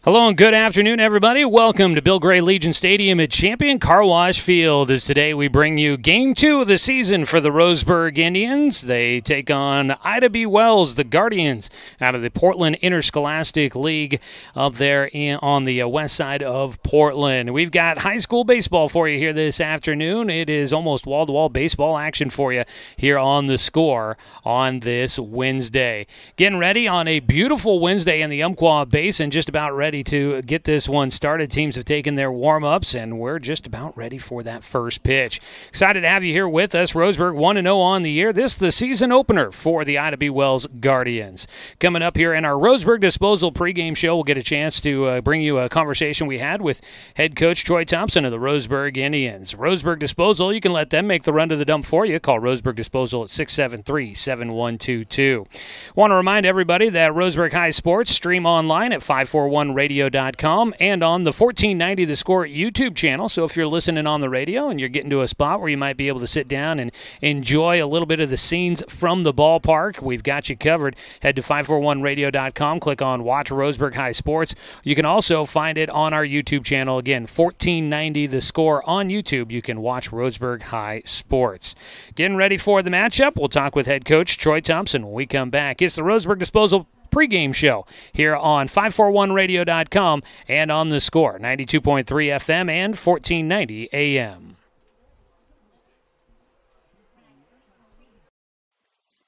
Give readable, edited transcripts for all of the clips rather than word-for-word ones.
Hello and good afternoon, everybody. Welcome to Bill Gray Legion Stadium at Champion Car Wash Field. As today we bring you Game 2 of the season for the Roseburg Indians. They take on Ida B. Wells, the Guardians, out of the Portland Interscholastic League up there on the west side of Portland. We've got high school baseball for you here this afternoon. It is almost wall-to-wall baseball action for you here on The Score on this Wednesday. Getting ready on a beautiful Wednesday in the Umpqua Basin, just about ready to get this one started. Teams have taken their warm-ups, and we're just about ready for that first pitch. Excited to have you here with us. Roseburg 1-0 on the year. This is the season opener for the Ida B. Wells Guardians. Coming up here in our Roseburg Disposal pregame show, we'll get a chance to bring you a conversation we had with head coach Troy Thompson of the Roseburg Indians. Roseburg Disposal, you can let them make the run to the dump for you. Call Roseburg Disposal at 673-7122. Want to remind everybody that Roseburg High Sports stream online at 541radio.com and on the 1490 The Score YouTube channel. So if you're listening on the radio and you're getting to a spot where you might be able to sit down and enjoy a little bit of the scenes from the ballpark, we've got you covered. Head to 541radio.com, click on Watch Roseburg High Sports. You can also find it on our YouTube channel. Again, 1490 The Score on YouTube. You can watch Roseburg High Sports. Getting ready for the matchup. We'll talk with head coach Troy Thompson when we come back. It's the Roseburg Disposal pregame show here on 541radio.com and on The Score, 92.3 FM and 1490 AM.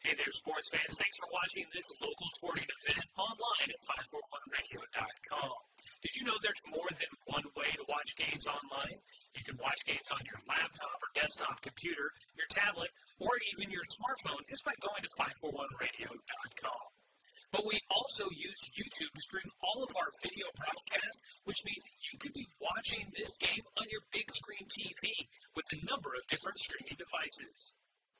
Hey there, sports fans. Thanks for watching this local sporting event online at 541radio.com. Did you know there's more than one way to watch games online? You can watch games on your laptop or desktop computer, your tablet, or even your smartphone just by going to 541radio.com. But we also use YouTube to stream all of our video broadcasts, which means you could be watching this game on your big screen TV with a number of different streaming devices.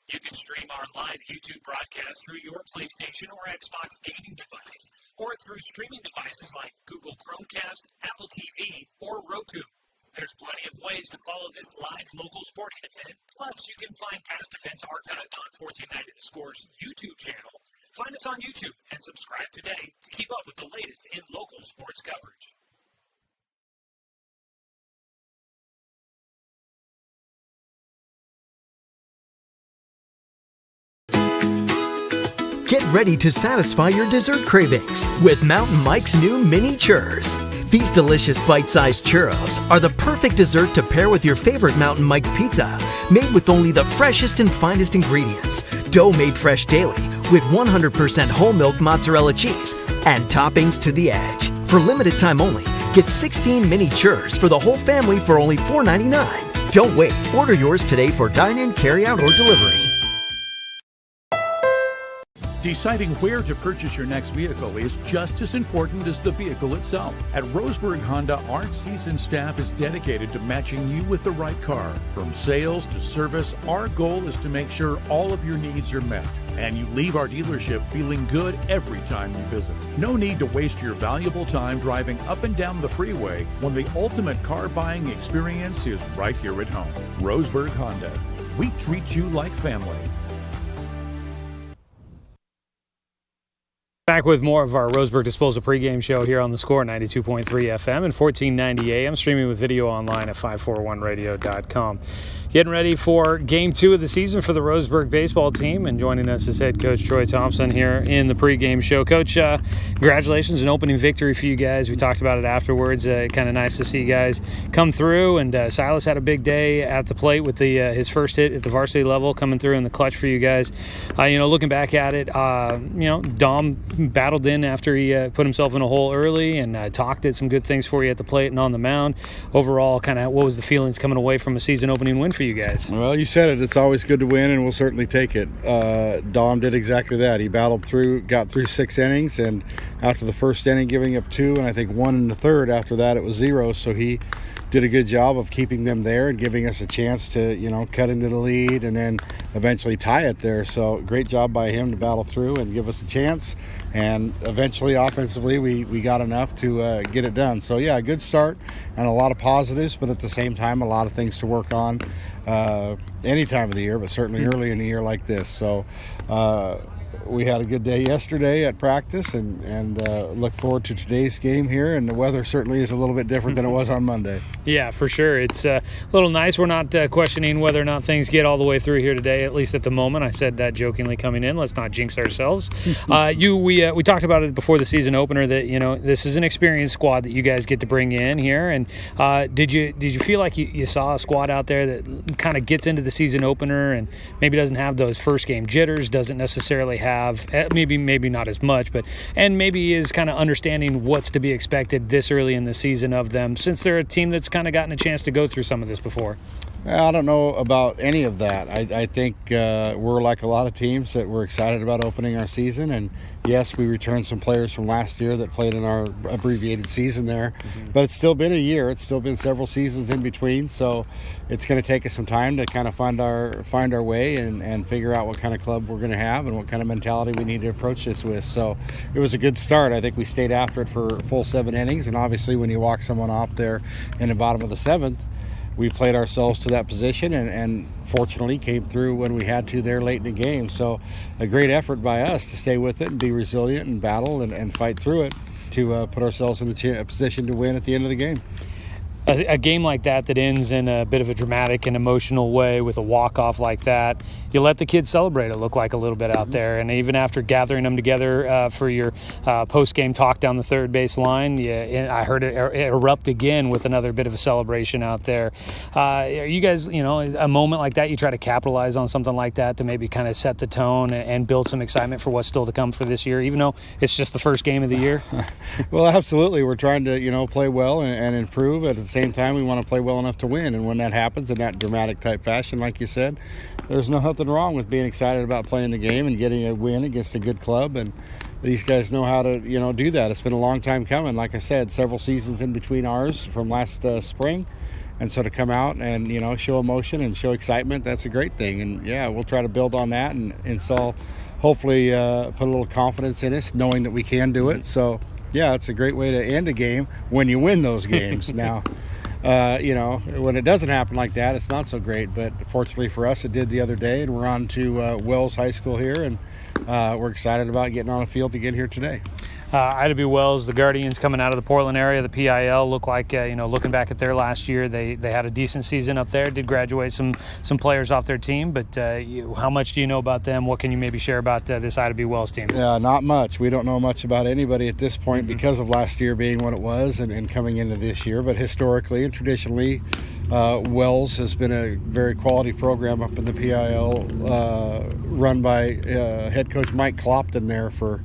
You can stream our live YouTube broadcast through your PlayStation or Xbox gaming device, or through streaming devices like Google Chromecast, Apple TV, or Roku. There's plenty of ways to follow this live local sporting event. Plus, you can find past events archived on 1490 The Score's YouTube channel. Find us on YouTube and subscribe today to keep up with the latest in local sports coverage. Get ready to satisfy your dessert cravings with Mountain Mike's new mini churros. These delicious bite-sized churros are the perfect dessert to pair with your favorite Mountain Mike's pizza, made with only the freshest and finest ingredients, dough made fresh daily with 100% whole milk mozzarella cheese, and toppings to the edge. For limited time only, get 16 mini churros for the whole family for only $4.99. Don't wait. Order yours today for dine-in, carry-out, or delivery. Deciding where to purchase your next vehicle is just as important as the vehicle itself. At Roseburg Honda, our seasoned staff is dedicated to matching you with the right car. From sales to service, our goal is to make sure all of your needs are met, and you leave our dealership feeling good every time you visit. No need to waste your valuable time driving up and down the freeway when the ultimate car buying experience is right here at home. Roseburg Honda. We treat you like family. Back with more of our Roseburg Disposal pregame show here on The Score, 92.3 FM and 1490 AM, streaming with video online at 541radio.com. Getting ready for Game 2 of the season for the Roseburg baseball team, and joining us is head coach Troy Thompson here in the pregame show. Coach, congratulations, an opening victory for you guys. We talked about it afterwards. Kind of nice to see you guys come through, and Silas had a big day at the plate with his first hit at the varsity level, coming through in the clutch for you guys. Looking back at it, Dom battled in after he put himself in a hole early, and talked at some good things for you at the plate and on the mound. Overall, kind of what was the feelings coming away from a season opening win for you guys? Well, you said it. It's always good to win, and we'll certainly take it. Dom did exactly that. He battled through, got through 6 innings, and after the first inning, giving up 2, and I think 1 in the third. After that, it was 0. So he did a good job of keeping them there and giving us a chance to, cut into the lead and then eventually tie it there. So great job by him to battle through and give us a chance. And eventually, offensively, we got enough to get it done. So, yeah, a good start and a lot of positives, but at the same time, a lot of things to work on any time of the year, but certainly early in the year like this. So we had a good day yesterday at practice, and look forward to today's game here. And the weather certainly is a little bit different than it was on Monday. Yeah, for sure. It's a little nice. We're not questioning whether or not things get all the way through here today, at least at the moment. I said that jokingly coming in. Let's not jinx ourselves. We talked about it before the season opener that this is an experienced squad that you guys get to bring in here. And did you feel like you saw a squad out there that kind of gets into the season opener and maybe doesn't have those first game jitters, doesn't necessarily have maybe not as much, and maybe is kind of understanding what's to be expected this early in the season of them, since they're a team that's kind of gotten a chance to go through some of this before? I don't know about any of that. I think we're like a lot of teams that we're excited about opening our season. And yes, we returned some players from last year that played in our abbreviated season there. But it's still been a year. It's still been several seasons in between. So it's going to take us some time to kind of find our way and figure out what kind of club we're going to have and what kind of mentality we need to approach this with. So it was a good start. I think we stayed after it for a full 7 innings. And obviously when you walk someone off there in the bottom of the 7th, we played ourselves to that position and fortunately came through when we had to there late in the game. So a great effort by us to stay with it and be resilient and battle and fight through it to put ourselves in a position to win at the end of the game. A game like that ends in a bit of a dramatic and emotional way with a walk-off like that, you let the kids celebrate, it looked like a little bit out there. And even after gathering them together for your post-game talk down the third base line, I heard it erupt again with another bit of a celebration out there. Are you guys, a moment like that, you try to capitalize on something like that to maybe kind of set the tone and build some excitement for what's still to come for this year, even though it's just the first game of the year? Well, absolutely. We're trying to, play well and improve. At the same time, we want to play well enough to win. And when that happens in that dramatic type fashion, like you said, there's nothing wrong with being excited about playing the game and getting a win against a good club. And these guys know how to, do that. It's been a long time coming. Like I said, several seasons in between ours from last spring. And so to come out and, show emotion and show excitement, that's a great thing. And, yeah, we'll try to build on that and install, hopefully put a little confidence in us, knowing that we can do it. So, yeah, it's a great way to end a game when you win those games. Now, when it doesn't happen like that, it's not so great. But fortunately for us, it did the other day. And we're on to Wells High School here. And we're excited about getting on the field to get here today. Ida B. Wells, the Guardians coming out of the Portland area, the PIL, look like, looking back at their last year, they had a decent season up there, did graduate some players off their team. But how much do you know about them? What can you maybe share about this Ida B. Wells team? Not much. We don't know much about anybody at this point because of last year being what it was and coming into this year. But historically and traditionally, Wells has been a very quality program up in the PIL, run by head coach Mike Clopton there for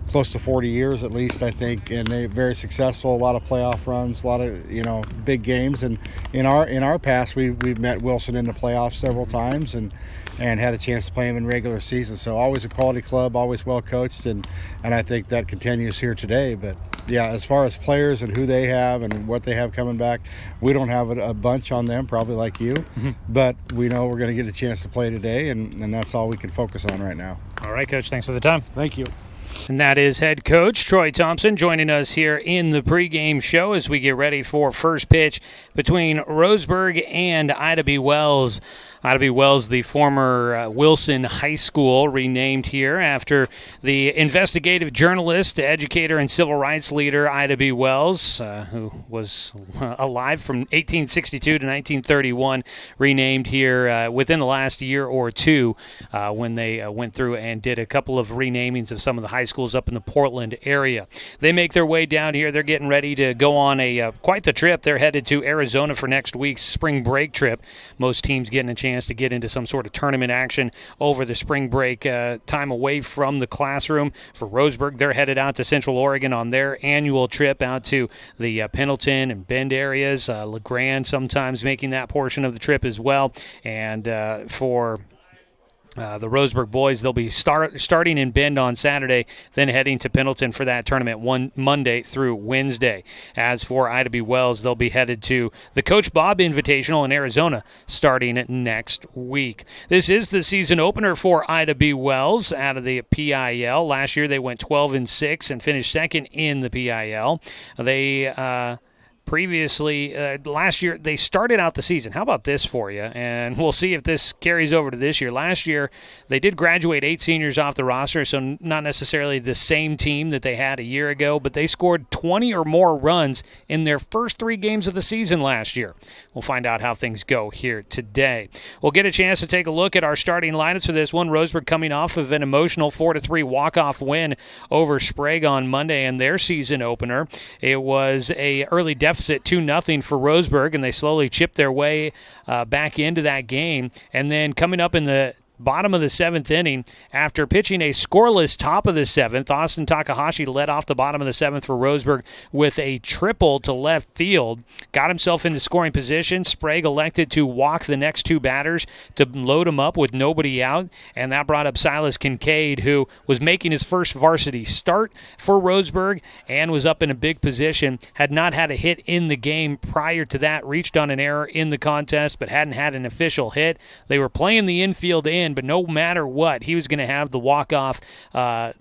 close to 40 years at least, I think, and they're very successful. A lot of playoff runs, a lot of big games. And in our past, we've met Wilson in the playoffs several times and had a chance to play him in regular season. So always a quality club, always well coached, and I think that continues here today. But yeah, as far as players and who they have and what they have coming back, we don't have a bunch on them, probably like you, but we know we're going to get a chance to play today, and that's all we can focus on right now. All right, Coach, thanks for the time. Thank you. And that is head coach Troy Thompson joining us here in the pregame show as we get ready for first pitch between Roseburg and Ida B. Wells. Ida B. Wells, the former Wilson High School, renamed here after the investigative journalist, educator, and civil rights leader Ida B. Wells, who was alive from 1862 to 1931, renamed here within the last year or two when they went through and did a couple of renamings of some of the high schools up in the Portland area. They make their way down here. They're getting ready to go on quite the trip. They're headed to Arizona for next week's spring break trip. Most teams getting a chance to get into some sort of tournament action over the spring break time away from the classroom. For Roseburg, they're headed out to Central Oregon on their annual trip out to the Pendleton and Bend areas. LeGrand sometimes making that portion of the trip as well. And for the Roseburg boys, they'll be starting in Bend on Saturday, then heading to Pendleton for that tournament Monday through Wednesday. As for Ida B. Wells, they'll be headed to the Coach Bob Invitational in Arizona starting next week. This is the season opener for Ida B. Wells out of the PIL. Last year they went 12-6 and finished second in the PIL. They previously, last year, they started out the season. How about this for you? And we'll see if this carries over to this year. Last year, they did graduate 8 seniors off the roster, so not necessarily the same team that they had a year ago, but they scored 20 or more runs in their first 3 games of the season last year. We'll find out how things go here today. We'll get a chance to take a look at our starting lineups for this one. Roseburg coming off of an emotional 4-3 walk-off win over Sprague on Monday in their season opener. It was a early deficit 2-0 for Roseburg, and they slowly chipped their way back into that game. And then coming up in the bottom of the 7th inning, after pitching a scoreless top of the 7th, Austin Takahashi led off the bottom of the 7th for Roseburg with a triple to left field. Got himself into scoring position. Sprague elected to walk the next 2 batters to load him up with nobody out, and that brought up Silas Kincaid, who was making his first varsity start for Roseburg and was up in a big position. Had not had a hit in the game prior to that, reached on an error in the contest, but hadn't had an official hit. They were playing the infield in, but no matter what, he was going to have the walk-off play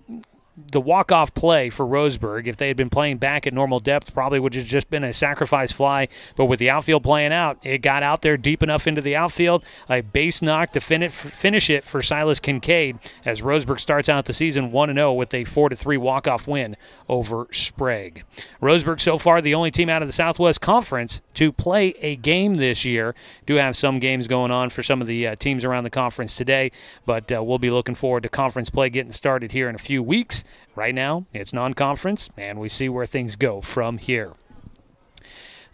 for Roseburg. If they had been playing back at normal depth, probably would have just been a sacrifice fly. But with the outfield playing out, it got out there deep enough into the outfield. A base knock to finish it for Silas Kincaid as Roseburg starts out the season 1-0 with a 4-3 walk-off win over Sprague. Roseburg so far the only team out of the Southwest Conference to play a game this year. Do have some games going on for some of the teams around the conference today, but we'll be looking forward to conference play getting started here in a few weeks. Right now, it's non-conference, and we see where things go from here.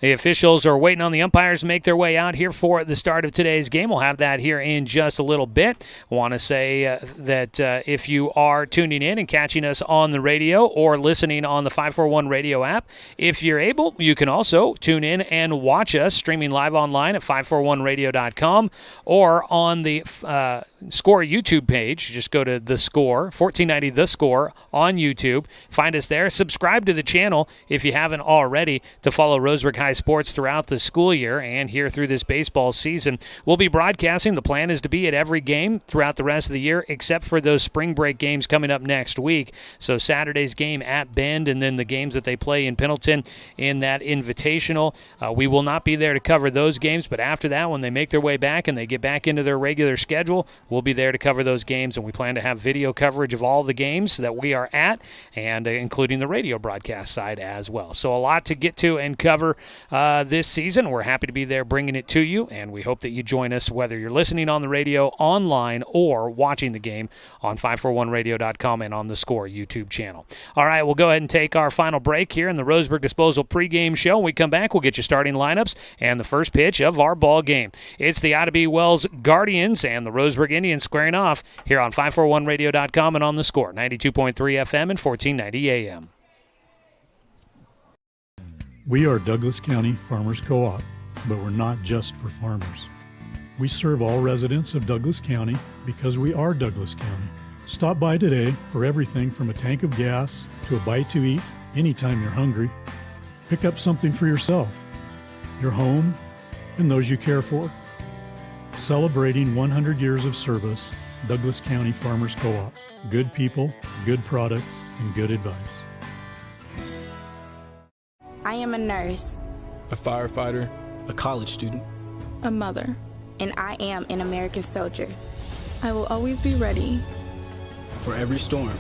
The officials are waiting on the umpires to make their way out here for the start of today's game. We'll have that here in just a little bit. I want to say that if you are tuning in and catching us on the radio or listening on the 541 radio app, if you're able, you can also tune in and watch us streaming live online at 541radio.com or on the Score YouTube page. Just go to The Score, 1490 The Score on YouTube. Find us there. Subscribe to the channel if you haven't already to follow Roseburg High sports throughout the school year and here through this baseball season. We'll be broadcasting. The plan is to be at every game throughout the rest of the year except for those spring break games coming up next week. So Saturday's game at Bend and then the games that they play in Pendleton in that invitational. We will not be there to cover those games, but after that, when they make their way back and they get back into their regular schedule, we'll be there to cover those games, and we plan to have video coverage of all the games that we are at, and including the radio broadcast side as well. So a lot to get to and cover this season. We're happy to be there bringing it to you, and we hope that you join us whether you're listening on the radio, online, or watching the game on 541radio.com and on the Score YouTube channel. All right, we'll go ahead and take our final break here in the Roseburg Disposal pregame show. When we come back, we'll get you starting lineups and the first pitch of our ball game. It's the Ida B. Wells Guardians and the Roseburg Indians squaring off here on 541radio.com and on the Score, 92.3 FM and 1490 AM. We are Douglas County Farmers Co-op, but we're not just for farmers. We serve all residents of Douglas County because we are Douglas County. Stop by today for everything from a tank of gas to a bite to eat anytime you're hungry. Pick up something for yourself, your home, and those you care for. Celebrating 100 years of service, Douglas County Farmers Co-op. Good people, good products, and good advice. I am a nurse, a firefighter, a college student, a mother, and I am an American soldier. I will always be ready for every storm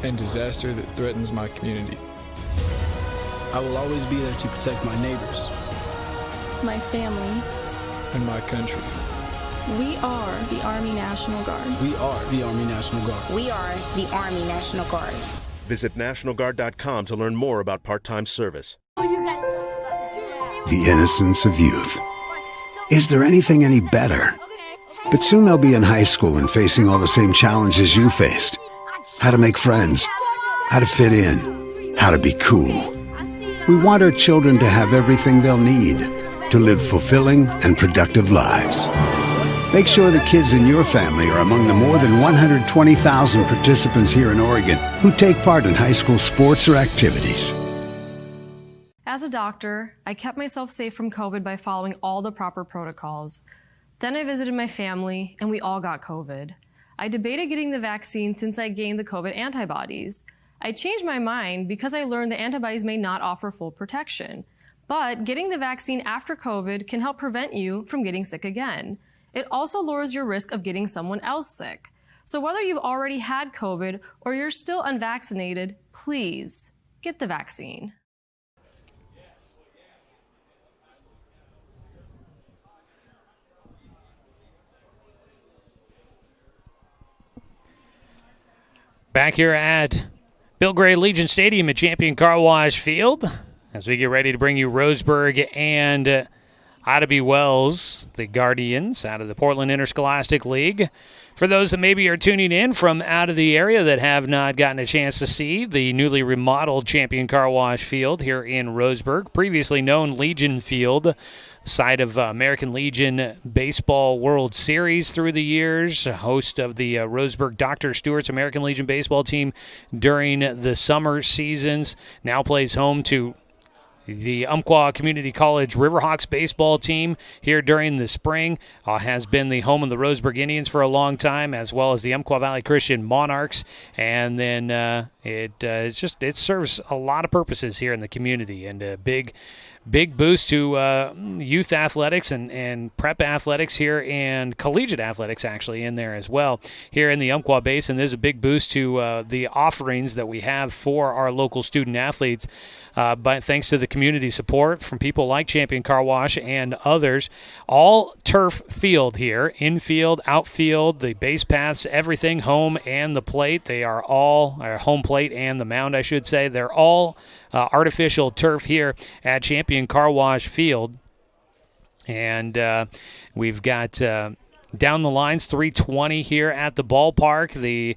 and disaster that threatens my community. I will always be there to protect my neighbors, my family, and my country. We are the Army National Guard. We are the Army National Guard. We are the Army National Guard. Visit nationalguard.com to learn more about part-time service. The innocence of youth. Is there anything any better? But soon they'll be in high school and facing all the same challenges you faced. How to make friends, how to fit in, how to be cool. We want our children to have everything they'll need to live fulfilling and productive lives. Make sure the kids in your family are among the more than 120,000 participants here in Oregon who take part in high school sports or activities. As a doctor, I kept myself safe from COVID by following all the proper protocols. Then I visited my family, and we all got COVID. I debated getting the vaccine since I gained the COVID antibodies. I changed my mind because I learned the antibodies may not offer full protection. But getting the vaccine after COVID can help prevent you from getting sick again. It also lowers your risk of getting someone else sick. So whether you've already had COVID or you're still unvaccinated, please get the vaccine. Back here at Bill Gray Legion Stadium at Champion Car Wash Field as we get ready to bring you Roseburg and Ida B. Wells, the Guardians, out of the Portland Interscholastic League. For those that maybe are tuning in from out of the area that have not gotten a chance to see the newly remodeled Champion Car Wash Field here in Roseburg, previously known Legion Field, site of American Legion Baseball World Series through the years, host of the Roseburg Dr. Stewart's American Legion baseball team during the summer seasons, now plays home to the Umpqua Community College Riverhawks baseball team here during the spring. Has been the home of the Roseburg Indians for a long time, as well as the Umpqua Valley Christian Monarchs. And then it serves a lot of purposes here in the community, and a big boost to youth athletics and prep athletics here, and collegiate athletics actually in there as well here in the Umpqua Basin. There's a big boost to the offerings that we have for our local student athletes, but thanks to the community support from people like Champion Car Wash and others. All turf field here, infield, outfield, the base paths, everything, home and the plate. They are all home plate and the mound, I should say. They're all artificial turf here at Champion Car Wash Field. And we've got down the lines 320 here at the ballpark. The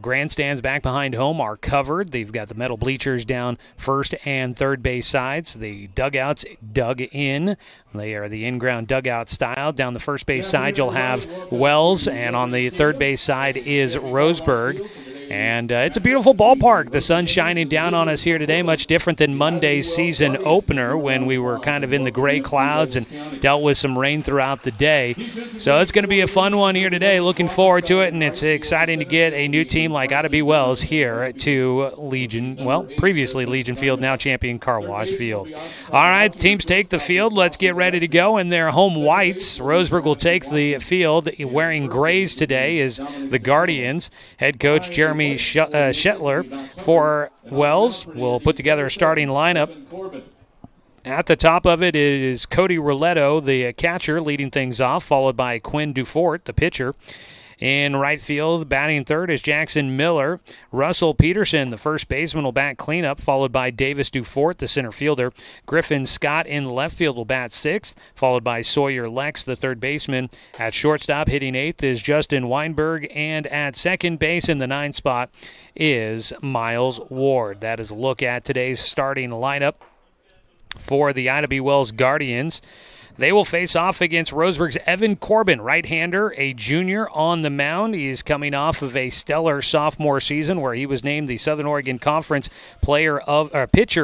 grandstands back behind home are covered. They've got the metal bleachers down first and third base sides. The dugouts dug in. They are the in-ground dugout style. Down the first base side, you'll have Wells, and on the third base side is Roseburg. And it's a beautiful ballpark. The sun's shining down on us here today, much different than Monday's season opener when we were kind of in the gray clouds and dealt with some rain throughout the day. So it's going to be a fun one here today. Looking forward to it, and it's exciting to get a new team like Ida B. Wells here to Legion, well, previously Legion Field, now Champion Car Wash Field. All right, teams take the field. Let's get ready to go in their home whites. Roseburg will take the field. Wearing grays today is the Guardians. Head coach Jeremy Shetler for Wells will put together a starting lineup. At the top of it is Cody Roletto, the catcher, leading things off, followed by Quinn Dufort, the pitcher. In right field, batting third is Jackson Miller. Russell Peterson, the first baseman, will bat cleanup, followed by Davis Dufort, the center fielder. Griffin Scott in left field will bat sixth, followed by Sawyer Lex, the third baseman. At shortstop, hitting eighth, is Justin Weinberg, and at second base in the 9th spot is Miles Ward. That is a look at today's starting lineup for the Ida B. Wells Guardians. They will face off against Roseburg's Evan Corbin, right-hander, a junior on the mound. He is coming off of a stellar sophomore season where he was named the Southern Oregon Conference pitcher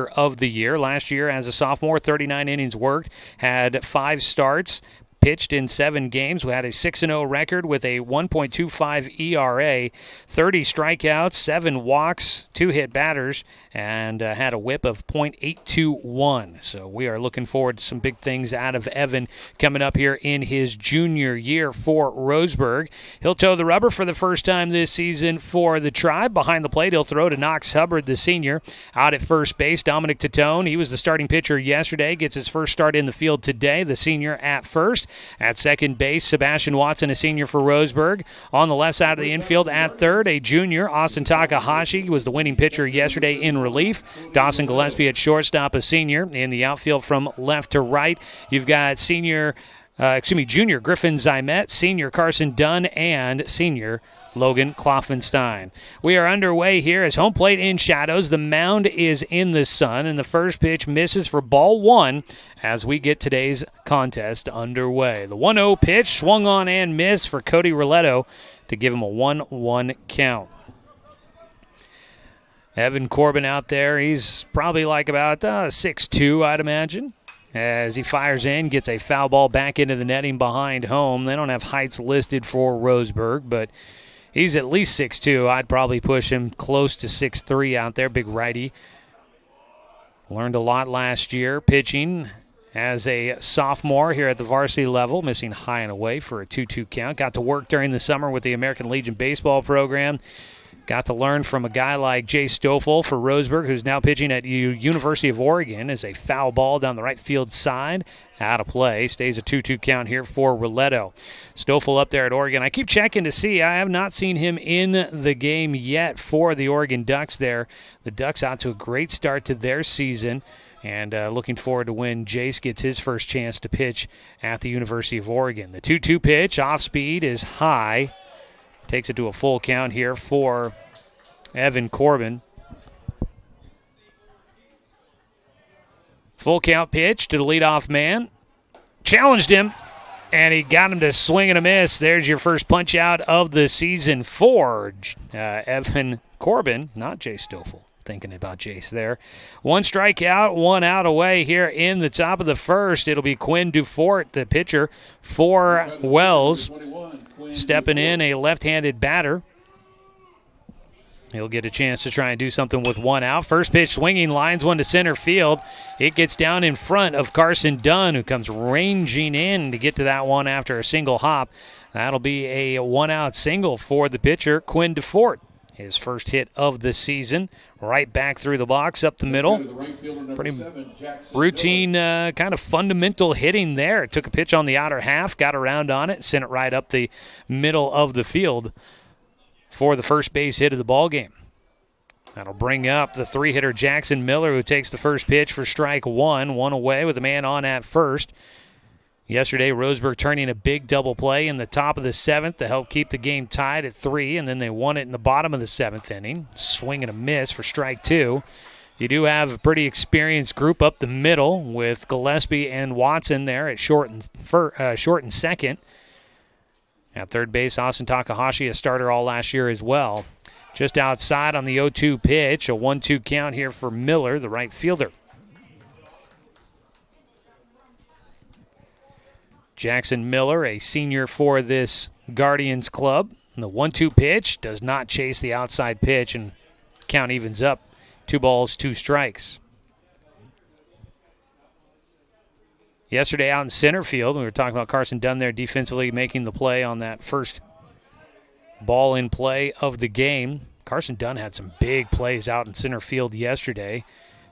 of the year. Last year as a sophomore, 39 innings worked, had 5 starts, pitched in 7 games. We had a 6-0 record with a 1.25 ERA, 30 strikeouts, 7 walks, 2 hit batters, and had a whip of .821. So we are looking forward to some big things out of Evan coming up here in his junior year for Roseburg. He'll toe the rubber for the first time this season for the Tribe. Behind the plate, he'll throw to Knox Hubbard, the senior. Out at first base, Dominic Titone. He was the starting pitcher yesterday, gets his first start in the field today, the senior at first. At second base, Sebastian Watson, a senior for Roseburg. On the left side of the infield at third, a junior, Austin Takahashi, was the winning pitcher yesterday in relief. Dawson Gillespie at shortstop, a senior. In the outfield from left to right, you've got junior Griffin Zymet, senior Carson Dunn, and senior Logan Kloffenstein. We are underway here as home plate in shadows. The mound is in the sun, and the first pitch misses for ball 1 as we get today's contest underway. The 1-0 pitch swung on and missed for Cody Roletto to give him a 1-1 count. Evan Corbin out there, he's probably like about 6'2", I'd imagine. As he fires in, gets a foul ball back into the netting behind home. They don't have heights listed for Roseburg, but he's at least 6'2". I'd probably push him close to 6'3" out there, big righty. Learned a lot last year pitching as a sophomore here at the varsity level, missing high and away for a 2-2 count. Got to work during the summer with the American Legion baseball program. Got to learn from a guy like Jay Stoffel for Roseburg, who's now pitching at University of Oregon, as a foul ball down the right field side. Out of play. Stays a 2-2 count here for Roletto. Stoffel up there at Oregon. I keep checking to see. I have not seen him in the game yet for the Oregon Ducks there. The Ducks out to a great start to their season. And looking forward to when Jace gets his first chance to pitch at the University of Oregon. The 2-2 pitch, off speed, is high. Takes it to a full count here for Evan Corbin. Full count pitch to the leadoff man. Challenged him, and he got him to swing and a miss. There's your first punch out of the season for Evan Corbin, not Jay Stoffel. Thinking about Jace there. One strikeout, one out away here in the top of the first. It'll be Quinn Dufort, the pitcher for Wells, stepping in, a left-handed batter. He'll get a chance to try and do something with one out. First pitch swinging, lines one to center field. It gets down in front of Carson Dunn, who comes ranging in to get to that one after a single hop. That'll be a one-out single for the pitcher, Quinn Dufort. His first hit of the season, right back through the box, up the middle. Pretty routine, kind of fundamental hitting there. Took a pitch on the outer half, got around on it, sent it right up the middle of the field for the first base hit of the ball game. That'll bring up the three-hitter Jackson Miller, who takes the first pitch for strike one. One away with a man on at first. Yesterday, Roseburg turning a big double play in the top of the seventh to help keep the game tied at 3, and then they won it in the bottom of the seventh inning. Swing and a miss for strike two. You do have a pretty experienced group up the middle with Gillespie and Watson there at short and second. At third base, Austin Takahashi, a starter all last year as well. Just outside on the 0-2 pitch, a 1-2 count here for Miller, the right fielder. Jackson Miller, a senior for this Guardians club. And the 1-2 pitch does not chase the outside pitch, and count evens up. 2 balls, 2 strikes. Yesterday out in center field, we were talking about Carson Dunn there defensively making the play on that first ball in play of the game. Carson Dunn had some big plays out in center field yesterday.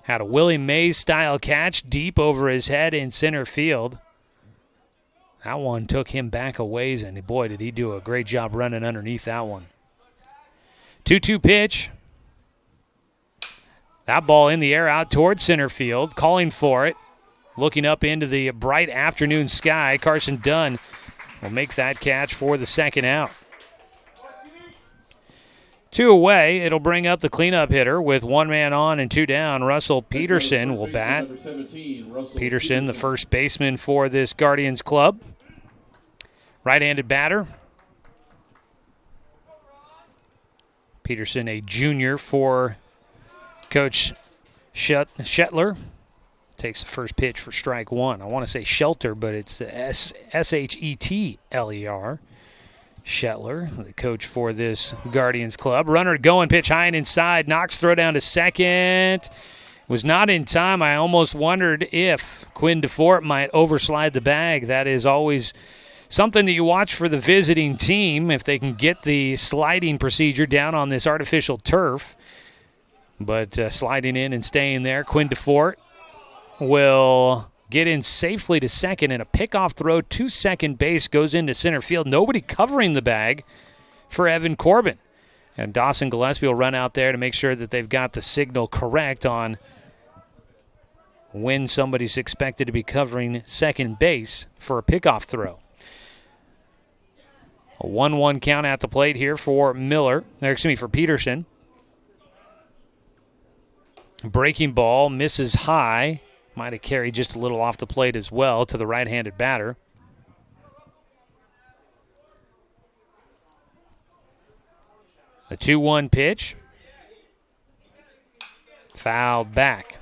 Had a Willie Mays-style catch deep over his head in center field. That one took him back a ways, and boy, did he do a great job running underneath that one. 2-2 pitch. That ball in the air out towards center field, calling for it. Looking up into the bright afternoon sky, Carson Dunn will make that catch for the second out. 2 away, it'll bring up the cleanup hitter with 1 man on and 2 down. Russell Peterson will bat. Peterson, the first baseman for this Guardians club. Right-handed batter. Peterson, a junior for Coach Shetler. Takes the first pitch for strike one. I want to say Shelter, but it's Shetler. Shetler, the coach for this Guardians club. Runner going, pitch high and inside. Knocks throw down to second. Was not in time. I almost wondered if Quinn Dufort might overslide the bag. That is always something that you watch for the visiting team, if they can get the sliding procedure down on this artificial turf. But sliding in and staying there, Quinn Dufort will get in safely to second, and a pickoff throw to second base goes into center field. Nobody covering the bag for Evan Corbin. And Dawson Gillespie will run out there to make sure that they've got the signal correct on when somebody's expected to be covering second base for a pickoff throw. A 1-1 count at the plate here for Peterson. Breaking ball misses high. Might have carried just a little off the plate as well to the right-handed batter. A 2-1 pitch. Fouled back.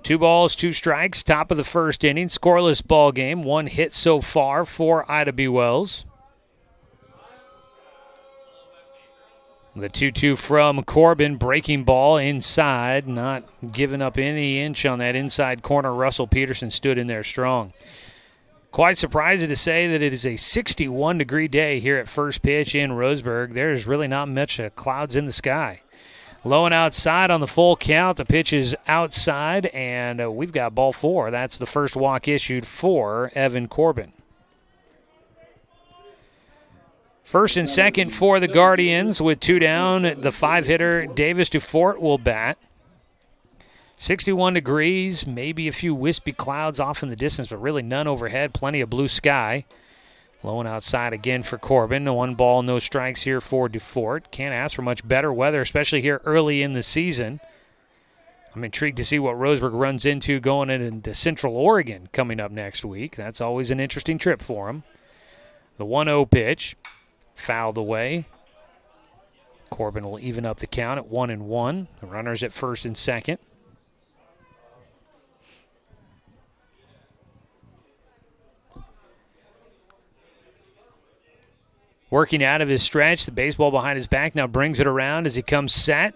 Two balls, 2 strikes, top of the first inning. Scoreless ball game. 1 hit so far for Ida B. Wells. The 2-2 from Corbin, breaking ball inside, not giving up any inch on that inside corner. Russell Peterson stood in there strong. Quite surprising to say that it is a 61-degree day here at first pitch in Roseburg. There's really not much clouds in the sky. Low and outside on the full count. The pitch is outside, and we've got ball 4. That's the first walk issued for Evan Corbin. First and second for the Guardians with 2 down. The 5-hitter Davis Dufort will bat. 61 degrees, maybe a few wispy clouds off in the distance, but really none overhead. Plenty of blue sky. Low and outside again for Corbin. 1 ball, no strikes here for Dufort. Can't ask for much better weather, especially here early in the season. I'm intrigued to see what Roseburg runs into going into Central Oregon coming up next week. That's always an interesting trip for him. The 1-0 pitch. Fouled away. Corbin will even up the count at 1-1. The runners at first and second. Working out of his stretch, the baseball behind his back now brings it around as he comes set.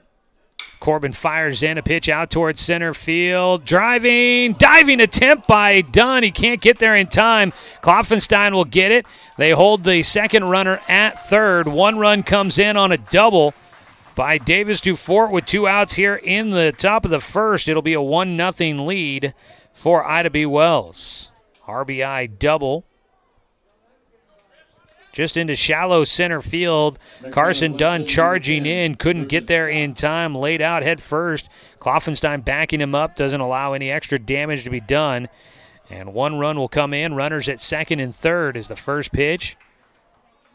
Corbin fires in a pitch out towards center field. Diving attempt by Dunn. He can't get there in time. Klopfenstein will get it. They hold the second runner at third. 1 run comes in on a double by Davis Dufort with 2 outs here in the top of the first. It'll be a 1-0 lead for Ida B. Wells. RBI double. Just into shallow center field. Carson Dunn charging in. Couldn't get there in time. Laid out head first. Klopfenstein backing him up. Doesn't allow any extra damage to be done. And 1 run will come in. Runners at second and third as the first pitch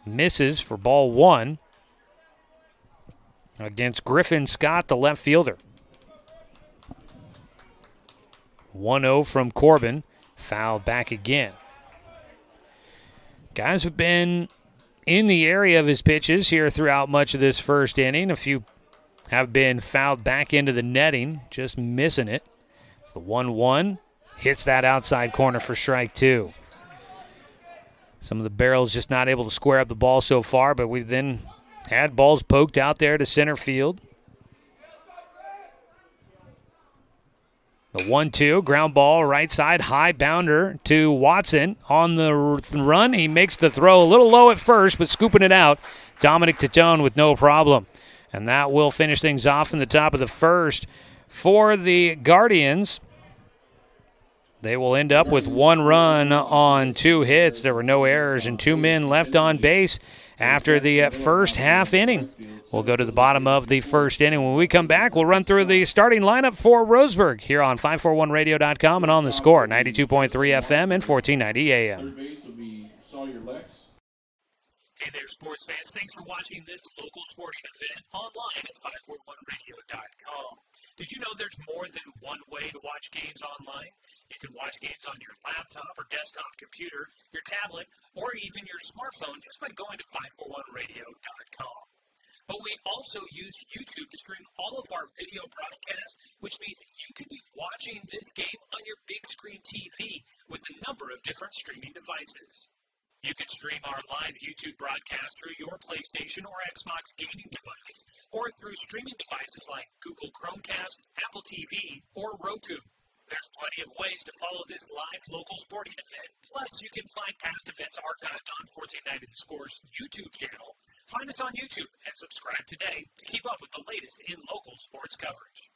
misses for ball 1 against Griffin Scott, the left fielder. 1-0 from Corbin. Fouled back again. Guys have been in the area of his pitches here throughout much of this first inning. A few have been fouled back into the netting, just missing it. It's the 1-1. Hits that outside corner for strike 2. Some of the barrels just not able to square up the ball so far, but we've then had balls poked out there to center field. The 1-2, ground ball, right side, high bounder to Watson. On the run, he makes the throw a little low at first, but scooping it out. Dominic Titone with no problem. And that will finish things off in the top of the first. For the Guardians, they will end up with 1 run on 2 hits. There were no errors and 2 men left on base after the first half inning. We'll go to the bottom of the first inning. When we come back, we'll run through the starting lineup for Roseburg here on 541radio.com and on the Score, 92.3 FM and 1490 AM. Hey there, sports fans. Thanks for watching this local sporting event online at 541radio.com. Did you know there's more than one way to watch games online? You can watch games on your laptop or desktop computer, your tablet, or even your smartphone just by going to 541radio.com. But we also use YouTube to stream all of our video broadcasts, which means you can be watching this game on your big screen TV with a number of different streaming devices. You can stream our live YouTube broadcast through your PlayStation or Xbox gaming device, or through streaming devices like Google Chromecast, Apple TV, or Roku. There's plenty of ways to follow this live local sporting event. Plus, you can find past events archived on 1490 The Score's YouTube channel. Find us on YouTube and subscribe today to keep up with the latest in local sports coverage.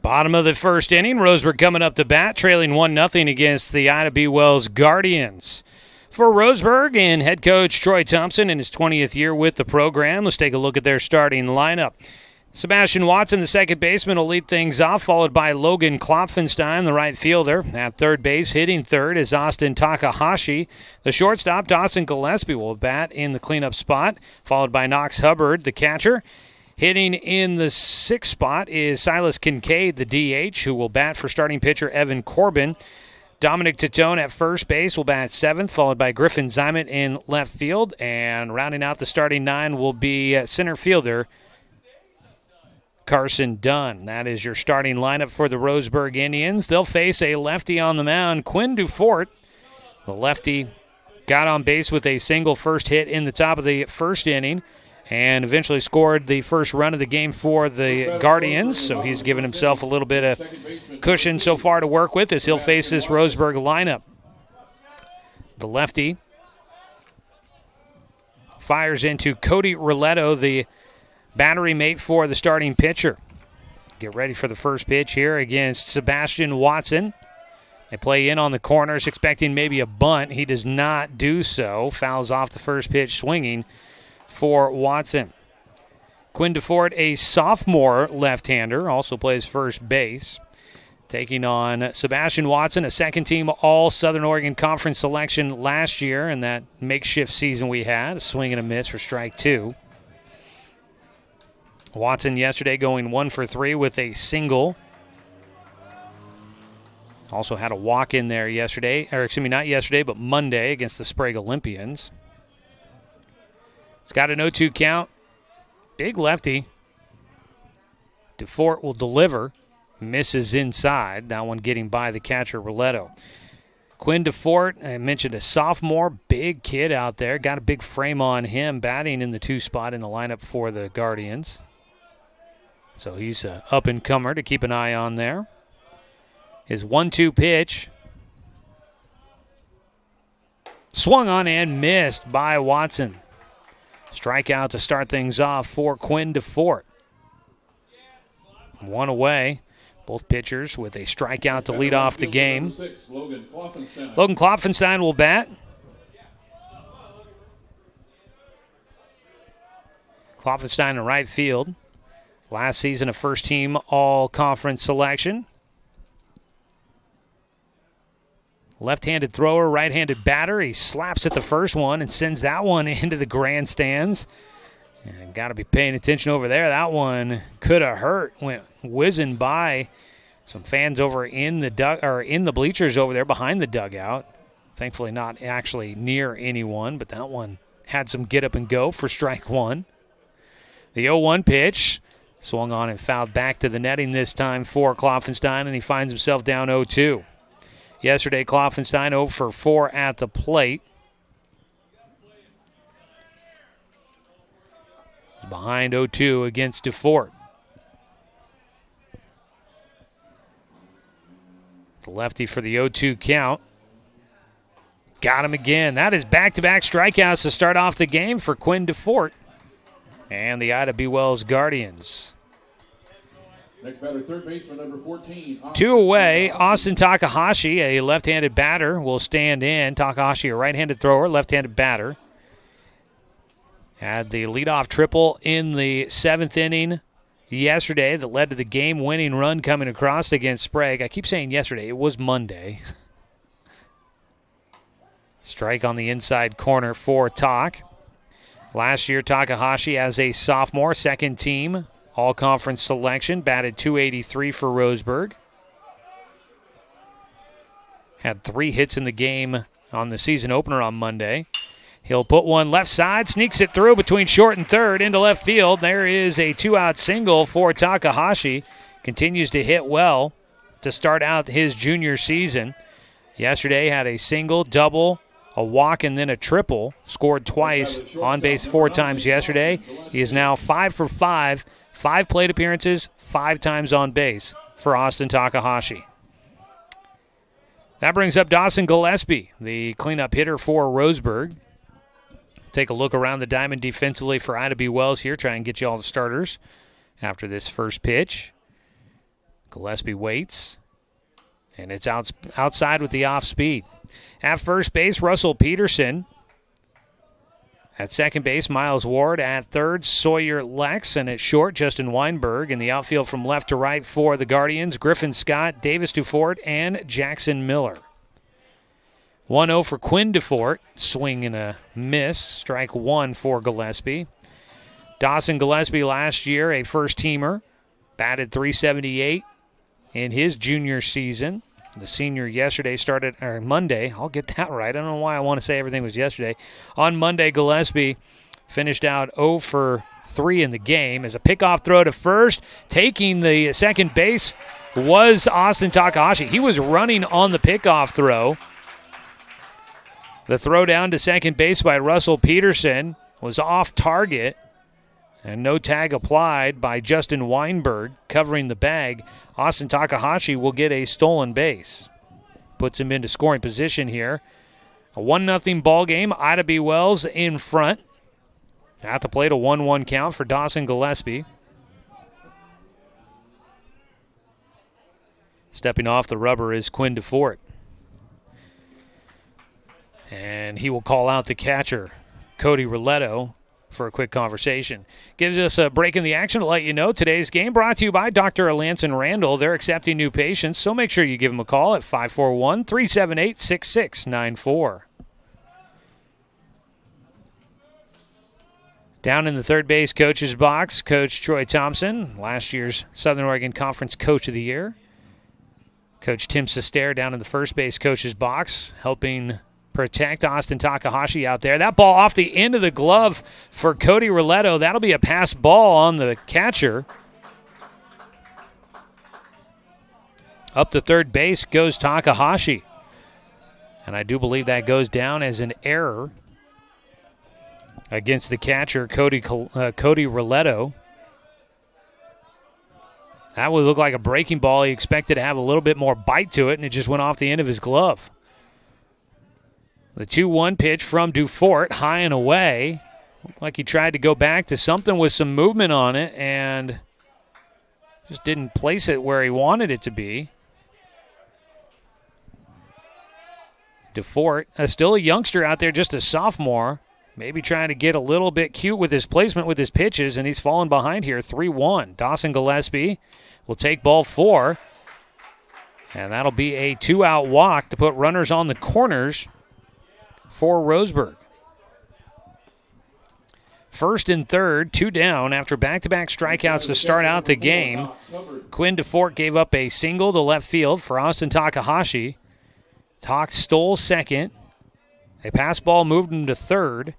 Bottom of the first inning, Roseburg coming up to bat, trailing 1-0 against the Ida B. Wells Guardians. For Roseburg and head coach Troy Thompson in his 20th year with the program, let's take a look at their starting lineup. Sebastian Watson, the second baseman, will lead things off, followed by Logan Klopfenstein, the right fielder. At third base, hitting third is Austin Takahashi. The shortstop, Dawson Gillespie, will bat in the cleanup spot, followed by Knox Hubbard, the catcher. Hitting in the 6th spot is Silas Kincaid, the DH, who will bat for starting pitcher Evan Corbin. Dominic Titone at first base will bat 7th, followed by Griffin Zymet in left field. And rounding out the starting 9 will be center fielder Carson Dunn. That is your starting lineup for the Roseburg Indians. They'll face a lefty on the mound, Quinn Dufort. The lefty got on base with a single first hit in the top of the first inning and eventually scored the first run of the game for the Guardians. So he's given himself a little bit of cushion so far to work with as he'll face this Roseburg lineup. The lefty fires into Cody Roletto, the battery mate for the starting pitcher. Get ready for the first pitch here against Sebastian Watson. They play in on the corners, expecting maybe a bunt. He does not do so. Fouls off the first pitch swinging for Watson. Quinn Dufort, a sophomore left-hander, also plays first base. Taking on Sebastian Watson, a second-team All-Southern Oregon Conference selection last year in that makeshift season we had. A swing and a miss for strike two. Watson yesterday going 1 for 3 with a single. Also had a walk in there yesterday, or excuse me, not yesterday, but Monday against the Sprague Olympians. It's got an 0-2 count. Big lefty. Dufort will deliver. Misses inside. That one getting by the catcher, Roletto. Quinn Dufort, I mentioned a sophomore, big kid out there. Got a big frame on him, batting in the 2 spot in the lineup for the Guardians. So he's an up-and-comer to keep an eye on there. His 1-2 pitch. Swung on and missed by Watson. Strikeout to start things off for Quinn Dufort. One away. Both pitchers with a strikeout to lead off the game. Logan Klopfenstein will bat. Klopfenstein in right field. Last season a first-team all-conference selection. Left-handed thrower, right-handed batter. He slaps at the first one and sends that one into the grandstands. And got to be paying attention over there. That one could have hurt. Went whizzing by some fans over in the bleachers over there behind the dugout. Thankfully not actually near anyone, but that one had some get up and go for strike one. The 0-1 pitch swung on and fouled back to the netting this time for Klopfenstein, and he finds himself down 0-2. Yesterday, Klopfenstein 0 for 4 at the plate. Behind 0-2 against Dufort. The lefty for the 0-2 count. Got him again. That is back-to-back strikeouts to start off the game for Quinn Dufort and the Ida B. Wells Guardians. Next batter, third baseman, number 14. 2 away, Austin Takahashi, a left-handed batter, will stand in. Takahashi, a right-handed thrower, left-handed batter. Had the leadoff triple in the 7th inning yesterday that led to the game-winning run coming across against Sprague. I keep saying yesterday. It was Monday. Strike on the inside corner for Tak. Last year, Takahashi as a sophomore, second team, all-conference selection, batted .283 for Roseburg. Had 3 hits in the game on the season opener on Monday. He'll put one left side, sneaks it through between short and third into left field. There is a 2-out single for Takahashi. Continues to hit well to start out his junior season. Yesterday had a single, double, a walk, and then a triple. Scored twice, on base 4 times yesterday. He is now 5 for 5, 5 plate appearances, 5 times on base for Austin Takahashi. That brings up Dawson Gillespie, the cleanup hitter for Roseburg. Take a look around the diamond defensively for Ida B. Wells here. Try and get you all the starters after this first pitch. Gillespie waits, and it's outside with the off speed. At first base, Russell Peterson. At second base, Miles Ward. At third, Sawyer Lex. And at short, Justin Weinberg. In the outfield from left to right for the Guardians, Griffin Scott, Davis Dufort, and Jackson Miller. 1-0 for Quinn Dufort. Swing and a miss. Strike one for Gillespie. Dawson Gillespie last year, a first-teamer. Batted .378 in his junior season. The senior yesterday started, or Monday. I'll get that right. I don't know why I want to say everything was yesterday. On Monday, Gillespie finished out 0 for 3 in the game. As a pickoff throw to first, taking the second base was Austin Takahashi. He was running on the pickoff throw. The throw down to second base by Russell Peterson was off target, and no tag applied by Justin Weinberg covering the bag. Austin Takahashi will get a stolen base. Puts him into scoring position here. A 1-0 ball game. Ida B. Wells in front. At the plate, a 1-1 count for Dawson Gillespie. Stepping off the rubber is Quinn DeFort. And he will call out the catcher, Cody Roletto, for a quick conversation. Gives us a break in the action to let you know today's game brought to you by Dr. Alanson Randall. They're accepting new patients, so make sure you give them a call at 541-378-6694. Down in the third base coach's box, Coach Troy Thompson, last year's Southern Oregon Conference Coach of the Year. Coach Tim Sester down in the first base coach's box, helping protect Austin Takahashi out there. That ball off the end of the glove for Cody Roletto. That'll be a pass ball on the catcher. Up to third base goes Takahashi. And I do believe that goes down as an error against the catcher, Cody Roletto. That would look like a breaking ball. He expected to have a little bit more bite to it, and it just went off the end of his glove. The 2-1 pitch from DuFort, high and away. Looked like he tried to go back to something with some movement on it and just didn't place it where he wanted it to be. DuFort, still a youngster out there, just a sophomore. Maybe trying to get a little bit cute with his placement with his pitches, and he's fallen behind here 3-1. Dawson Gillespie will take ball 4, and that'll be a 2-out walk to put runners on the corners for Roseburg. First and third, 2 down after back-to-back strikeouts to start out the game. Quinn DeFort gave up a single to left field for Austin Takahashi. Tak stole second. A pass ball moved him to third.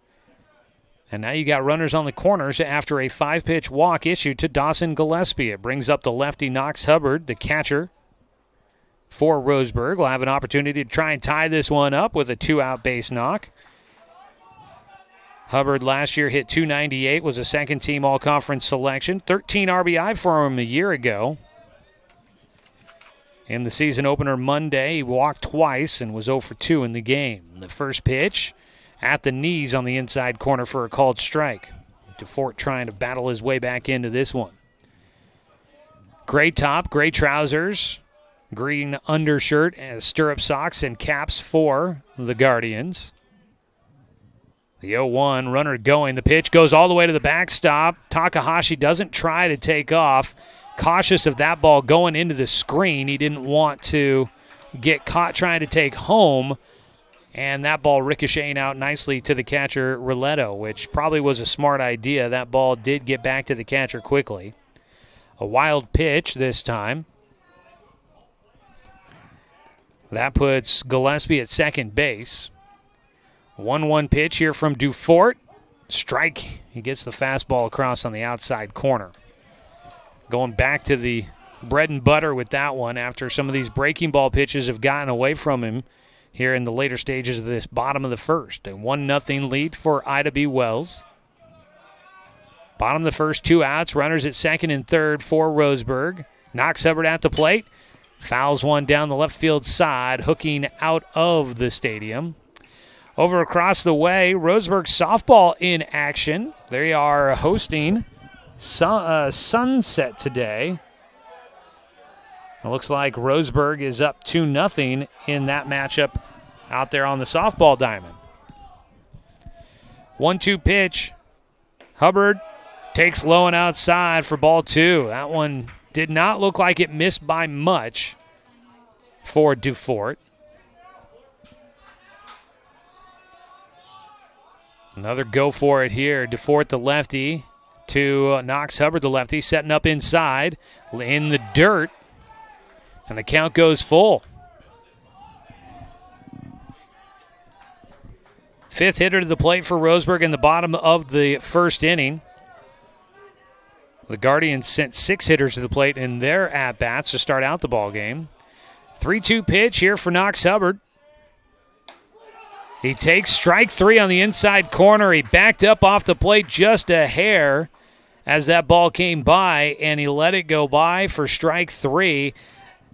And now you got runners on the corners after a 5-pitch walk issued to Dawson Gillespie. It brings up the lefty Knox Hubbard, the catcher for Roseburg. Will have an opportunity to try and tie this one up with a 2-out base knock. Hubbard last year hit .298, was a second-team all-conference selection. 13 RBI for him a year ago. In the season opener Monday, he walked twice and was 0 for 2 in the game. The first pitch at the knees on the inside corner for a called strike. DeFort trying to battle his way back into this one. Gray top, gray trousers, green undershirt, and stirrup socks and caps for the Guardians. The 0-1, runner going. The pitch goes all the way to the backstop. Takahashi doesn't try to take off. Cautious of that ball going into the screen. He didn't want to get caught trying to take home. And that ball ricocheting out nicely to the catcher, Roletto, which probably was a smart idea. That ball did get back to the catcher quickly. A wild pitch this time. That puts Gillespie at second base. 1-1 pitch here from DuFort. Strike. He gets the fastball across on the outside corner. Going back to the bread and butter with that one after some of these breaking ball pitches have gotten away from him here in the later stages of this bottom of the first. A 1-0 lead for Ida B. Wells. Bottom of the first, 2 outs. Runners at second and third for Roseburg. Knox Hubbard at the plate. Fouls one down the left field side, hooking out of the stadium. Over across the way, Roseburg softball in action. They are hosting Sunset today. It looks like Roseburg is up 2-0 in that matchup out there on the softball diamond. 1-2 pitch. Hubbard takes low and outside for ball 2. That one did not look like it missed by much for DuFort. Another go for it here. DeFort, the lefty, to Knox Hubbard, the lefty, setting up inside in the dirt. And the count goes full. Fifth hitter to the plate for Roseburg in the bottom of the first inning. The Guardians sent 6 hitters to the plate in their at-bats to start out the ball game. 3-2 pitch here for Knox Hubbard. He takes strike 3 on the inside corner. He backed up off the plate just a hair as that ball came by, and he let it go by for strike 3.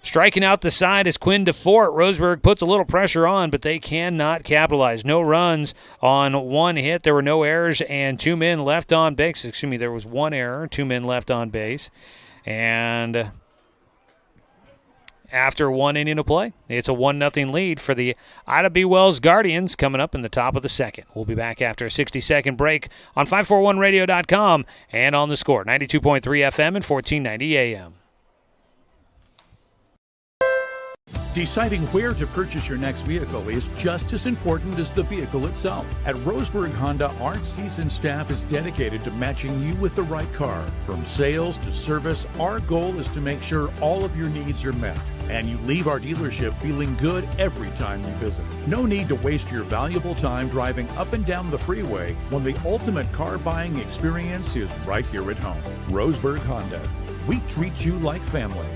Striking out the side is Quinn DeFort. Roseburg puts a little pressure on, but they cannot capitalize. No runs on 1 hit. There were no errors and 2 men left on base. Excuse me, there was 1 error, 2 men left on base. And after 1 inning of play, it's a 1-0 lead for the Ida B. Wells Guardians coming up in the top of the second. We'll be back after a 60-second break on 541radio.com and on the Score, 92.3 FM and 1490 AM. Deciding where to purchase your next vehicle is just as important as the vehicle itself. At Roseburg Honda, our seasoned staff is dedicated to matching you with the right car. From sales to service, our goal is to make sure all of your needs are met, and you leave our dealership feeling good every time you visit. No need to waste your valuable time driving up and down the freeway when the ultimate car buying experience is right here at home. Roseburg Honda. We treat you like family.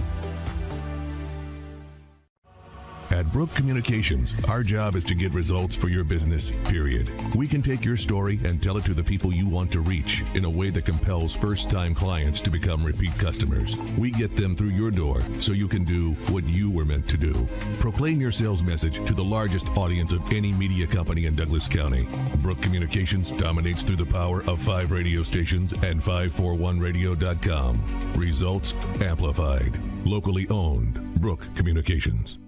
At Brook Communications, our job is to get results for your business, period. We can take your story and tell it to the people you want to reach in a way that compels first-time clients to become repeat customers. We get them through your door so you can do what you were meant to do. Proclaim your sales message to the largest audience of any media company in Douglas County. Brook Communications dominates through the power of 5 radio stations and 541radio.com. Results amplified. Locally owned. Brook Communications.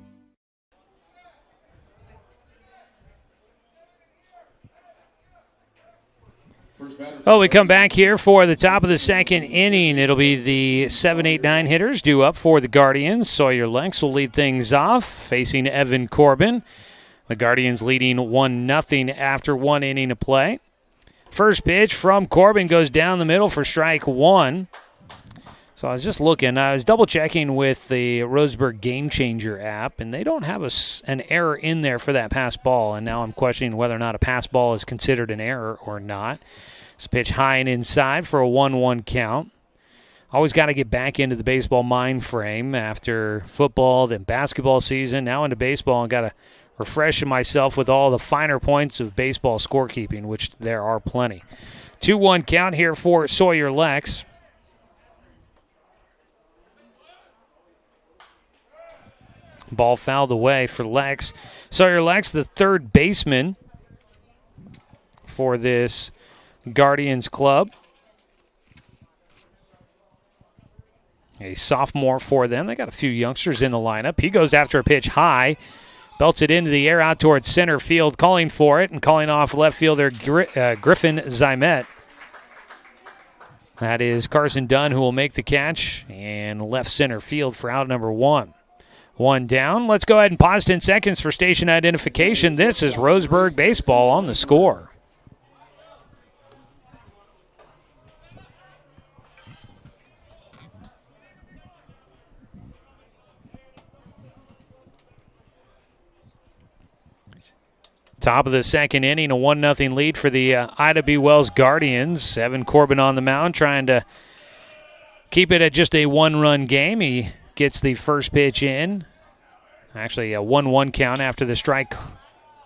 Well, we come back here for the top of the second inning. It'll be the 7, 8, 9 hitters due up for the Guardians. Sawyer Lex will lead things off, facing Evan Corbin. The Guardians leading 1-0 after 1 inning of play. First pitch from Corbin goes down the middle for strike 1. So I was just looking. I was double-checking with the Roseburg Game Changer app, and they don't have an error in there for that pass ball, and now I'm questioning whether or not a pass ball is considered an error or not. It's pitch high and inside for a 1-1 count. Always got to get back into the baseball mind frame after football, then basketball season, now into baseball, and got to refresh myself with all the finer points of baseball scorekeeping, which there are plenty. 2-1 count here for Sawyer Lex. Ball fouled away for Lex. Sawyer Lex, the third baseman for this Guardians club. A sophomore for them. They got a few youngsters in the lineup. He goes after a pitch high. Belts it into the air out towards center field, calling for it and calling off left fielder Griffin Zymet. That is Carson Dunn who will make the catch and left center field for out number 1. 1 down. Let's go ahead and pause 10 seconds for station identification. This is Roseburg Baseball on the Score. Top of the second inning, a 1-0 lead for the Ida B. Wells Guardians. Evan Corbin on the mound trying to keep it at just a 1-run game. He gets the first pitch in. Actually, a 1-1 count after the strike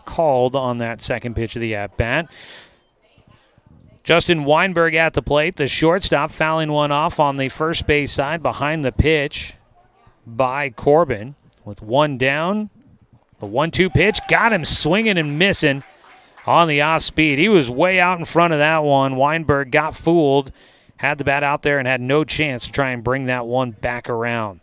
called on that second pitch of the at-bat. Justin Weinberg at the plate, the shortstop, fouling one off on the first base side behind the pitch by Corbin. With 1 down, the 1-2 pitch got him swinging and missing on the off speed. He was way out in front of that one. Weinberg got fooled, had the bat out there, and had no chance to try and bring that one back around.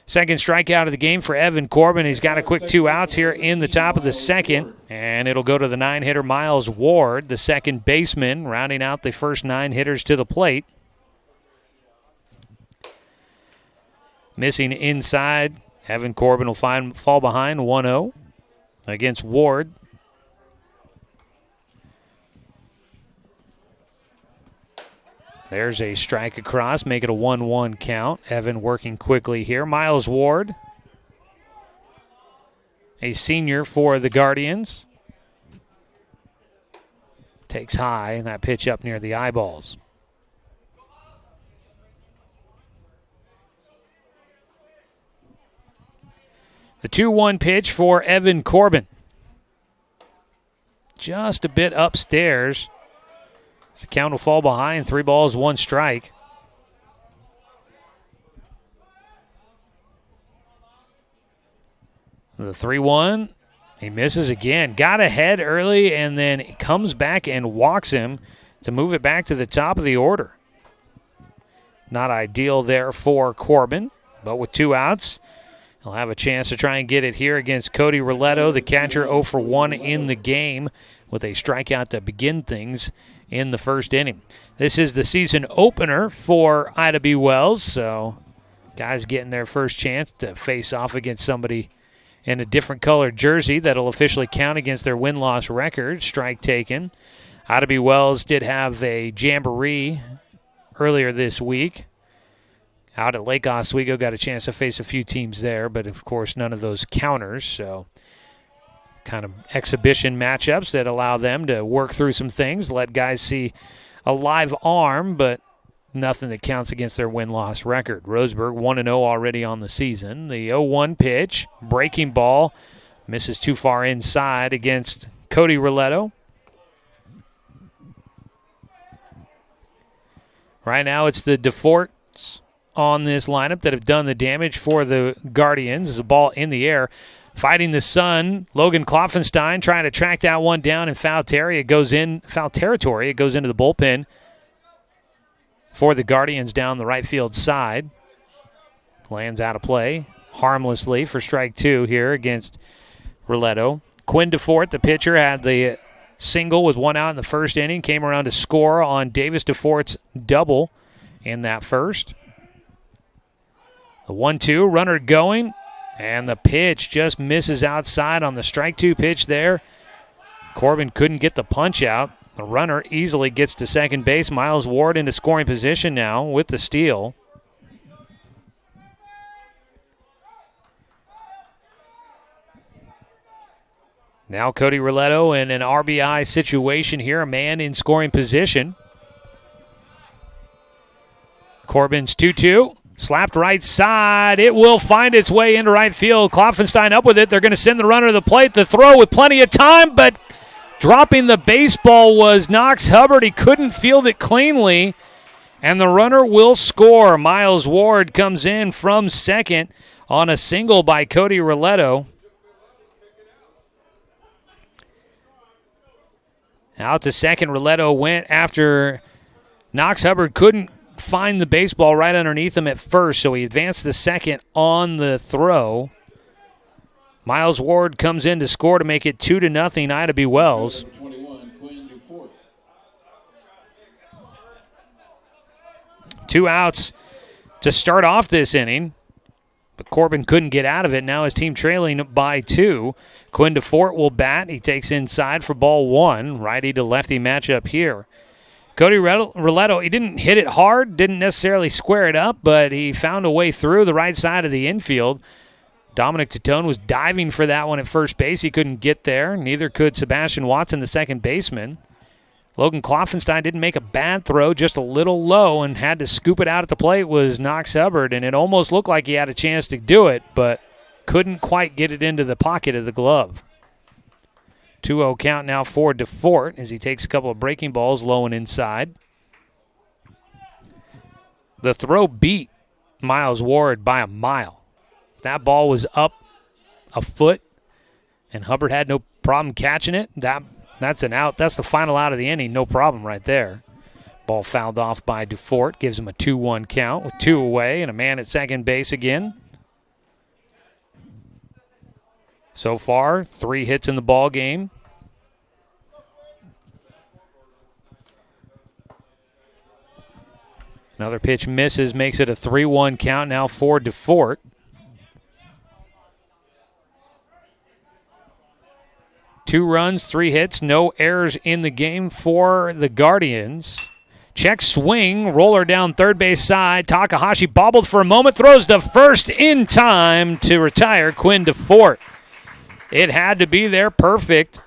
Second strikeout of the game for Evan Corbin. He's got a quick 2 outs here in the top of the second, and it'll go to the 9-hitter Miles Ward, the second baseman, rounding out the first 9 hitters to the plate. Missing inside, Evan Corbin will fall behind 1-0 against Ward. There's a strike across, make it a 1-1 count. Evan working quickly here. Miles Ward, a senior for the Guardians. Takes high, and that pitch up near the eyeballs. The 2-1 pitch for Evan Corbin. Just a bit upstairs. The count will fall behind. 3 balls, 1 strike. The 3-1. He misses again. Got ahead early and then comes back and walks him to move it back to the top of the order. Not ideal there for Corbin, but with 2 outs, he'll have a chance to try and get it here against Cody Roletto, the catcher, 0 for 1 in the game with a strikeout to begin things in the first inning. This is the season opener for Ida B. Wells, so guys getting their first chance to face off against somebody in a different colored jersey that'll officially count against their win-loss record. Strike taken. Ida B. Wells did have a jamboree earlier this week. Out at Lake Oswego, got a chance to face a few teams there, but of course none of those counters, so kind of exhibition matchups that allow them to work through some things, let guys see a live arm, but nothing that counts against their win-loss record. Roseburg 1-0 already on the season. The 0-1 pitch, breaking ball, misses too far inside against Cody Roletto. Right now it's the DeForts on this lineup that have done the damage for the Guardians. There's a ball in the air. Fighting the sun, Logan Kloffenstein trying to track that one down in foul territory. It goes into the bullpen for the Guardians down the right field side. Lands out of play harmlessly for strike 2 here against Roletto. Quinn DeFort, the pitcher, had the single with 1 out in the first inning. Came around to score on Davis DeFort's double in that first. The 1-2, runner going, and the pitch just misses outside on the strike 2 pitch there. Corbin couldn't get the punch out. The runner easily gets to second base. Miles Ward into scoring position now with the steal. Now Cody Roletto in an RBI situation here, a man in scoring position. Corbin's 2-2. Slapped right side. It will find its way into right field. Kloffenstein up with it. They're going to send the runner to the plate. The throw with plenty of time, but dropping the baseball was Knox Hubbard. He couldn't field it cleanly, and the runner will score. Miles Ward comes in from second on a single by Cody Roletto. Out to second, Roletto went after Knox Hubbard couldn't find the baseball right underneath him at first, so he advanced to second on the throw. Miles Ward comes in to score to make it 2-0 Ida B. Wells. 2 outs to start off this inning, but Corbin couldn't get out of it. Now his team trailing by 2. Quinn DeFort will bat. He takes inside for ball 1. Righty to lefty matchup here. Cody Roletto, he didn't hit it hard, didn't necessarily square it up, but he found a way through the right side of the infield. Dominic Titone was diving for that one at first base. He couldn't get there. Neither could Sebastian Watson, the second baseman. Logan Kloffenstein didn't make a bad throw, just a little low, and had to scoop it out at the plate was Knox Hubbard, and it almost looked like he had a chance to do it, but couldn't quite get it into the pocket of the glove. 2-0 count now for DeFort as he takes a couple of breaking balls low and inside. The throw beat Miles Ward by a mile. That ball was up a foot, and Hubbard had no problem catching it. That's an out. That's the final out of the inning. No problem right there. Ball fouled off by DeFort. Gives him a 2-1 count with 2 away and a man at second base again. So far, 3 hits in the ball game. Another pitch misses, makes it a 3-1 count now for DeFort. Two runs, 3 hits, no errors in the game for the Guardians. Check swing, roller down third base side. Takahashi bobbled for a moment, throws to first in time to retire Quinn DeFort. It had to be there, perfect.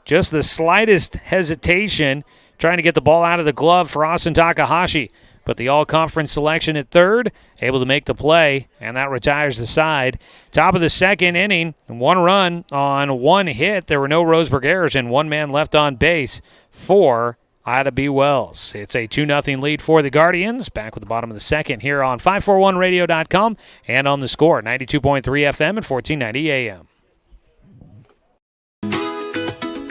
just the slightest hesitation trying to get the ball out of the glove for Austin Takahashi. But the all-conference selection at third, able to make the play, and that retires the side. Top of the second inning, 1 run on 1 hit. There were no Roseburg errors and 1 man left on base for Ida B. Wells. It's a 2-0 lead for the Guardians. Back with the bottom of the second here on 541radio.com and on the Score, 92.3 FM and 1490 AM.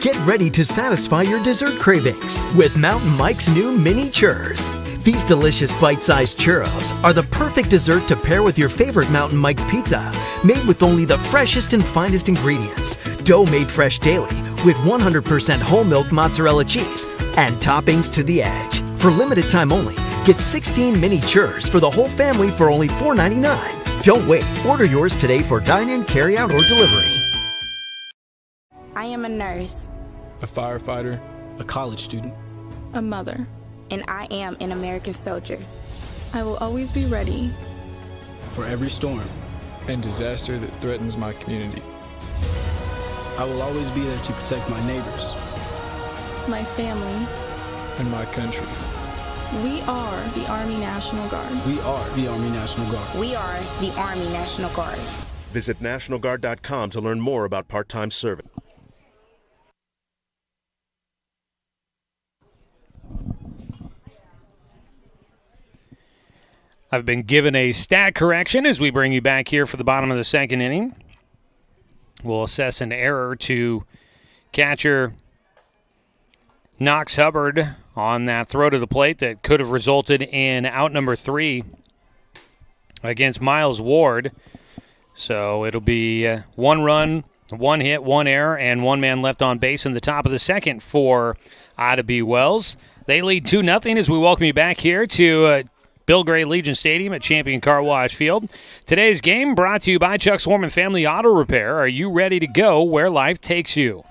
Get ready to satisfy your dessert cravings with Mountain Mike's new mini churros. These delicious bite-sized churros are the perfect dessert to pair with your favorite Mountain Mike's pizza, made with only the freshest and finest ingredients, dough made fresh daily with 100% whole milk mozzarella cheese, and toppings to the edge. For limited time only, get 16 mini churros for the whole family for only $4.99. Don't wait. Order yours today for dine-in, carry-out, or delivery. I am a nurse. A firefighter. A college student. A mother. And I am an American soldier. I will always be ready. For every storm. And disaster that threatens my community. I will always be there to protect my neighbors. My family. And my country. We are the Army National Guard. We are the Army National Guard. We are the Army National Guard. Visit nationalguard.com to learn more about part-time service. I've been given a stat correction as we bring you back here for the bottom of the second inning. We'll assess an error to catcher Knox Hubbard on that throw to the plate that could have resulted in out number 3 against Miles Ward. So it'll be 1 run, 1 hit, 1 error, and 1 man left on base in the top of the second for Ida B. Wells. They lead 2-0 as we welcome you back here to Bill Gray Legion Stadium at Champion Car Wash Field. Today's game brought to you by Chuck Swarman Family Auto Repair. Are you ready to go where life takes you?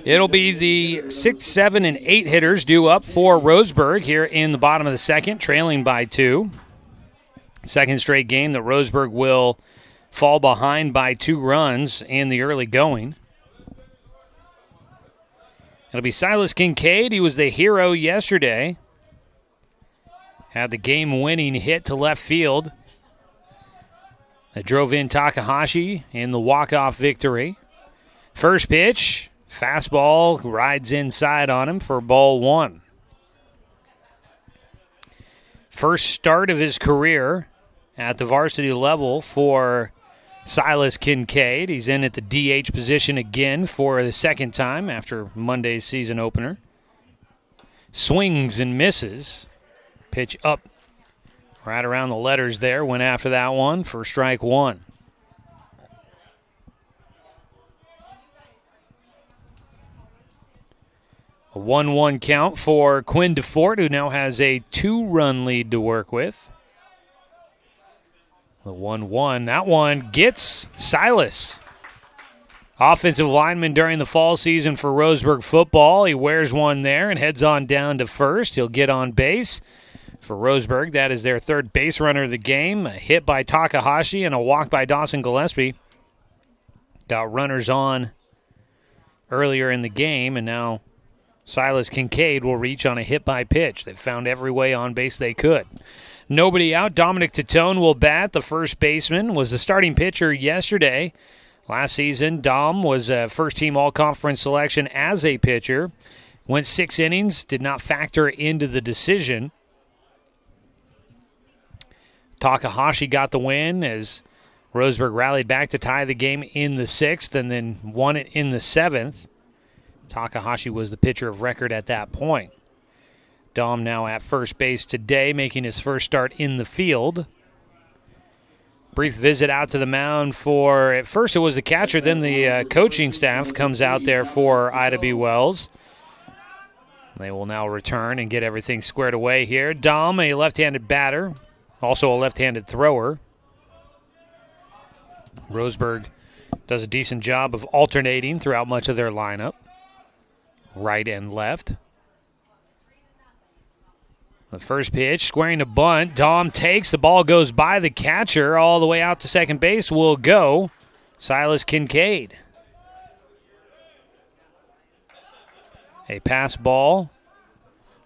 It'll be the 6, 7, and 8 hitters due up for Roseburg here in the bottom of the second, trailing by 2. Second straight game that Roseburg will fall behind by 2 runs in the early going. It'll be Silas Kincaid. He was the hero yesterday. Had the game-winning hit to left field that drove in Takahashi in the walk-off victory. First pitch, fastball rides inside on him for ball 1. First start of his career at the varsity level for Silas Kincaid. He's in at the DH position again for the second time after Monday's season opener. Swings and misses. Pitch up right around the letters there. Went after that one for strike 1. A 1-1 count for Quinn DeFort, who now has a 2-run lead to work with. The 1-1. That one gets Silas. Offensive lineman during the fall season for Roseburg football. He wears one there and heads on down to first. He'll get on base. For Roseburg, that is their third base runner of the game. A hit by Takahashi and a walk by Dawson Gillespie. Got runners on earlier in the game, and now Silas Kincaid will reach on a hit by pitch. They found every way on base they could. Nobody out. Dominic Titone will bat. The first baseman was the starting pitcher yesterday. Last season, Dom was a first-team all-conference selection as a pitcher. Went 6 innings, did not factor into the decision. Takahashi got the win as Roseburg rallied back to tie the game in the 6th and then won it in the 7th. Takahashi was the pitcher of record at that point. Dom now at first base today, making his first start in the field. Brief visit out to the mound for, at first it was the catcher, then the coaching staff comes out there for Ida B. Wells. They will now return and get everything squared away here. Dom, a left-handed batter, also a left-handed thrower. Roseburg does a decent job of alternating throughout much of their lineup, right and left. The first pitch, squaring a bunt. Dom takes. The ball goes by the catcher. All the way out to second base will go Silas Kincaid. A pass ball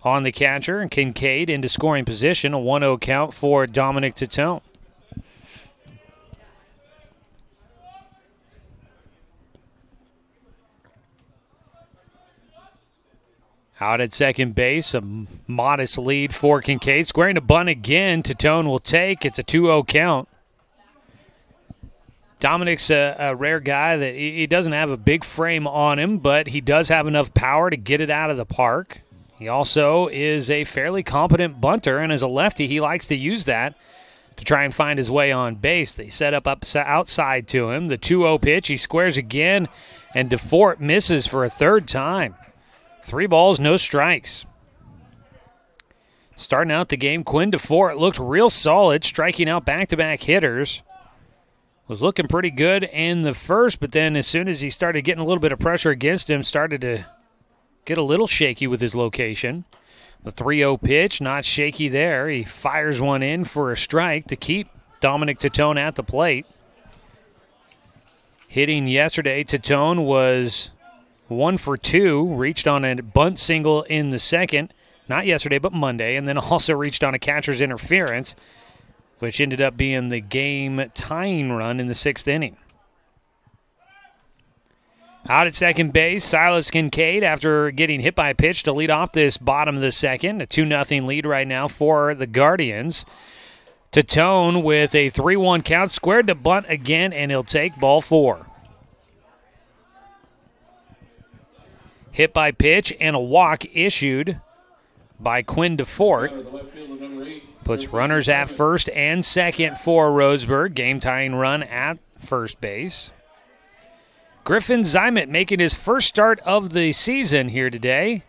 on the catcher, and Kincaid into scoring position. A 1-0 count for Dominic Titone. Out at second base, a modest lead for Kincaid. Squaring to bunt again, Titone will take. It's a 2-0 count. Dominic's a rare guy that he doesn't have a big frame on him, but he does have enough power to get it out of the park. He also is a fairly competent bunter, and as a lefty, he likes to use that to try and find his way on base. They set up outside to him. The 2-0 pitch, he squares again, and DeFort misses for a third time. 3 balls, no strikes. Starting out the game, Quinn DeFort looked real solid, striking out back-to-back hitters. Was looking pretty good in the first, but then as soon as he started getting a little bit of pressure against him, started to get a little shaky with his location. The 3-0 pitch, not shaky there. He fires one in for a strike to keep Dominic Titone at the plate. Hitting yesterday, Titone was 1 for 2, reached on a bunt single in the second, not yesterday but Monday, and then also reached on a catcher's interference, which ended up being the game-tying run in the 6th inning. Out at second base, Silas Kincaid, after getting hit by a pitch to lead off this bottom of the second. A 2-0 lead right now for the Guardians. Titone with a 3-1 count, squared to bunt again, and he'll take ball 4. Hit by pitch and a walk issued by Quinn DeFort. Puts runners at first and second for Roseburg. Game-tying run at first base. Griffin Zymet making his first start of the season here today.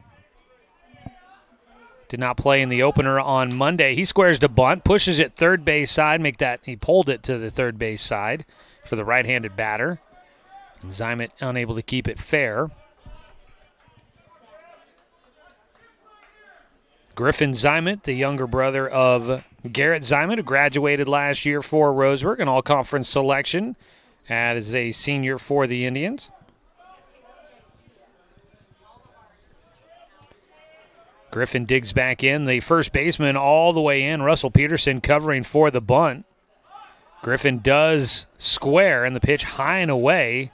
Did not play in the opener on Monday. He squares to bunt, pushes it third base side. He pulled it to the third base side for the right-handed batter. And Zymet unable to keep it fair. Griffin Zymet, the younger brother of Garrett Zymet, who graduated last year for Roseburg, an all-conference selection as a senior for the Indians. Griffin digs back in. The first baseman all the way in, Russell Peterson covering for the bunt. Griffin does square, and the pitch high and away.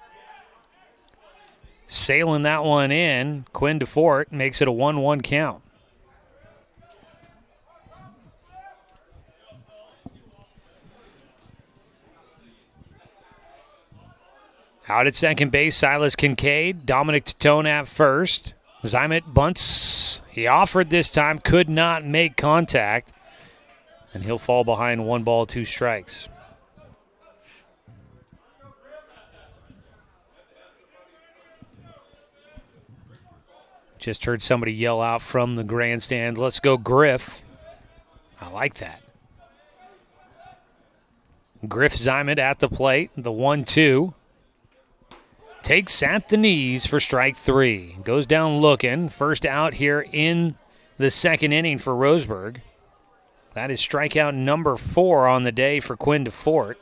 Sailing that one in, Quinn DeFort makes it a 1-1 count. Out at second base, Silas Kincaid. Dominic Titone at first. Zymet bunts. He offered this time, could not make contact. And he'll fall behind 1 ball, 2 strikes. Just heard somebody yell out from the grandstand, "Let's go, Griff." I like that. Griff Zymet at the plate. The 1-2. Takes at the knees for strike 3. Goes down looking. First out here in the second inning for Roseburg. That is strikeout number 4 on the day for Quinn DeFort.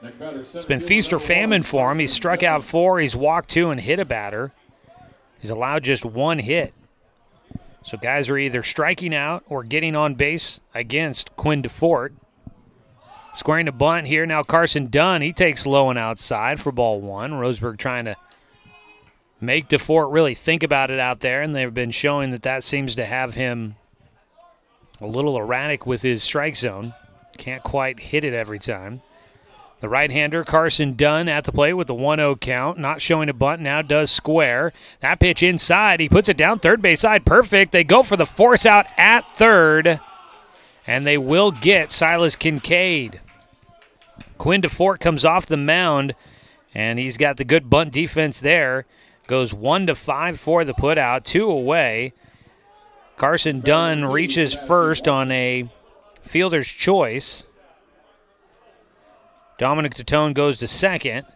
It's been feast or famine for him. He's struck out 4. He's walked 2 and hit a batter. He's allowed just 1 hit. So guys are either striking out or getting on base against Quinn DeFort. Squaring the bunt here now, Carson Dunn. He takes low and outside for ball 1. Roseburg trying to make DeFort really think about it out there, and they've been showing that seems to have him a little erratic with his strike zone. Can't quite hit it every time. The right-hander, Carson Dunn, at the plate with the 1-0 count. Not showing a bunt, now does square. That pitch inside. He puts it down third base side. Perfect. They go for the force out at third, and they will get Silas Kincaid. Quinn DeFort comes off the mound, and he's got the good bunt defense there. Goes 1-5 for the putout, 2 away. Carson Dunn reaches first on a fielder's choice. Dominic Titone goes to second.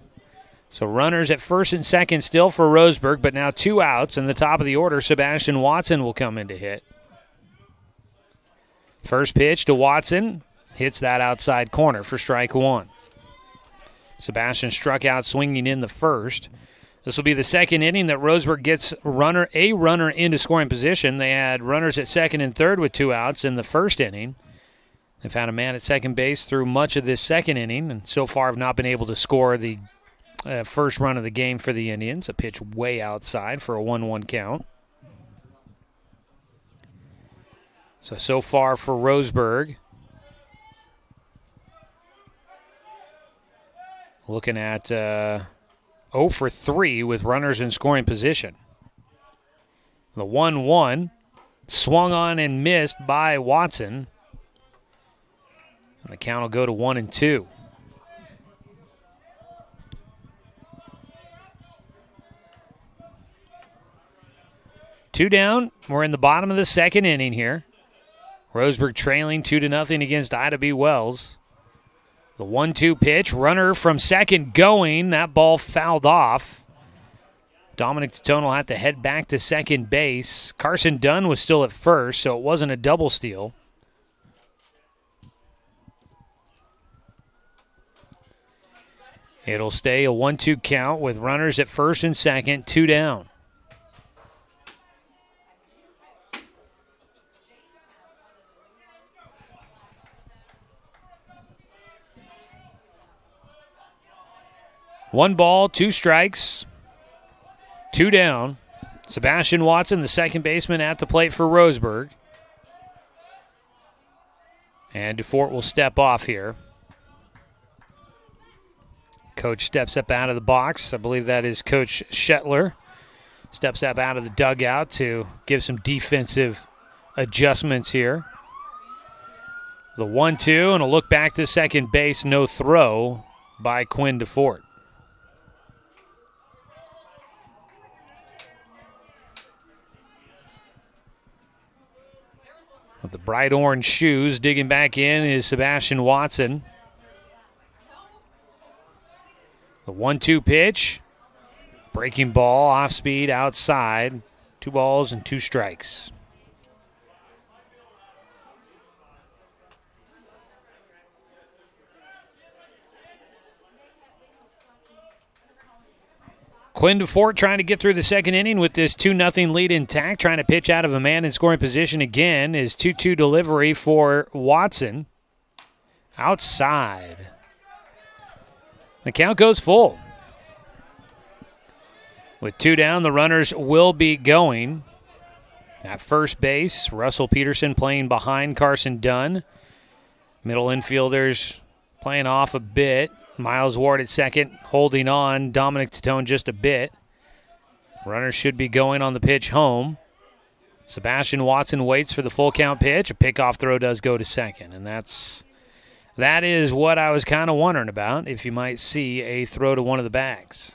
So runners at first and second still for Roseburg, but now 2 outs. In the top of the order, Sebastian Watson will come in to hit. First pitch to Watson. Hits that outside corner for strike 1. Sebastian struck out swinging in the first. This will be the second inning that Roseburg gets a runner into scoring position. They had runners at second and third with 2 outs in the first inning. They've had a man at second base through much of this second inning, and so far have not been able to score the first run of the game for the Indians. A pitch way outside for a 1-1 count. So far for Roseburg, looking at 0 for 3 with runners in scoring position. The 1-1 swung on and missed by Watson. And the count will go to 1-2. Two down. We're in the bottom of the second inning here. Roseburg trailing 2-0 against Ida B. Wells. The 1-2 pitch. Runner from second going. That ball fouled off. Dominic Titone will have to head back to second base. Carson Dunn was still at first, so it wasn't a double steal. It'll stay a 1-2 count with runners at first and second, 2 down. One ball, 2 strikes, 2 down. Sebastian Watson, the second baseman, at the plate for Roseburg. And DeFort will step off here. Coach steps up out of the box. I believe that is Coach Shetler. Steps up out of the dugout to give some defensive adjustments here. The 1-2 and a look back to second base. No throw by Quinn DeFort. With the bright orange shoes, digging back in is Sebastian Watson. The 1-2 pitch. Breaking ball, off speed, outside. 2 balls and 2 strikes. Quinn DeFort trying to get through the second inning with this 2-0 lead intact, trying to pitch out of a man in scoring position again. Is 2-2 delivery for Watson. Outside. The count goes full. With 2 down, the runners will be going. At first base, Russell Peterson playing behind Carson Dunn. Middle infielders playing off a bit. Miles Ward at second, holding on. Dominic Titone just a bit. Runners should be going on the pitch home. Sebastian Watson waits for the full count pitch. A pickoff throw does go to second, and that is what I was kind of wondering about, if you might see a throw to one of the bags.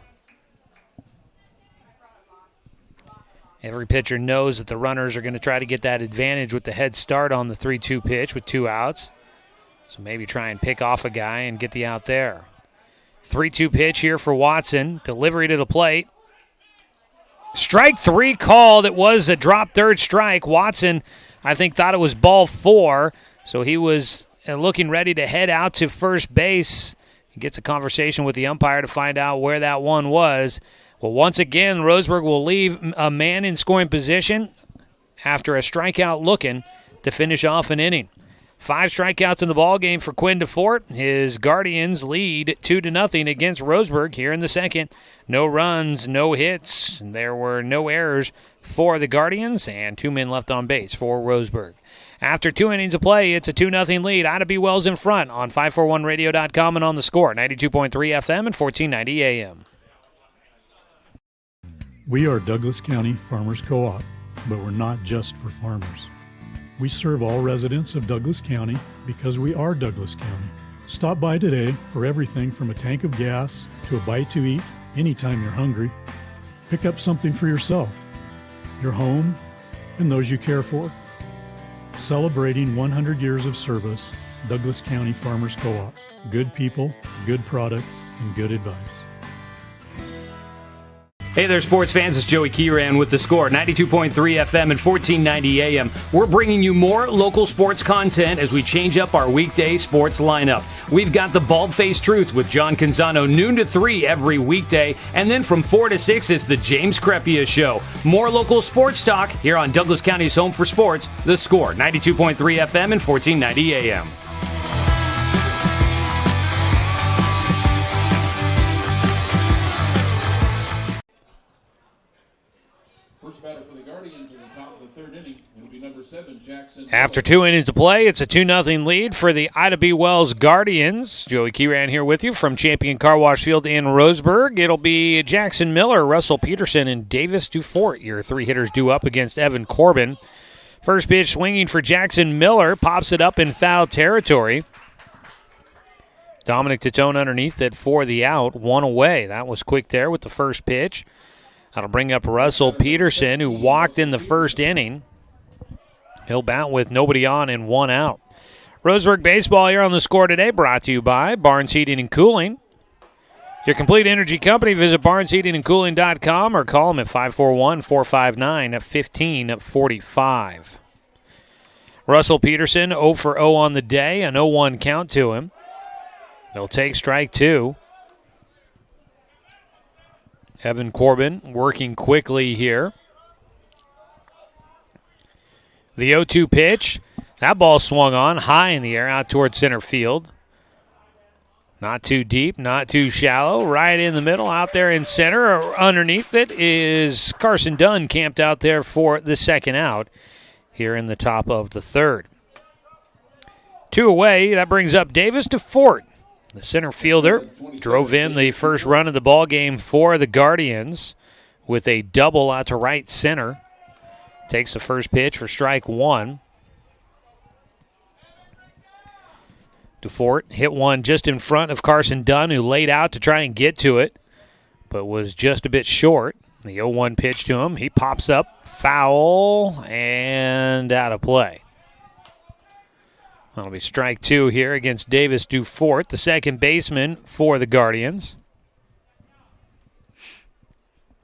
Every pitcher knows that the runners are going to try to get that advantage with the head start on the 3-2 pitch with 2 outs. So maybe try and pick off a guy and get the out there. 3-2 pitch here for Watson. Delivery to the plate. Strike 3 called. It was a drop third strike. Watson, I think, thought it was ball 4, so he was looking ready to head out to first base. He gets a conversation with the umpire to find out where that one was. Well, once again, Roseburg will leave a man in scoring position after a strikeout looking to finish off an inning. 5 strikeouts in the ballgame for Quinn DeFort. His Guardians lead 2-0 against Roseburg here in the second. No runs, no hits. There were no errors for the Guardians, and 2 men left on base for Roseburg. After 2 innings of play, it's a 2-0 lead. Ida B. Wells in front on 541radio.com and on the score, 92.3 FM and 1490 AM. We are Douglas County Farmers Co-op, but we're not just for farmers. We serve all residents of Douglas County because we are Douglas County. Stop by today for everything from a tank of gas to a bite to eat anytime you're hungry. Pick up something for yourself, your home, and those you care for. Celebrating 100 years of service, Douglas County Farmers Co-op. Good people, good products, and good advice. Hey there, sports fans. It's Joey Kieran with The Score, 92.3 FM and 1490 AM. We're bringing you more local sports content as we change up our weekday sports lineup. We've got the Bald-Faced Truth with John Canzano, noon to 3 every weekday. And then from 4 to 6 is the James Crepia Show. More local sports talk here on Douglas County's home for sports, The Score, 92.3 FM and 1490 AM. After 2 innings to play, it's a 2-0 lead for the Ida B. Wells Guardians. Joey Kieran here with you from Champion Car Wash Field in Roseburg. It'll be Jackson Miller, Russell Peterson, and Davis Dufort. Your three hitters due up against Evan Corbin. First pitch swinging for Jackson Miller. Pops it up in foul territory. Dominic Titone underneath it for the out. One away. That was quick there with the first pitch. That'll bring up Russell Peterson, who walked in the first inning. He'll bat with nobody on and one out. Roseburg baseball here on The Score today, brought to you by Barnes Heating and Cooling. Your complete energy company, visit barnesheatingandcooling.com or call them at 541-459-1545. Russell Peterson 0 for 0 on the day, an 0-1 count to him. He'll take strike two. Evan Corbin working quickly here. The 0-2 pitch. That ball swung on high in the air out toward center field. Not too deep, not too shallow. Right in the middle, out there in center. Underneath it is Carson Dunn camped out there for the second out here in the top of the third. Two away. That brings up Davis Dufort. The center fielder drove in the first run of the ball game for the Guardians with a double out to right center. Takes the first pitch for strike one. Dufort hit one just in front of Carson Dunn, who laid out to try and get to it, but was just a bit short. The 0-1 pitch to him. He pops up, foul, and out of play. That'll be strike two here against Davis Dufort, the second baseman for the Guardians.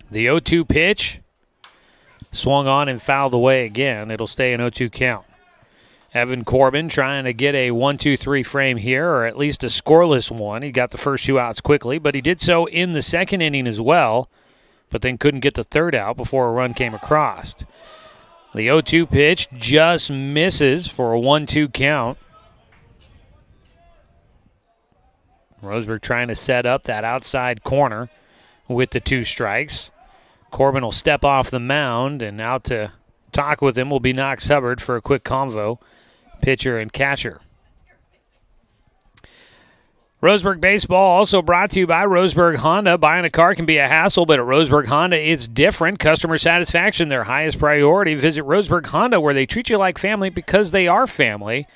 The 0-2 pitch swung on and fouled away again. It'll stay an 0-2 count. Evan Corbin trying to get a 1-2-3 frame here, or at least a scoreless one. He got the first two outs quickly, but he did so in the second inning as well, but then couldn't get the third out before a run came across. The 0-2 pitch just misses for a 1-2 count. Roseburg trying to set up that outside corner with the two strikes. Corbin will step off the mound, and out to talk with him will be Knox Hubbard for a quick convo, pitcher and catcher. Roseburg baseball also brought to you by Roseburg Honda. Buying a car can be a hassle, but at Roseburg Honda, it's different. Customer satisfaction, their highest priority. Visit Roseburg Honda, where they treat you like family because they are family.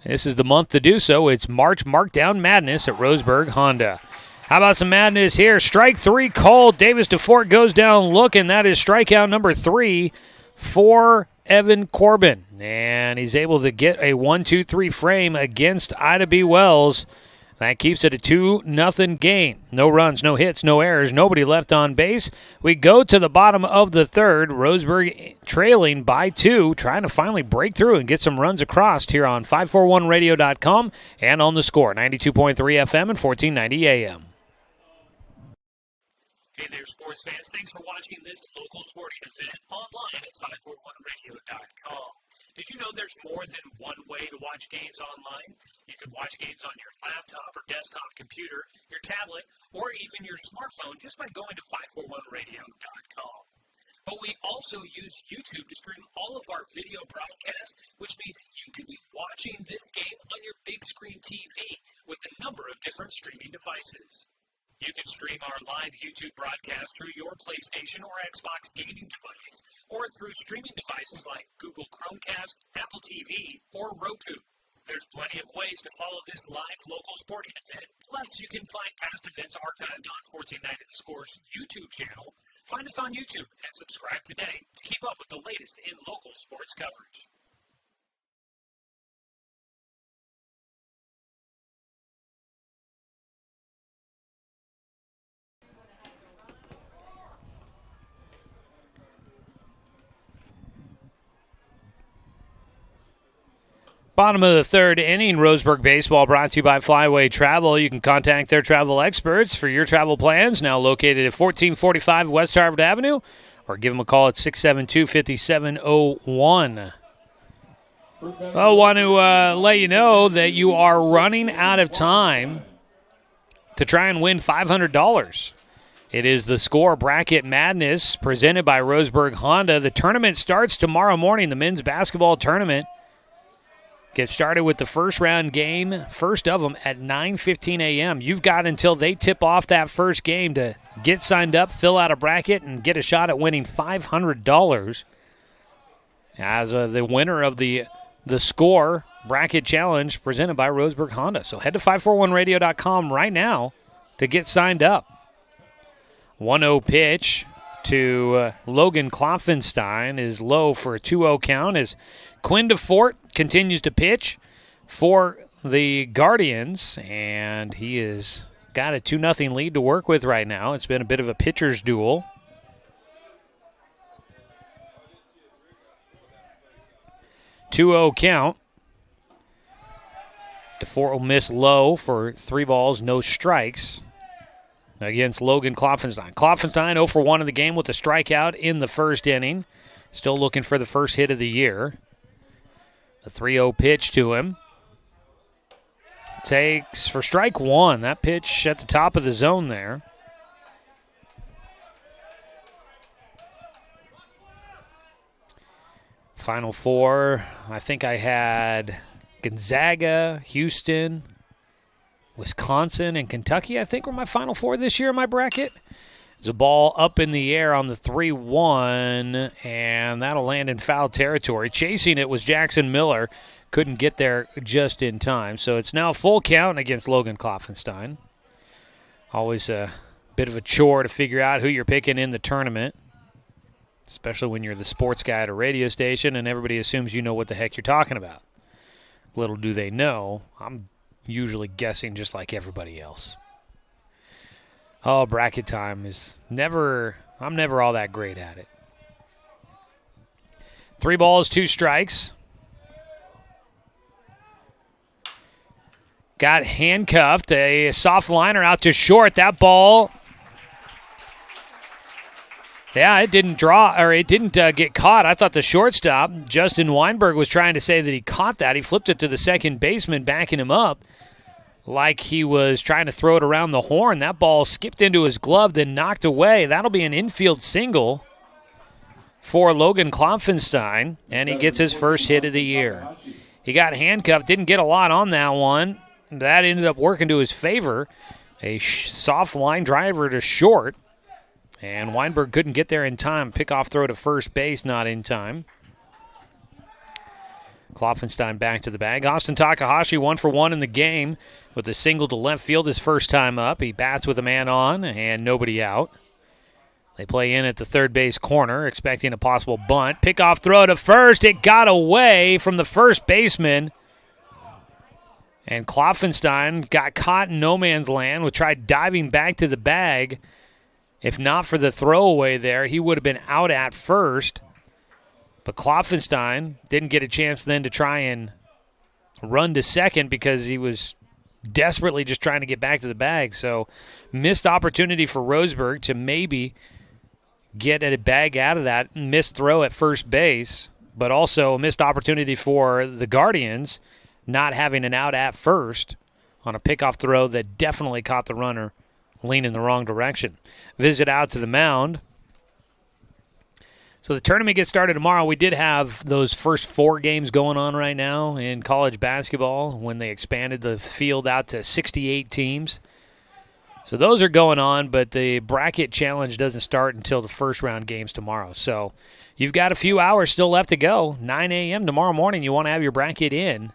This is the month to do so. It's March Markdown Madness at Roseburg Honda. How about some madness here? Strike three called. Davis Dufort goes down looking. That is strikeout number 3 for Evan Corbin. And he's able to get a 1-2-3 frame against Ida B. Wells. That keeps it a 2-0 game. No runs, no hits, no errors, nobody left on base. We go to the bottom of the third. Roseburg trailing by 2, trying to finally break through and get some runs across here on 541radio.com and on The Score, 92.3 FM and 1490 AM. Hey there, sports fans. Thanks for watching this local sporting event online at 541radio.com. Did you know there's more than one way to watch games online? You can watch games on your laptop or desktop computer, your tablet, or even your smartphone just by going to 541radio.com. But we also use YouTube to stream all of our video broadcasts, which means you could be watching this game on your big screen TV with a number of different streaming devices. You can stream our live YouTube broadcast through your PlayStation or Xbox gaming device, or through streaming devices like Google Chromecast, Apple TV, or Roku. There's plenty of ways to follow this live local sporting event. Plus, you can find past events archived on 1490 The Score's YouTube channel. Find us on YouTube and subscribe today to keep up with the latest in local sports coverage. Bottom of the third inning, Roseburg Baseball brought to you by Flyway Travel. You can contact their travel experts for your travel plans, now located at 1445 West Harvard Avenue, or give them a call at 672-5701. I want to let you know that you are running out of time to try and win $500. It is the Score Bracket Madness presented by Roseburg Honda. The tournament starts tomorrow morning, the men's basketball tournament. Get started with the first round game, first of them at 9:15 a.m. You've got until they tip off that first game to get signed up, fill out a bracket, and get a shot at winning $500 as the winner of the Score Bracket Challenge presented by Roseburg Honda. So head to 541radio.com right now to get signed up. 1-0 pitch to Logan Klopfenstein is low for a 2-0 count as Quinn DeFort continues to pitch for the Guardians, and he has got a 2-0 lead to work with right now. It's been a bit of a pitcher's duel. 2-0 count. DeFort will miss low for 3 balls, no strikes against Logan Klopfenstein. Klopfenstein 0 for 1 in the game with a strikeout in the first inning. Still looking for the first hit of the year. A 3-0 pitch to him. Takes for strike 1. That pitch at the top of the zone there. Final 4, I think I had Gonzaga, Houston, Wisconsin, and Kentucky, I think were my Final 4 this year in my bracket. There's a ball up in the air on the 3-1, and that'll land in foul territory. Chasing it was Jackson Miller. Couldn't get there just in time. So it's now full count against Logan Klopfenstein. Always a bit of a chore to figure out who you're picking in the tournament, especially when you're the sports guy at a radio station and everybody assumes you know what the heck you're talking about. Little do they know, I'm usually guessing just like everybody else. Oh, bracket time is I'm never all that great at it. 3 balls, 2 strikes. Got handcuffed, a soft liner out to short. That ball, yeah, it didn't get caught. I thought the shortstop, Justin Weinberg, was trying to say that he caught that. He flipped it to the second baseman, backing him up like he was trying to throw it around the horn. That ball skipped into his glove, then knocked away. That'll be an infield single for Logan Klopfenstein, and he gets his first hit of the year. He got handcuffed, didn't get a lot on that one. That ended up working to his favor. A soft line driver to short, and Weinberg couldn't get there in time. Pickoff throw to first base, not in time. Klopfenstein back to the bag. Austin Takahashi 1 for 1 in the game with a single to left field his first time up. He bats with a man on and nobody out. They play in at the third base corner, expecting a possible bunt. Pickoff throw to first. It got away from the first baseman. And Klopfenstein got caught in no man's land, tried diving back to the bag. If not for the throwaway there, he would have been out at first. But Klopfenstein didn't get a chance then to try and run to second because he was desperately just trying to get back to the bag. So missed opportunity for Roseburg to maybe get a bag out of that. Missed throw at first base, but also a missed opportunity for the Guardians not having an out at first on a pickoff throw that definitely caught the runner leaning the wrong direction. Visit out to the mound. So the tournament gets started tomorrow. We did have those first 4 games going on right now in college basketball when they expanded the field out to 68 teams. So those are going on, but the bracket challenge doesn't start until the first round games tomorrow. So you've got a few hours still left to go. 9 a.m. tomorrow morning, you want to have your bracket in.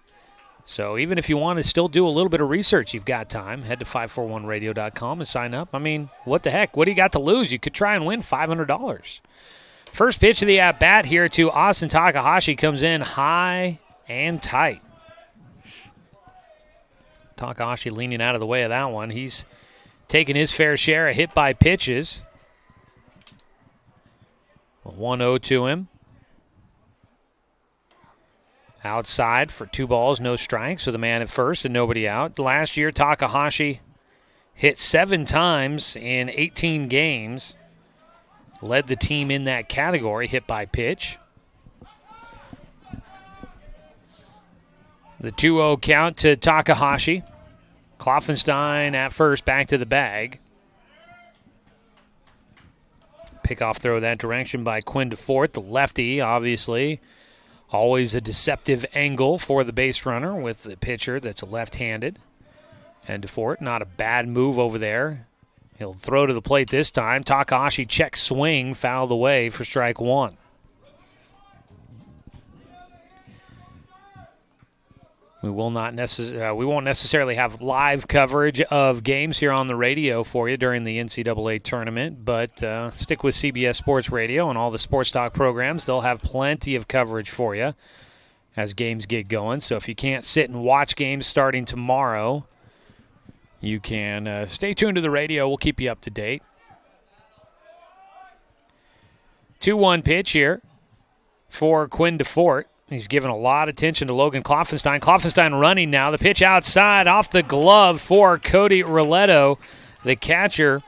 So even if you want to still do a little bit of research, you've got time. Head to 541radio.com and sign up. I mean, what the heck? What do you got to lose? You could try and win $500. First pitch of the at-bat here to Austin Takahashi comes in high and tight. Takahashi leaning out of the way of that one. He's taking his fair share of hit by pitches. 1-0 to him. Outside for 2 balls, no strikes with a man at first and nobody out. Last year, Takahashi hit 7 times in 18 games. Led the team in that category, hit by pitch. The 2-0 count to Takahashi. Kloffenstein at first, back to the bag. Pickoff throw that direction by Quinn DeFort, the lefty, obviously. Always a deceptive angle for the base runner with the pitcher that's left-handed. And DeFort, not a bad move over there. He'll throw to the plate this time. Takahashi check swing, fouled away for strike 1. We won't necessarily have live coverage of games here on the radio for you during the NCAA tournament, but stick with CBS Sports Radio and all the sports talk programs. They'll have plenty of coverage for you as games get going. So if you can't sit and watch games starting tomorrow, you can stay tuned to the radio. We'll keep you up to date. 2-1 pitch here for Quinn DeFort. He's given a lot of attention to Logan Kloffenstein. Kloffenstein running now. The pitch outside off the glove for Cody Roletto. The catcher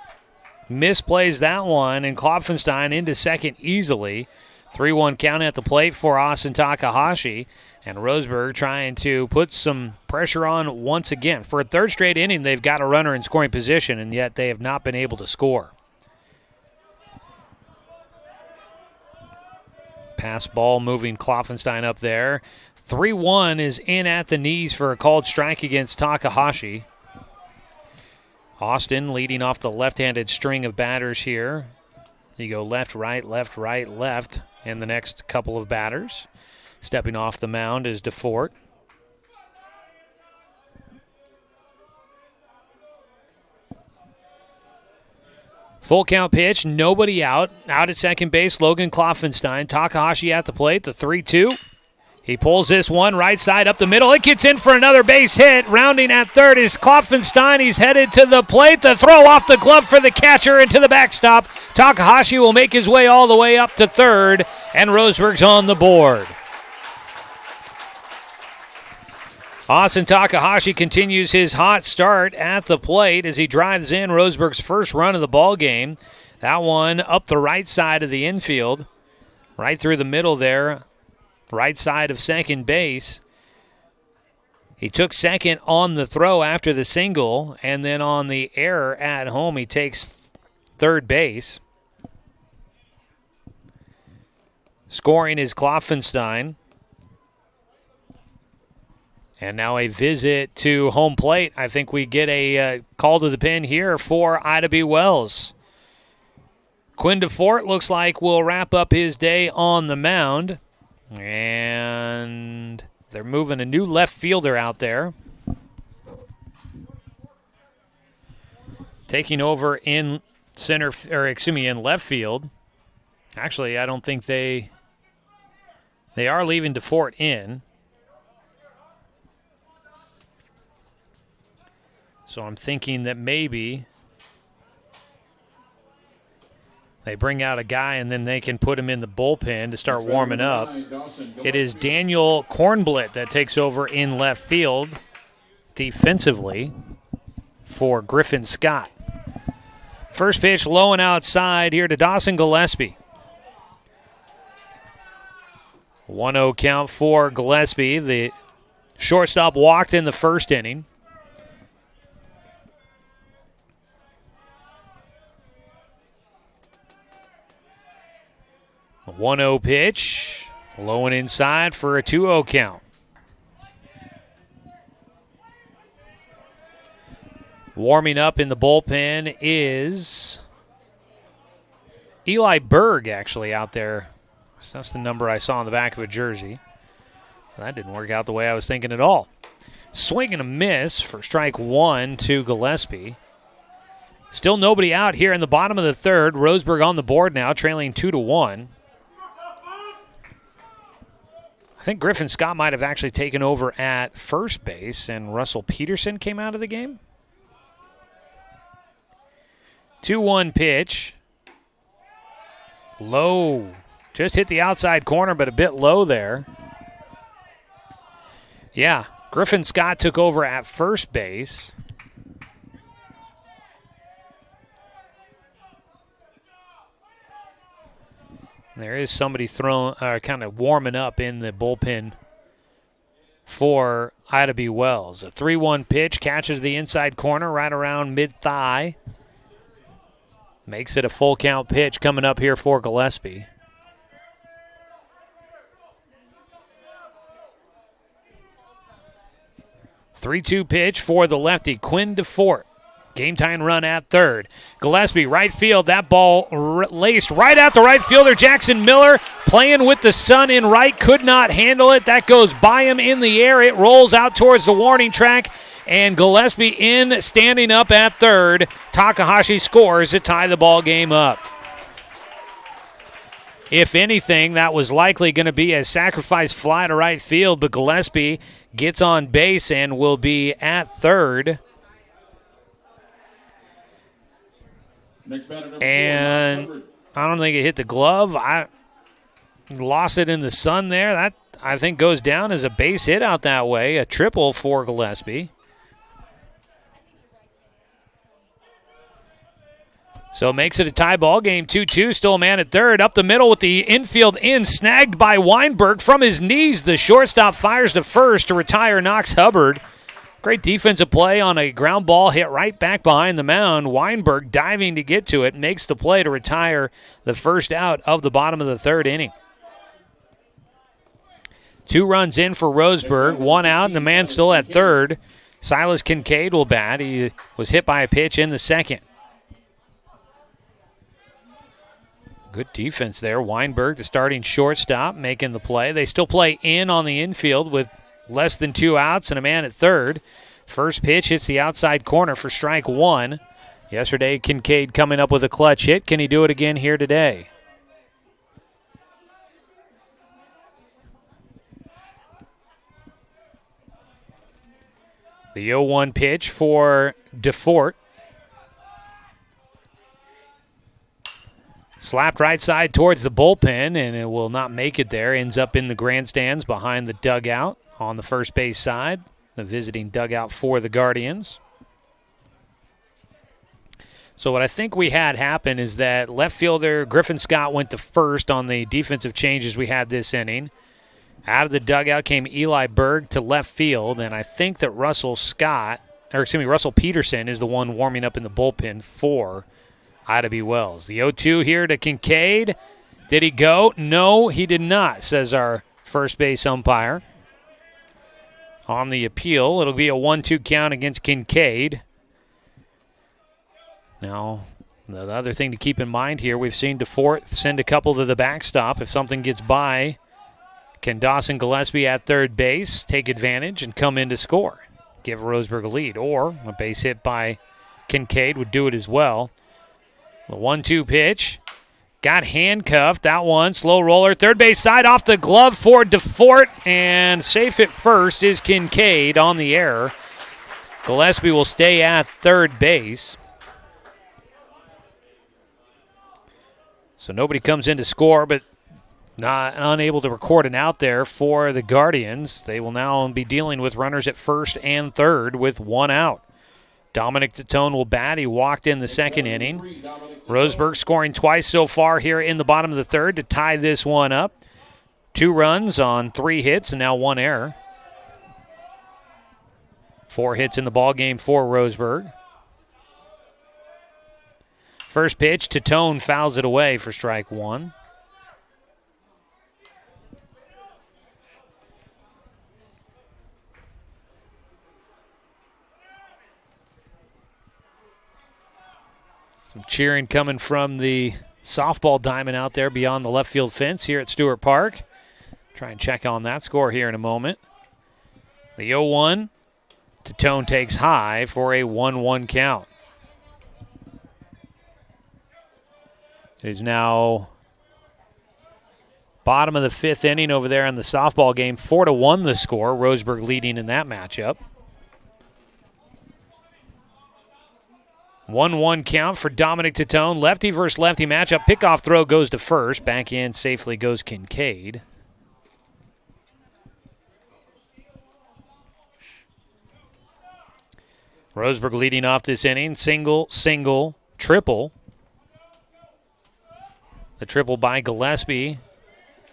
misplays that one, and Kloffenstein into second easily. 3-1 count at the plate for Austin Takahashi. And Roseburg trying to put some pressure on once again. For a third straight inning, they've got a runner in scoring position, and yet they have not been able to score. Pass ball moving Kloffenstein up there. 3-1 is in at the knees for a called strike against Takahashi. Austin leading off the left-handed string of batters here. You go left, right, left, and the next couple of batters. Stepping off the mound is DeFort. Full count pitch, nobody out. Out at second base, Logan Kloffenstein. Takahashi at the plate, the 3-2. He pulls this one right side up the middle. It gets in for another base hit. Rounding at third is Kloffenstein. He's headed to the plate. The throw off the glove for the catcher into the backstop. Takahashi will make his way all the way up to third, and Roseburg's on the board. Austin Takahashi continues his hot start at the plate as he drives in Roseburg's first run of the ball game. That one up the right side of the infield, right through the middle there, right side of second base. He took second on the throw after the single, and then on the error at home, he takes third base. Scoring is Kloffenstein. And now a visit to home plate. I think we get a call to the pen here for Ida B. Wells. Quinn DeFort looks like will wrap up his day on the mound. And they're moving a new left fielder out there. Taking over in in left field. Actually, I don't think they are leaving DeFort in. So I'm thinking that maybe they bring out a guy and then they can put him in the bullpen to start warming up. It is Daniel Kornblit that takes over in left field defensively for Griffin Scott. First pitch low and outside here to Dawson Gillespie. 1-0 count for Gillespie. The shortstop walked in the first inning. 1-0 pitch, low and inside for a 2-0 count. Warming up in the bullpen is Eli Berg, actually, out there. So that's the number I saw on the back of a jersey. So that didn't work out the way I was thinking at all. Swing and a miss for strike 1 to Gillespie. Still nobody out here in the bottom of the third. Roseburg on the board now, trailing 2-1. I think Griffin Scott might have actually taken over at first base, and Russell Peterson came out of the game. 2-1 pitch. Low. Just hit the outside corner, but a bit low there. Yeah, Griffin Scott took over at first base. There is somebody kind of warming up in the bullpen for Ida B. Wells. A 3-1 pitch, catches the inside corner right around mid-thigh. Makes it a full count pitch coming up here for Gillespie. Three-two pitch for the lefty, Quinn DeFort. Game time run at third. Gillespie, right field. That ball laced right at the right fielder, Jackson Miller, playing with the sun in right, could not handle it. That goes by him in the air. It rolls out towards the warning track, and Gillespie in, standing up at third. Takahashi scores to tie the ball game up. If anything, that was likely going to be a sacrifice fly to right field, but Gillespie gets on base and will be at third. And I don't think it hit the glove. I lost it in the sun there. That, I think, goes down as a base hit out that way. A triple for Gillespie. So it makes it a tie ball game, 2-2. Still a man at third. Up the middle with the infield in. Snagged by Weinberg from his knees. The shortstop fires to first to retire Knox Hubbard. Great defensive play on a ground ball hit right back behind the mound. Weinberg diving to get to it, makes the play to retire the first out of the bottom of the third inning. 2 runs in for Roseburg, 1 out, and the man still at third. Silas Kincaid will bat. He was hit by a pitch in the second. Good defense there. Weinberg, the starting shortstop, making the play. They still play in on the infield with less than 2 outs and a man at third. First pitch hits the outside corner for strike 1. Yesterday, Kincaid coming up with a clutch hit. Can he do it again here today? The 0-1 pitch for DeFort. Slapped right side towards the bullpen, and it will not make it there. Ends up in the grandstands behind the dugout on the first base side, the visiting dugout for the Guardians. So what I think we had happen is that left fielder Griffin Scott went to first on the defensive changes we had this inning. Out of the dugout came Eli Berg to left field, and I think that Russell Peterson is the one warming up in the bullpen for Ida B. Wells. The 0-2 here to Kincaid. Did he go? No, he did not, says our first base umpire. On the appeal, it'll be a 1-2 count against Kincaid. Now, the other thing to keep in mind here, we've seen DeFort send a couple to the backstop. If something gets by, can Dawson Gillespie at third base take advantage and come in to score, give Roseburg a lead? Or a base hit by Kincaid would do it as well. The 1-2 pitch. Got handcuffed. That one, slow roller. Third base side off the glove for DeFort. And safe at first is Kincaid on the error. Gillespie will stay at third base. So nobody comes in to score, but unable to record an out there for the Guardians. They will now be dealing with runners at first and third with 1 out. Dominic Tatone will bat. He walked in the second inning. Roseburg scoring twice so far here in the bottom of the third to tie this one up. 2 runs on 3 hits and now 1 error. 4 hits in the ballgame for Roseburg. First pitch, Tatone fouls it away for strike 1. Some cheering coming from the softball diamond out there beyond the left field fence here at Stewart Park. Try and check on that score here in a moment. The 0-1, Tatone takes high for a 1-1 count. It is now bottom of the 5th inning over there in the softball game. 4-1 the score. Roseburg leading in that matchup. 1-1 count for Dominic Tatone. Lefty versus lefty matchup. Pickoff throw goes to first. Back in safely goes Kincaid. Roseburg leading off this inning. Single, single, triple. The triple by Gillespie.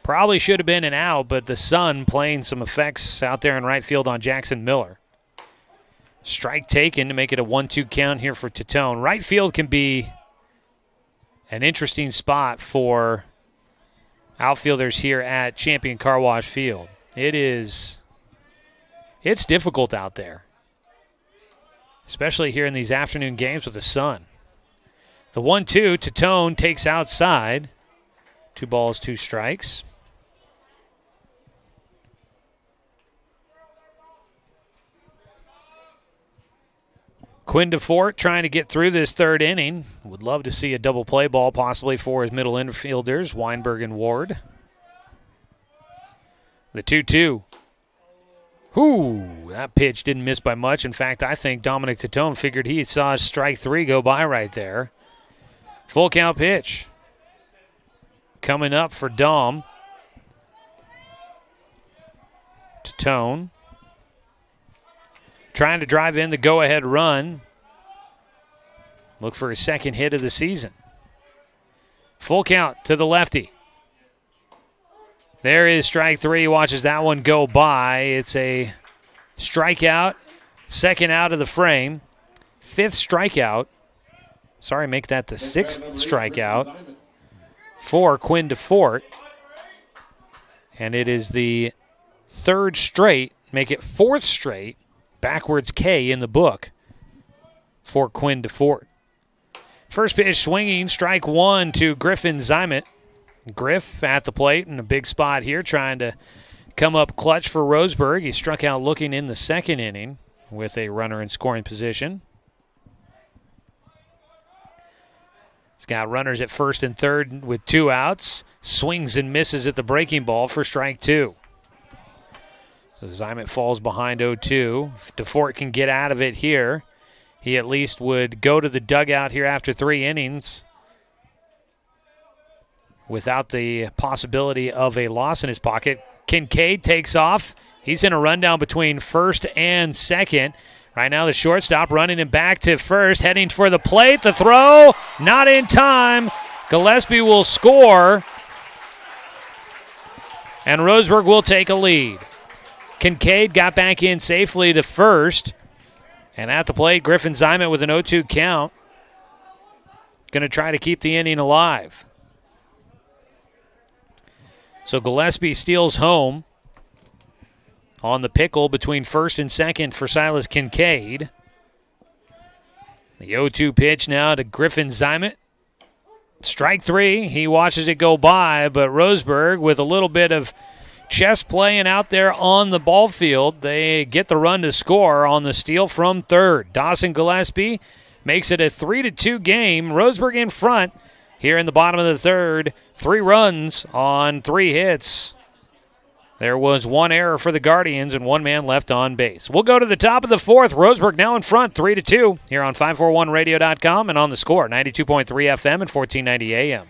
Probably should have been an out, but the sun playing some effects out there in right field on Jackson Miller. Strike taken to make it a 1-2 count here for Titone. Right field can be an interesting spot for outfielders here at Champion Car Wash Field. It's difficult out there, especially here in these afternoon games with the sun. The 1-2, Titone takes outside. 2 balls, 2 strikes. Quinn DeFort trying to get through this third inning. Would love to see a double play ball possibly for his middle infielders, Weinberg and Ward. The 2-2. That pitch didn't miss by much. In fact, I think Dominic Titone figured he saw strike 3 go by right there. Full count pitch. Coming up for Dom. Titone. Trying to drive in the go-ahead run. Look for his second hit of the season. Full count to the lefty. There is strike 3. Watches that one go by. It's a strikeout. Second out of the frame. 5th strikeout. Sorry, make that the 6th strikeout for Quinn DeFort. And it is the 3rd straight. Make it 4th straight. Backwards K in the book for Quinn DeFort. First pitch swinging, strike 1 to Griffin Zimet. Griff at the plate in a big spot here, trying to come up clutch for Roseburg. He struck out looking in the second inning with a runner in scoring position. He's got runners at first and third with 2 outs. Swings and misses at the breaking ball for strike 2. So Zimet falls behind 0-2. If DeFort can get out of it here, he at least would go to the dugout here after 3 innings without the possibility of a loss in his pocket. Kincaid takes off. He's in a rundown between first and second. Right now the shortstop running him back to first, heading for the plate. The throw, not in time. Gillespie will score, and Roseburg will take a lead. Kincaid got back in safely to first. And at the plate, Griffin Zimet with an 0-2 count. Going to try to keep the inning alive. So Gillespie steals home on the pickle between first and second for Silas Kincaid. The 0-2 pitch now to Griffin Zimet. Strike 3. He watches it go by, but Roseburg with a little bit of chess playing out there on the ball field. They get the run to score on the steal from third. Dawson Gillespie makes it a 3-2 game. Roseburg in front here in the bottom of the third. 3 runs on 3 hits. There was 1 error for the Guardians and 1 man left on base. We'll go to the top of the 4th. Roseburg now in front, 3-2 here on 541radio.com and on the Score, 92.3 FM and 1490 AM.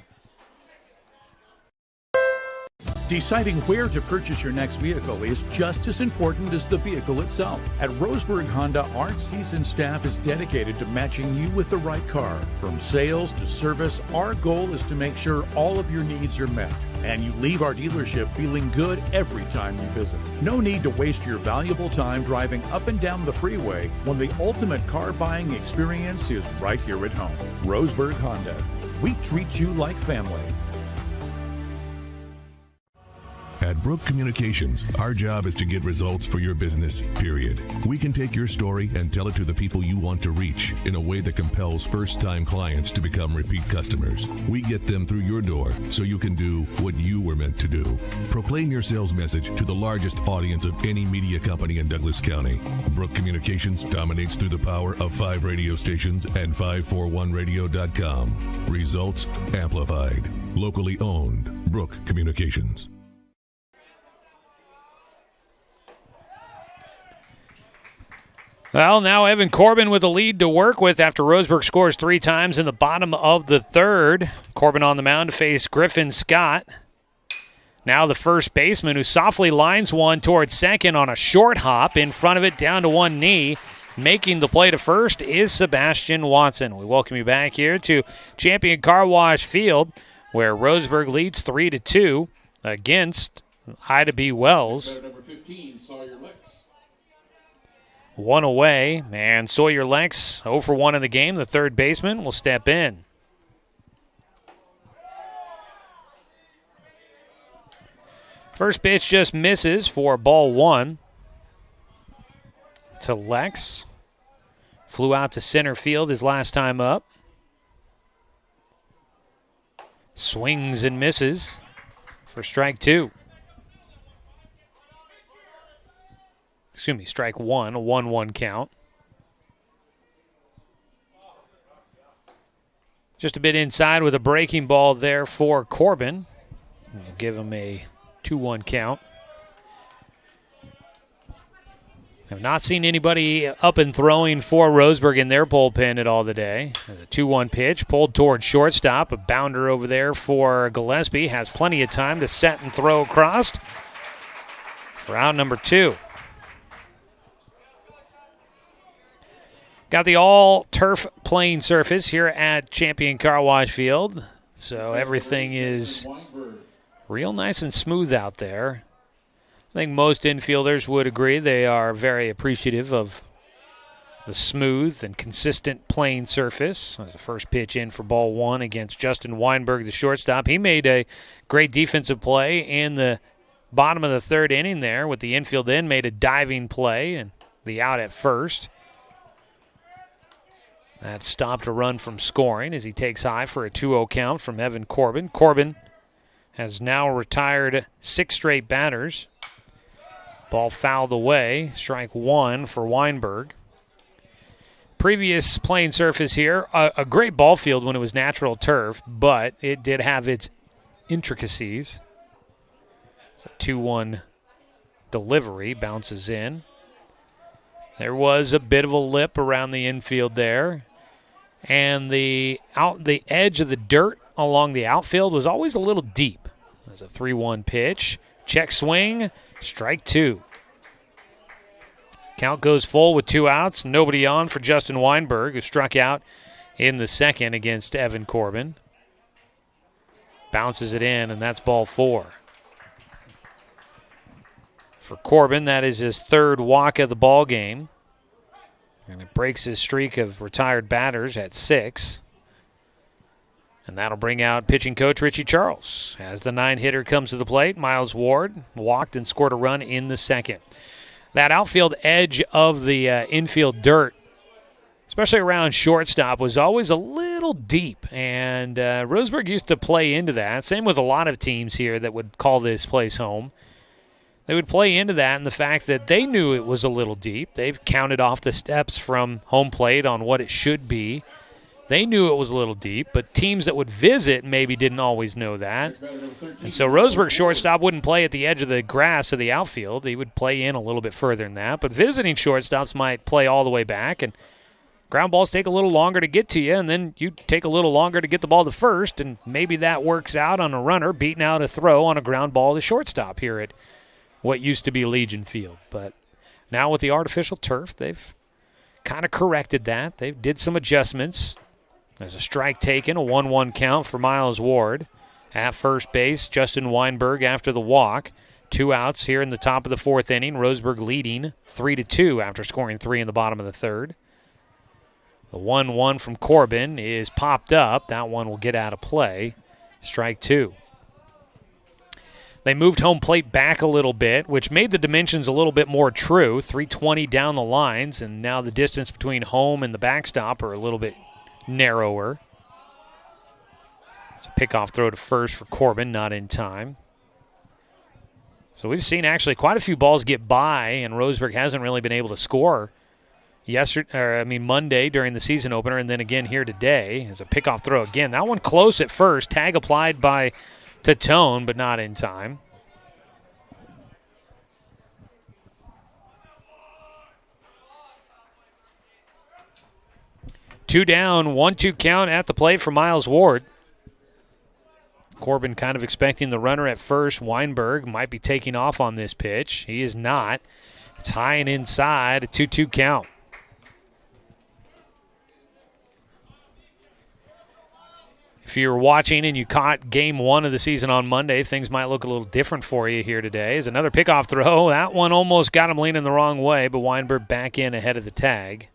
Deciding where to purchase your next vehicle is just as important as the vehicle itself. At Roseburg Honda, our seasoned staff is dedicated to matching you with the right car. From sales to service, our goal is to make sure all of your needs are met, and you leave our dealership feeling good every time you visit. No need to waste your valuable time driving up and down the freeway when the ultimate car buying experience is right here at home. Roseburg Honda. We treat you like family. At Brook Communications, our job is to get results for your business, period. We can take your story and tell it to the people you want to reach in a way that compels first-time clients to become repeat customers. We get them through your door so you can do what you were meant to do. Proclaim your sales message to the largest audience of any media company in Douglas County. Brook Communications dominates through the power of 5 radio stations and 541radio.com. Results amplified. Locally owned. Brook Communications. Well, now Evan Corbin with a lead to work with after Roseburg scores 3 times in the bottom of the 3rd. Corbin on the mound to face Griffin Scott. Now the first baseman who softly lines one towards second on a short hop in front of it down to one knee. Making the play to first is Sebastian Watson. We welcome you back here to Champion Car Wash Field, where Roseburg leads 3-2 against Ida B. Wells. Number 15, Sawyer Lex. One away, and Sawyer Lex 0 for 1 in the game. The third baseman will step in. First pitch just misses for ball 1 to Lex. Flew out to center field his last time up. Swings and misses for strike 2. Excuse me, strike 1, a 1-1 count. Just a bit inside with a breaking ball there for Corbin. We'll give him a 2-1 count. Have not seen anybody up and throwing for Roseburg in their bullpen at all today. There's a 2-1 pitch pulled towards shortstop. A bounder over there for Gillespie. Has plenty of time to set and throw across for out number 2. Got the all-turf playing surface here at Champion Car Wash Field. So everything is real nice and smooth out there. I think most infielders would agree they are very appreciative of the smooth and consistent playing surface. That's the first pitch in for ball 1 against Justin Weinberg, the shortstop. He made a great defensive play in the bottom of the third inning there with the infield in, made a diving play and the out at first. That stopped a run from scoring as he takes high for a 2-0 count from Evan Corbin. Corbin has now retired 6 straight batters. Ball fouled away. Strike 1 for Weinberg. Previous playing surface here, a great ball field when it was natural turf, but it did have its intricacies. It's a 2-1 delivery, bounces in. There was a bit of a lip around the infield there. And the edge of the dirt along the outfield was always a little deep. There's a 3-1 pitch. Check swing. Strike 2. Count goes full with 2 outs. Nobody on for Justin Weinberg, who struck out in the second against Evan Corbin. Bounces it in, and that's ball 4. For Corbin, that is his 3rd walk of the ball game. And it breaks his streak of retired batters at 6. And that'll bring out pitching coach Richie Charles. As the 9-hitter comes to the plate, Miles Ward walked and scored a run in the second. That outfield edge of the infield dirt, especially around shortstop, was always a little deep. And Roseburg used to play into that. Same with a lot of teams here that would call this place home. They would play into that and the fact that they knew it was a little deep. They've counted off the steps from home plate on what it should be. They knew it was a little deep, but teams that would visit maybe didn't always know that. And so Roseburg shortstop wouldn't play at the edge of the grass of the outfield. He would play in a little bit further than that. But visiting shortstops might play all the way back, and ground balls take a little longer to get to you, and then you take a little longer to get the ball to first, and maybe that works out on a runner beating out a throw on a ground ball to shortstop here at what used to be Legion Field. But now with the artificial turf, they've kind of corrected that. They did some adjustments. There's a strike taken, a 1-1 count for Miles Ward. At first base, Justin Weinberg after the walk. 2 outs here in the top of the 4th inning. Roseburg leading 3-2 after scoring 3 in the bottom of the 3rd. The 1-1 from Corbin is popped up. That one will get out of play. Strike 2. They moved home plate back a little bit, which made the dimensions a little bit more true. 320 down the lines, and now the distance between home and the backstop are a little bit narrower. It's a pickoff throw to first for Corbin, not in time. So we've seen actually quite a few balls get by, and Roseburg hasn't really been able to score Monday during the season opener, and then again here today as a pickoff throw again. That one close at first. Tag applied by Tatone, but not in time. Two down, 1-2 count at the plate for Miles Ward. Corbin kind of expecting the runner at first. Weinberg might be taking off on this pitch. He is not. It's high and inside, a 2-2 count. If you're watching and you caught game 1 of the season on Monday, things might look a little different for you here today. Is another pickoff throw. That one almost got him leaning the wrong way, but Weinberg back in ahead of the tag.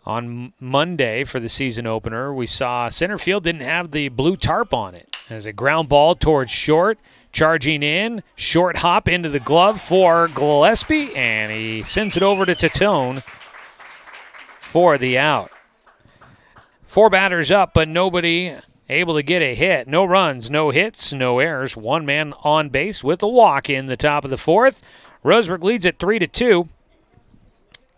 On Monday for the season opener, we saw center field didn't have the blue tarp on it. As a ground ball towards short, charging in, short hop into the glove for Gillespie, and he sends it over to Tatone for the out. 4 batters up, but nobody able to get a hit. No runs, no hits, no errors. 1 man on base with a walk in the top of the 4th. Roseburg leads at 3-2.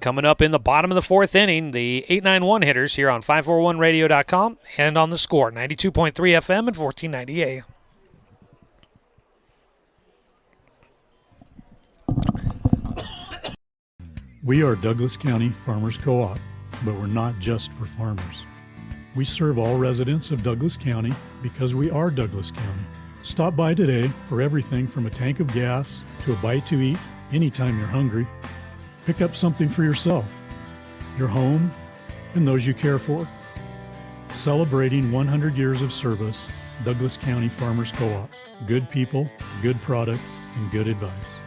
Coming up in the bottom of the 4th inning, the 891 hitters here on 541radio.com and on the Score, 92.3 FM and 1490 AM. We are Douglas County Farmers Co-op, but we're not just for farmers. We serve all residents of Douglas County because we are Douglas County. Stop by today for everything from a tank of gas to a bite to eat anytime you're hungry. Pick up something for yourself, your home, and those you care for. Celebrating 100 years of service, Douglas County Farmers Co-op. Good people, good products, and good advice.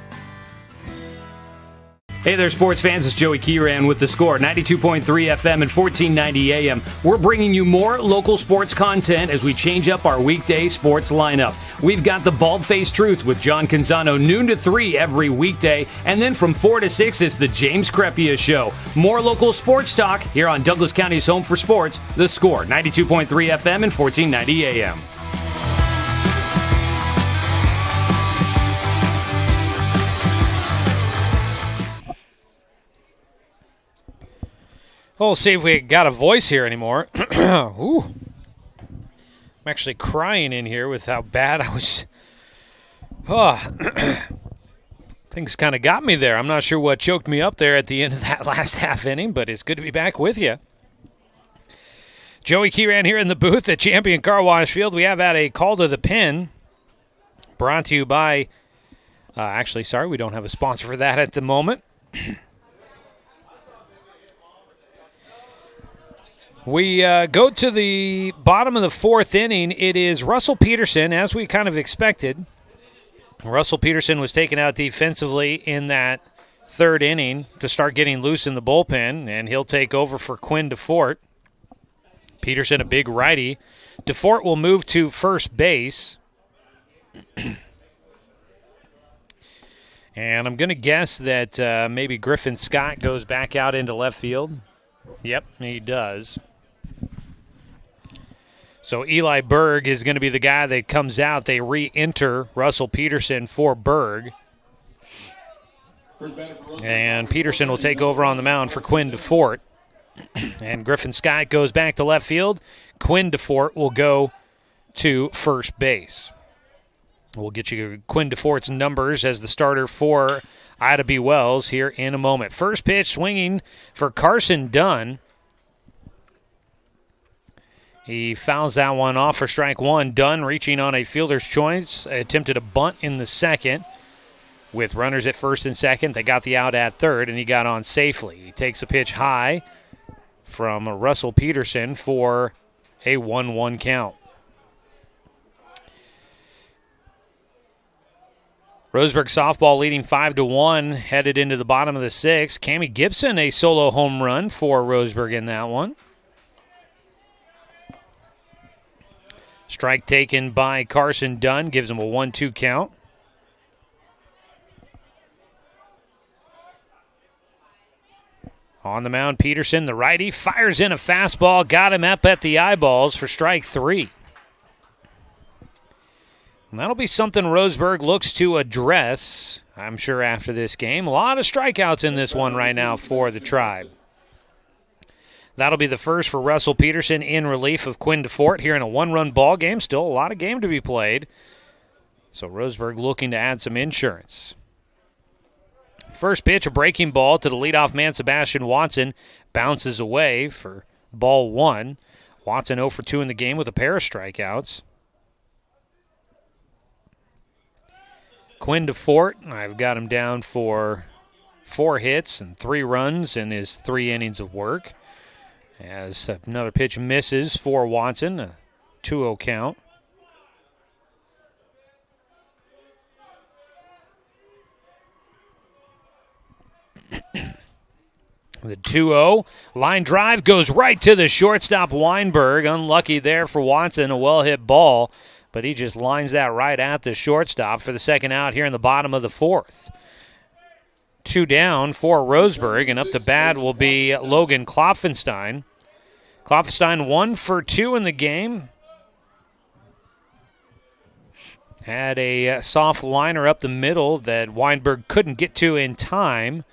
Hey there, sports fans. It's Joey Kieran with the Score, 92.3 FM and 1490 AM. We're bringing you more local sports content as we change up our weekday sports lineup. We've got the Bald-Faced Truth with John Canzano, noon to 3 every weekday. And then from 4 to 6 is the James Crepia Show. More local sports talk here on Douglas County's home for sports, the Score, 92.3 FM and 1490 AM. Well, we'll see if we got a voice here anymore. Ooh. I'm actually crying in here with how bad I was. Oh. Things kind of got me there. I'm not sure what choked me up there at the end of that last half inning, but it's good to be back with you. Joey Kieran here in the booth at Champion Car Wash Field. We have had a call to the pin brought to you by, we don't have a sponsor for that at the moment. We go to the bottom of the 4th inning. It is Russell Peterson, as we kind of expected. Russell Peterson was taken out defensively in that 3rd inning to start getting loose in the bullpen, and he'll take over for Quinn DeFort. Peterson, a big righty. DeFort will move to first base. And I'm going to guess that maybe Griffin Scott goes back out into left field. Yep, he does. So Eli Berg is going to be the guy that comes out. They re-enter Russell Peterson for Berg. And Peterson will take over on the mound for Quinn DeFort. And Griffin Scott goes back to left field. Quinn DeFort will go to first base. We'll get you Quinn DeFort's numbers as the starter for Ida B. Wells here in a moment. First pitch swinging for Carson Dunn. He fouls that one off for strike 1. Dunn reaching on a fielder's choice. Attempted a bunt in the 2nd. With runners at 1st and 2nd, they got the out at 3rd, and he got on safely. He takes a pitch high from Russell Peterson for a 1-1 count. Roseburg softball leading 5-1, headed into the bottom of the 6th. Cammie Gibson, a solo home run for Roseburg in that one. Strike taken by Carson Dunn, gives him a 1-2 count. On the mound, Peterson, the righty, fires in a fastball, got him up at the eyeballs for strike 3. And that'll be something Roseburg looks to address, I'm sure, after this game. A lot of strikeouts in this one right now for the Tribe. That'll be the first for Russell Peterson in relief of Quinn DeFort here in a 1-run ball game. Still a lot of game to be played. So Roseburg looking to add some insurance. First pitch, a breaking ball to the leadoff man, Sebastian Watson. Bounces away for ball 1. Watson 0 for 2 in the game with a pair of strikeouts. Quinn DeFort, I've got him down for 4 hits and 3 runs in his 3 innings of work. As another pitch misses for Watson, a 2-0 count. The 2-0 line drive goes right to the shortstop Weinberg. Unlucky there for Watson, a well-hit ball, but he just lines that right at the shortstop for the second out here in the bottom of the fourth. 2 down for Roseburg, and up to bat will be Logan Klopfenstein. Klopfenstein 1 for 2 in the game. Had a soft liner up the middle that Weinberg couldn't get to in time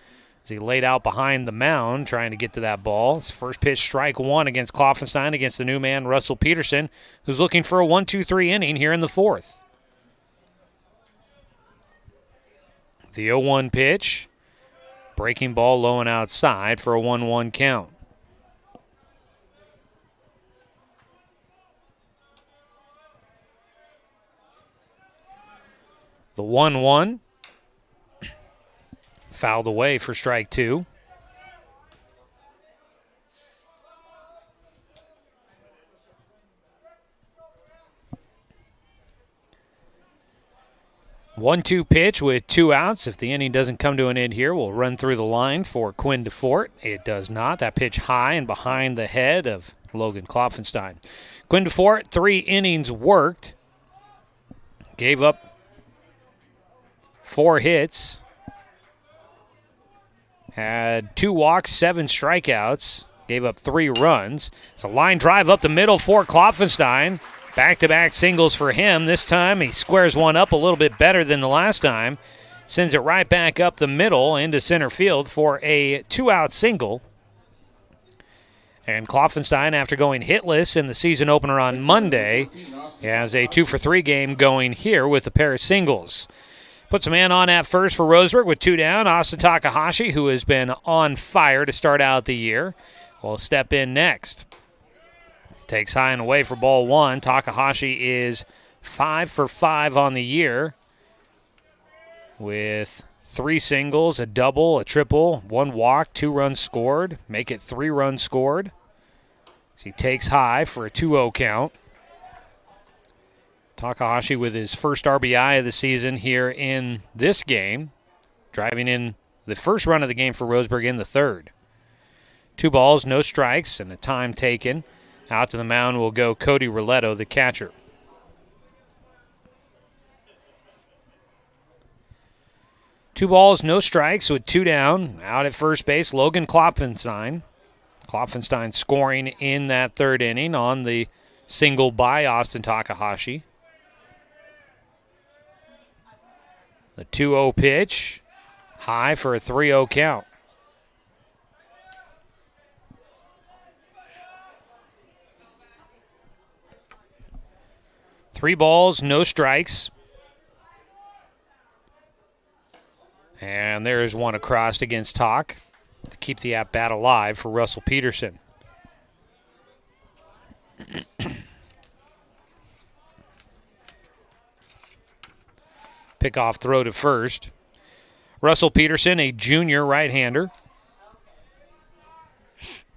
as he laid out behind the mound trying to get to that ball. His first pitch, strike 1 against Klopfenstein against the new man, Russell Peterson, who's looking for a 1-2-3 inning here in the fourth. The 0-1 pitch. Breaking ball low and outside for a 1-1 count. The 1-1. Fouled away for strike 2. One-two pitch with 2 outs. If the inning doesn't come to an end here, we'll run through the line for Quinn DeFort. It does not. That pitch high and behind the head of Logan Klopfenstein. Quinn DeFort, 3 innings worked. Gave up 4 hits. Had 2 walks, 7 strikeouts. Gave up 3 runs. It's a line drive up the middle for Klopfenstein. Back-to-back singles for him. This time he squares one up a little bit better than the last time. Sends it right back up the middle into center field for a 2-out single. And Klopfenstein, after going hitless in the season opener on Monday, has a 2-for-3 game going here with a pair of singles. Puts a man on at first for Roseburg with 2 down. Austin Takahashi, who has been on fire to start out the year, will step in next. Takes high and away for ball 1. Takahashi is 5 for 5 on the year with 3 singles, a double, a triple, 1 walk, 2 runs scored. Make it 3 runs scored. So he takes high for a 2-0 count. Takahashi with his first RBI of the season here in this game, driving in the first run of the game for Roseburg in the third. 2 balls, no strikes, and a time taken. Out to the mound will go Cody Roletto, the catcher. Two balls, no strikes with 2 down. Out at first base, Logan Klopfenstein. Klopfenstein scoring in that third inning on the single by Austin Takahashi. The 2-0 pitch, high for a 3-0 count. Three balls, no strikes. And there's one across against Talk to keep the at-bat alive for Russell Peterson. Pickoff throw to first. Russell Peterson, a junior right-hander.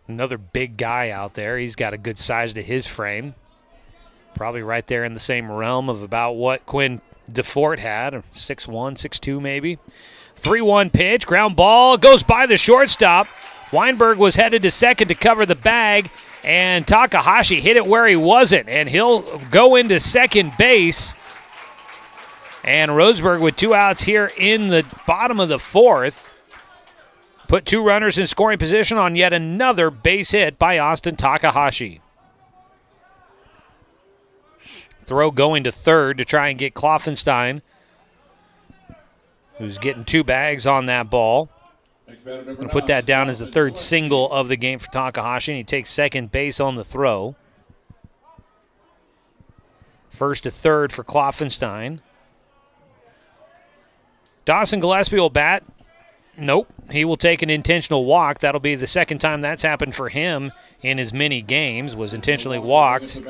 Another big guy out there. He's got a good size to his frame. Probably right there in the same realm of about what Quinn DeFort had, 6'1", 6'2", maybe. 3-1 pitch, ground ball, goes by the shortstop. Weinberg was headed to second to cover the bag, and Takahashi hit it where he wasn't, and he'll go into second base. And Roseburg with 2 outs here in the bottom of the fourth. Put 2 runners in scoring position on yet another base hit by Austin Takahashi. Throw going to third to try and get Klopfenstein, who's getting 2 bags on that ball. Going to put that down as the third single of the game for Takahashi, and he takes second base on the throw. First to third for Klopfenstein. Dawson Gillespie will bat. Nope. He will take an intentional walk. That'll be the second time that's happened for him in his many games, was intentionally walked in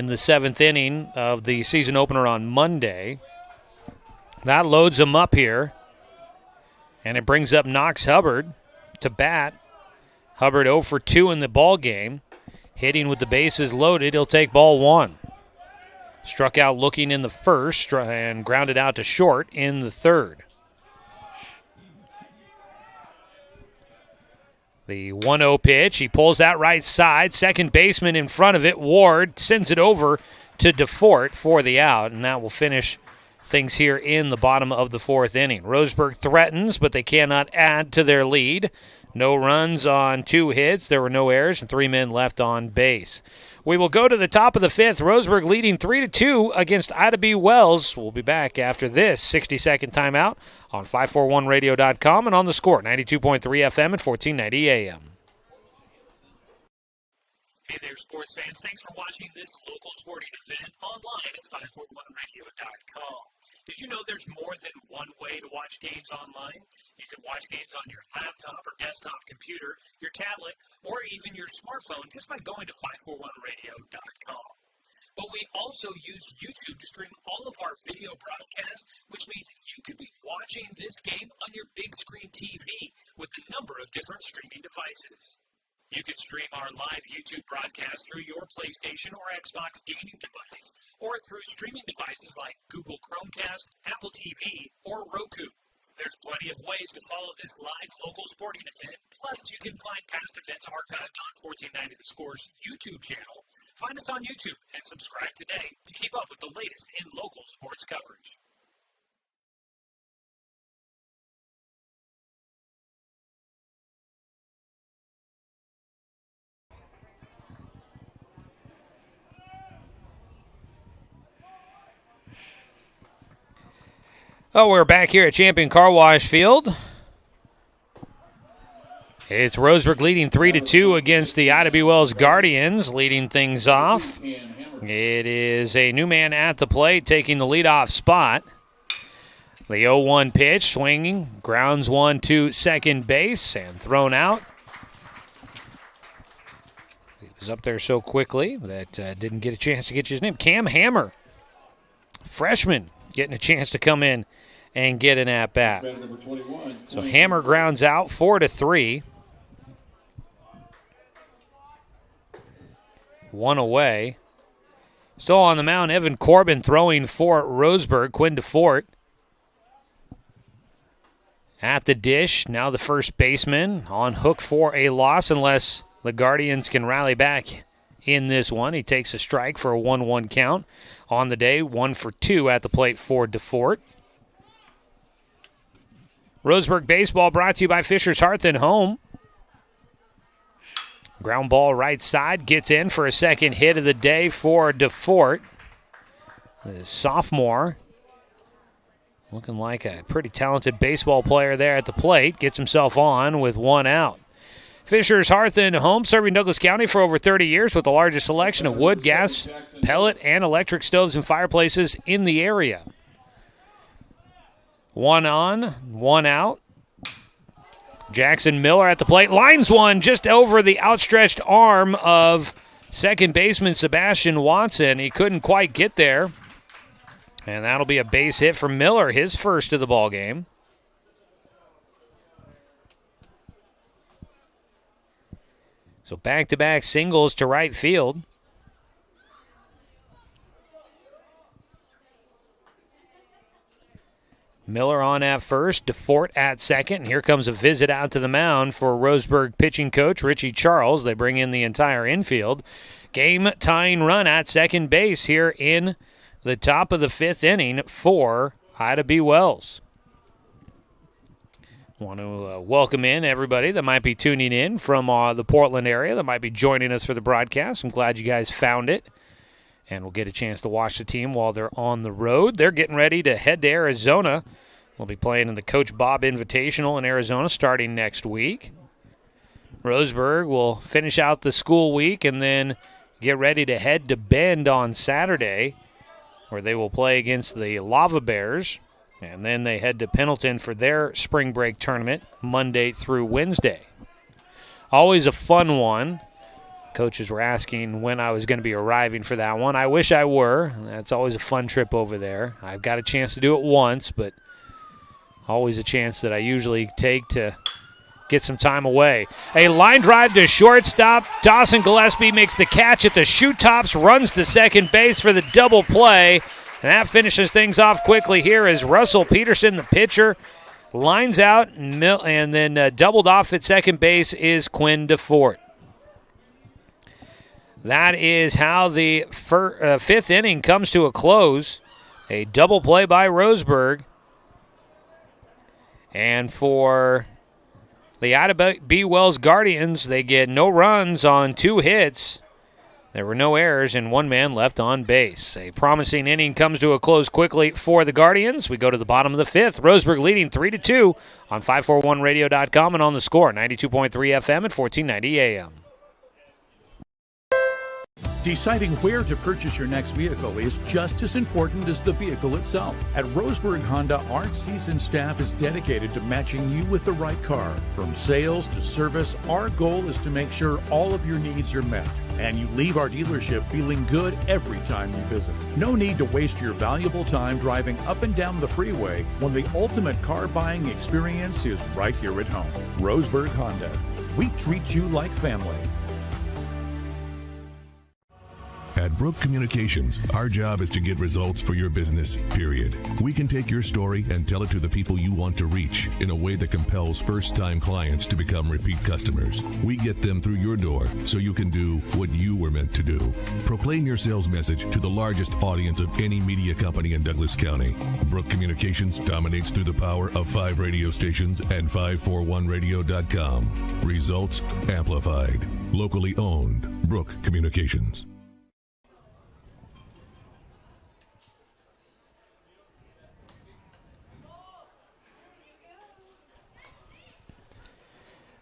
the 7th inning of the season opener on Monday. That loads him up here, and it brings up Knox Hubbard to bat. Hubbard 0 for 2 in the ball game. Hitting with the bases loaded, he'll take ball 1. Struck out looking in the first and grounded out to short in the third. The 1-0 pitch, he pulls that right side. Second baseman in front of it. Ward sends it over to DeFort for the out, and that will finish things here in the bottom of the fourth inning. Roseburg threatens, but they cannot add to their lead. No runs on 2 hits. There were no errors and 3 men left on base. We will go to the top of the fifth. Roseburg leading 3-2 against Ida B. Wells. We'll be back after this 60-second timeout on 541radio.com and on the Score, 92.3 FM and 1490 AM. Hey there, sports fans. Thanks for watching this local sporting event online at 541radio.com. Did you know there's more than one way to watch games online? You can watch games on your laptop or desktop computer, your tablet, or even your smartphone just by going to 541radio.com. But we also use YouTube to stream all of our video broadcasts, which means you could be watching this game on your big screen TV with a number of different streaming devices. You can stream our live YouTube broadcast through your PlayStation or Xbox gaming device, or through streaming devices like Google Chromecast, Apple TV, or Roku. There's plenty of ways to follow this live local sporting event. Plus, you can find past events archived on 1490 The Score's YouTube channel. Find us on YouTube and subscribe today to keep up with the latest in local sports coverage. Oh, we're back here at Champion Car Wash Field. It's Roseburg leading 3-2 against the Ida B. Wells Guardians, leading things off. It is a new man at the plate taking the leadoff spot. The 0-1 pitch, swinging, grounds one to second base and thrown out. He was up there so quickly that didn't get a chance to get his name. Cam Hammer, freshman, getting a chance to come in and get an at-bat. So Hammer grounds out 4-3. 1 away. Still on the mound, Evan Corbin throwing for Roseburg. Quinn DeFort at the dish. Now the first baseman on hook for a loss unless the Guardians can rally back in this one. He takes a strike for a 1-1 count on the day. 1 for 2 at the plate for DeFort. Roseburg baseball brought to you by Fisher's Hearth and Home. Ground ball right side, gets in for a second hit of the day for DeFort. The sophomore, looking like a pretty talented baseball player there at the plate, gets himself on with 1 out. Fisher's Hearth and Home, serving Douglas County for over 30 years with the largest selection of wood, gas, pellet, and electric stoves and fireplaces in the area. 1 on, 1 out. Jackson Miller at the plate. Lines one just over the outstretched arm of second baseman Sebastian Watson. He couldn't quite get there. And that'll be a base hit for Miller, his first of the ball game. So back-to-back singles to right field. Miller on at first, DeFort at second, and here comes a visit out to the mound for Roseburg pitching coach Richie Charles. They bring in the entire infield. Game-tying run at second base here in the top of the fifth inning for Ida B. Wells. Want to welcome in everybody that might be tuning in from the Portland area that might be joining us for the broadcast. I'm glad you guys found it. And we'll get a chance to watch the team while they're on the road. They're getting ready to head to Arizona. We'll be playing in the Coach Bob Invitational in Arizona starting next week. Roseburg will finish out the school week and then get ready to head to Bend on Saturday, where they will play against the Lava Bears. And then they head to Pendleton for their spring break tournament Monday through Wednesday. Always a fun one. Coaches were asking when I was going to be arriving for that one. I wish I were. That's always a fun trip over there. I've got a chance to do it once, but always a chance that I usually take to get some time away. A line drive to shortstop. Dawson Gillespie makes the catch at the shoe tops, runs to second base for the double play, and that finishes things off quickly here as Russell Peterson, the pitcher, lines out, and then doubled off at second base is Quinn DeFort. That is how the fifth inning comes to a close. A double play by Roseburg. And for the Ida B. Wells Guardians, they get no runs on 2 hits. There were no errors and 1 man left on base. A promising inning comes to a close quickly for the Guardians. We go to the bottom of the 5th. Roseburg leading 3-2 on 541radio.com and on the score, 92.3 FM at 1490 AM. Deciding where to purchase your next vehicle is just as important as the vehicle itself. At Roseburg Honda, our seasoned staff is dedicated to matching you with the right car. From sales to service, our goal is to make sure all of your needs are met, and you leave our dealership feeling good every time you visit. No need to waste your valuable time driving up and down the freeway when the ultimate car buying experience is right here at home. Roseburg Honda. We treat you like family. At Brook Communications, our job is to get results for your business, period. We can take your story and tell it to the people you want to reach in a way that compels first-time clients to become repeat customers. We get them through your door so you can do what you were meant to do. Proclaim your sales message to the largest audience of any media company in Douglas County. Brook Communications dominates through the power of 5 radio stations and 541radio.com. Results amplified. Locally owned. Brook Communications.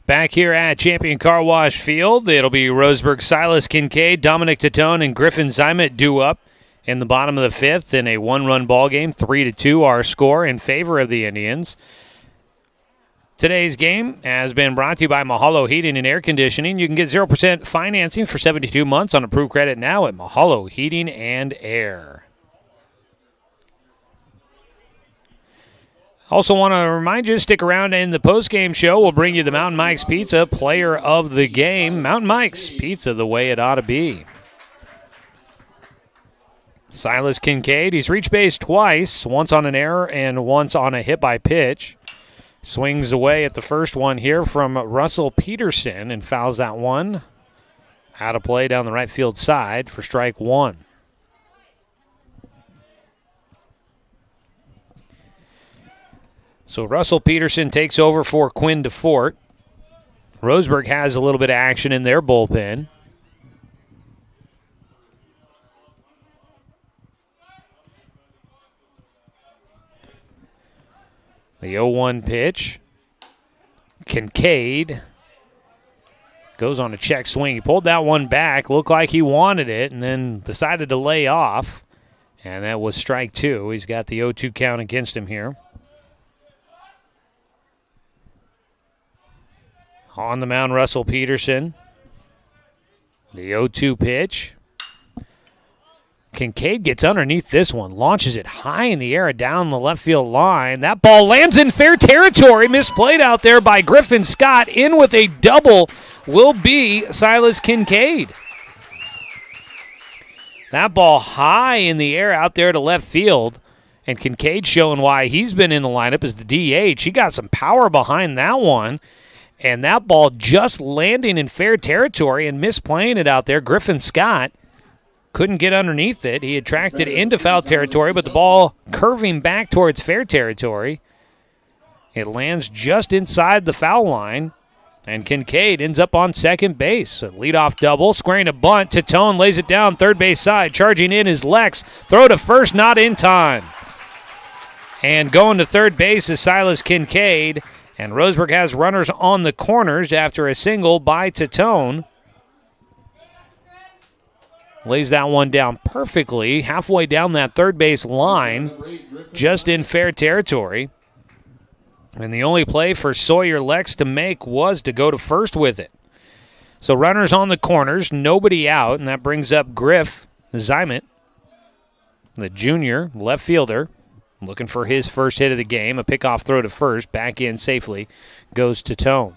Back here at Champion Car Wash Field, it'll be Roseburg, Silas Kincaid, Dominic Tatone, and Griffin Zimet due up in the bottom of the 5th in a 1-run ball game. 3-2 our score in favor of the Indians. Today's game has been brought to you by Mahalo Heating and Air Conditioning. You can get 0% financing for 72 months on approved credit now at Mahalo Heating and Air. Also want to remind you, stick around in the post-game show. We'll bring you the Mountain Mike's Pizza Player of the Game. Mountain Mike's Pizza, the way it ought to be. Silas Kincaid, he's reached base twice, once on an error and once on a hit by pitch. Swings away at the first one here from Russell Peterson and fouls that one out of play down the right field side for strike 1. So Russell Peterson takes over for Quinn DeFort. Roseburg has a little bit of action in their bullpen. The 0-1 pitch. Kincaid goes on a check swing. He pulled that one back, looked like he wanted it, and then decided to lay off. And that was strike 2. He's got the 0-2 count against him here. On the mound, Russell Peterson. The 0-2 pitch. Kincaid gets underneath this one, launches it high in the air down the left field line. That ball lands in fair territory. Misplayed out there by Griffin Scott. In with a double will be Silas Kincaid. That ball high in the air out there to left field. And Kincaid showing why he's been in the lineup as the DH. He got some power behind that one. And that ball just landing in fair territory and misplaying it out there. Griffin Scott couldn't get underneath it. He had tracked it into foul territory, but the ball curving back towards fair territory. It lands just inside the foul line, and Kincaid ends up on second base. A leadoff double, squaring a bunt. Tatone lays it down third base side. Charging in is Lex. Throw to first, not in time. And going to third base is Silas Kincaid. And Roseburg has runners on the corners after a single by Tatone. Lays that one down perfectly, halfway down that third base line, just in fair territory. And the only play for Sawyer Lex to make was to go to first with it. So runners on the corners, nobody out, and that brings up Griff Zimet, the junior left fielder. Looking for his first hit of the game. A pickoff throw to first. Back in safely goes Tatone.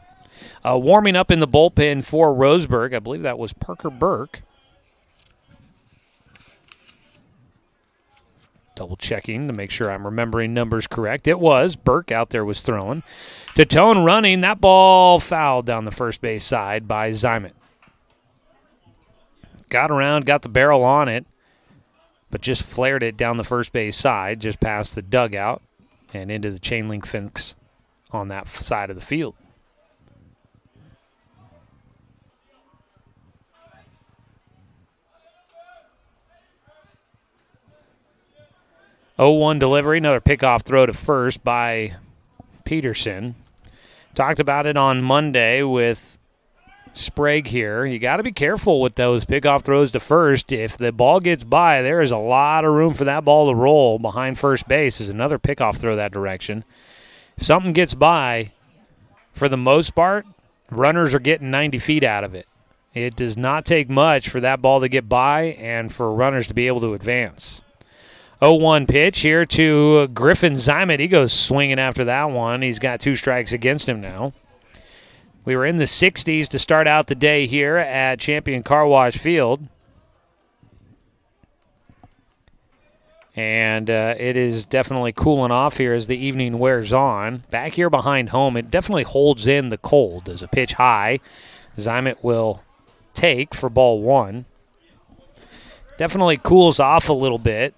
Warming up in the bullpen for Roseburg, I believe that was Parker Burke. Double checking to make sure I'm remembering numbers correct. It was. Burke out there was throwing. Titone running. That ball fouled down the first base side by Zymet. Got around, got the barrel on it, but just flared it down the first base side, just past the dugout and into the chain link fence on that side of the field. Oh-1 delivery, another pickoff throw to first by Peterson. Talked about it on Monday with Sprague here. You got to be careful with those pickoff throws to first. If the ball gets by, there is a lot of room for that ball to roll behind first base. Is another pickoff throw that direction. If something gets by, for the most part, runners are getting 90 feet out of it. It does not take much for that ball to get by and for runners to be able to advance. 0-1 pitch here to Griffin Zymet. He goes swinging after that one. He's got 2 strikes against him now. We were in the 60s to start out the day here at Champion Car Wash Field. And it is definitely cooling off here as the evening wears on. Back here behind home, it definitely holds in the cold. As a pitch high, Zymet will take for ball 1. Definitely cools off a little bit.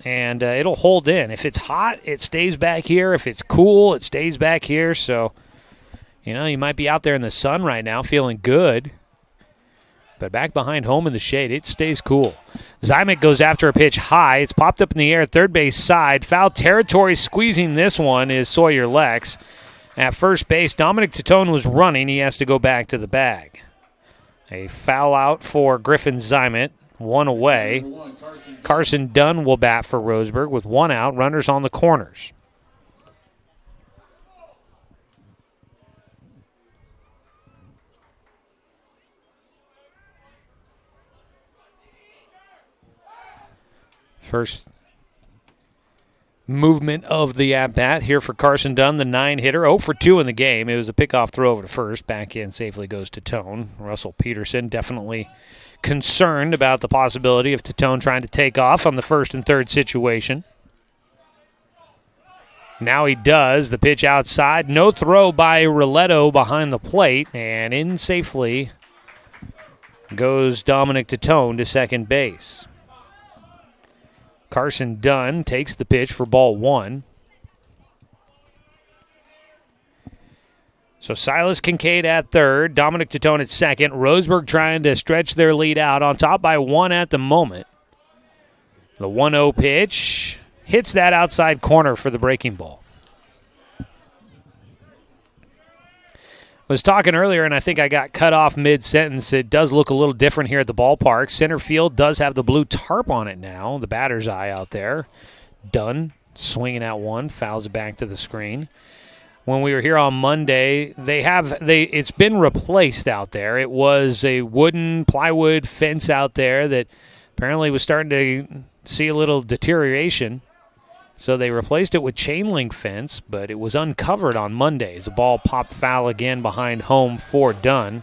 And it'll hold in. If it's hot, it stays back here. If it's cool, it stays back here. So, you might be out there in the sun right now feeling good. But back behind home in the shade, it stays cool. Zymet goes after a pitch high. It's popped up in the air, third base side. Foul territory squeezing this one is Sawyer Lex. At first base, Dominic Titone was running. He has to go back to the bag. A foul out for Griffin Zymet. 1 away. Carson Dunn will bat for Roseburg with 1 out. Runners on the corners. First movement of the at-bat here for Carson Dunn, the 9-hitter. 0 for 2 in the game. It was a pickoff throw over to first. Back in safely goes to Tone. Russell Peterson definitely concerned about the possibility of Titone trying to take off on the first and third situation. Now he does. The pitch outside. No throw by Roletto behind the plate. And in safely goes Dominic Titone to second base. Carson Dunn takes the pitch for ball 1. So Silas Kincaid at third, Dominic Titone at second. Roseburg trying to stretch their lead out, on top by 1 at the moment. The 1-0 pitch hits that outside corner for the breaking ball. Was talking earlier, and I think I got cut off mid-sentence. It does look a little different here at the ballpark. Center field does have the blue tarp on it now, the batter's eye out there. Dunn swinging at 1, fouls it back to the screen. When we were here on Monday, it's been replaced out there. It was a wooden plywood fence out there that apparently was starting to see a little deterioration. So they replaced it with chain link fence, but it was uncovered on Monday. The ball popped foul again behind home for Dunn.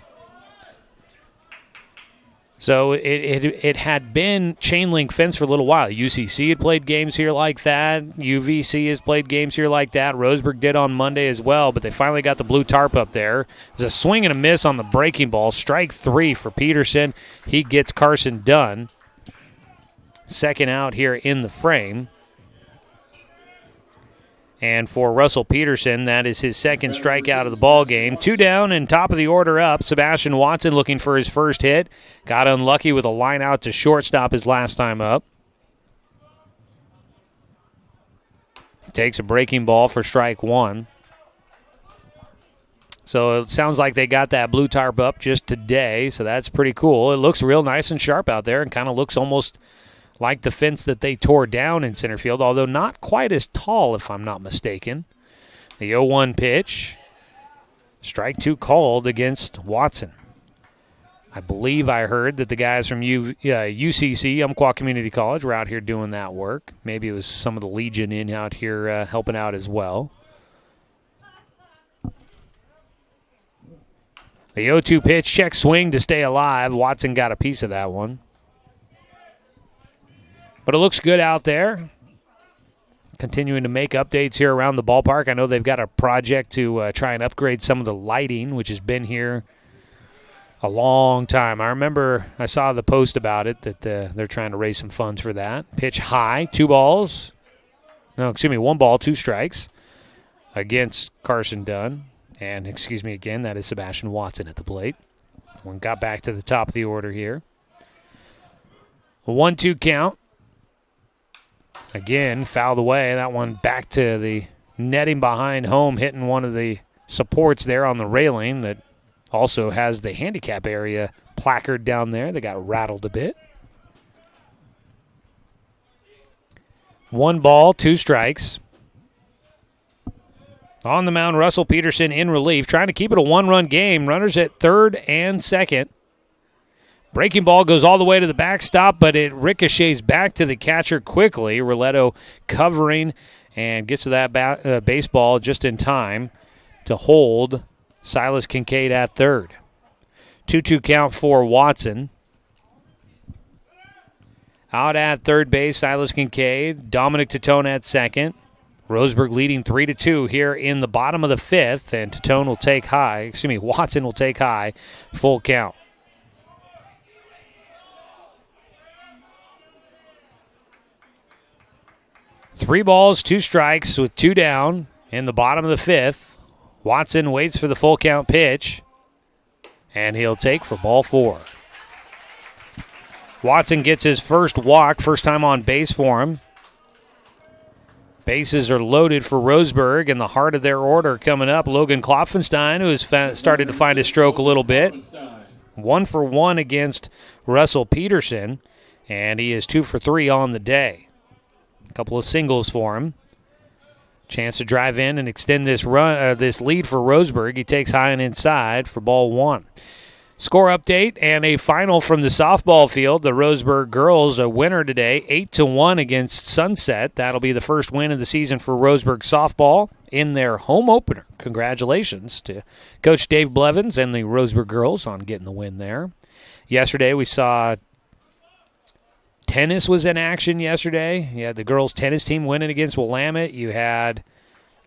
So it had been chain link fence for a little while. UCC had played games here like that. UVC has played games here like that. Roseburg did on Monday as well, but they finally got the blue tarp up there. There's a swing and a miss on the breaking ball. Strike 3 for Peterson. He gets Carson Dunn. Second out here in the frame. And for Russell Peterson, that is his second strikeout of the ball game. 2 down and top of the order up. Sebastian Watson looking for his first hit. Got unlucky with a line out to shortstop his last time up. He takes a breaking ball for strike 1. So it sounds like they got that blue tarp up just today, so that's pretty cool. It looks real nice and sharp out there and kind of looks almost like the fence that they tore down in center field, although not quite as tall, if I'm not mistaken. The 0-1 pitch. Strike 2 called against Watson. I believe I heard that the guys from UCC, Umpqua Community College, were out here doing that work. Maybe it was some of the Legion in out here helping out as well. The 0-2 pitch, check swing to stay alive. Watson got a piece of that one. But it looks good out there. Continuing to make updates here around the ballpark. I know they've got a project to try and upgrade some of the lighting, which has been here a long time. I remember I saw the post about it that they're trying to raise some funds for that. Pitch high, 1 ball, 2 strikes against Carson Dunn. And, again, that is Sebastian Watson at the plate. One got back to the top of the order here. A 1-2 count. Again, fouled away. That one back to the netting behind home, hitting one of the supports there on the railing that also has the handicap area placard down there. They got rattled a bit. 1 ball, 2 strikes. On the mound, Russell Peterson in relief, trying to keep it a 1-run game. Runners at third and second. Breaking ball goes all the way to the backstop, but it ricochets back to the catcher quickly. Roletto covering and gets to that baseball just in time to hold Silas Kincaid at third. 2-2 count for Watson. Out at third base, Silas Kincaid. Dominic Titone at second. Roseburg leading 3-2 here in the bottom of the fifth, and Watson will take high, full count. Three balls, 2 strikes with 2 down in the bottom of the fifth. Watson waits for the full count pitch, and he'll take for ball 4. Watson gets his first walk, first time on base for him. Bases are loaded for Roseburg, in the heart of their order coming up. Logan Klopfenstein, who has started to find his stroke a little bit. 1 for 1 against Russell Peterson, and he is 2 for 3 on the day. A couple of singles for him. Chance to drive in and extend this lead for Roseburg. He takes high and inside for ball 1. Score update and a final from the softball field. The Roseburg girls a winner today, 8-1 against Sunset. That'll be the first win of the season for Roseburg softball in their home opener. Congratulations to Coach Dave Blevins and the Roseburg girls on getting the win there. Yesterday we saw tennis was in action yesterday. You had the girls tennis team winning against Willamette. You had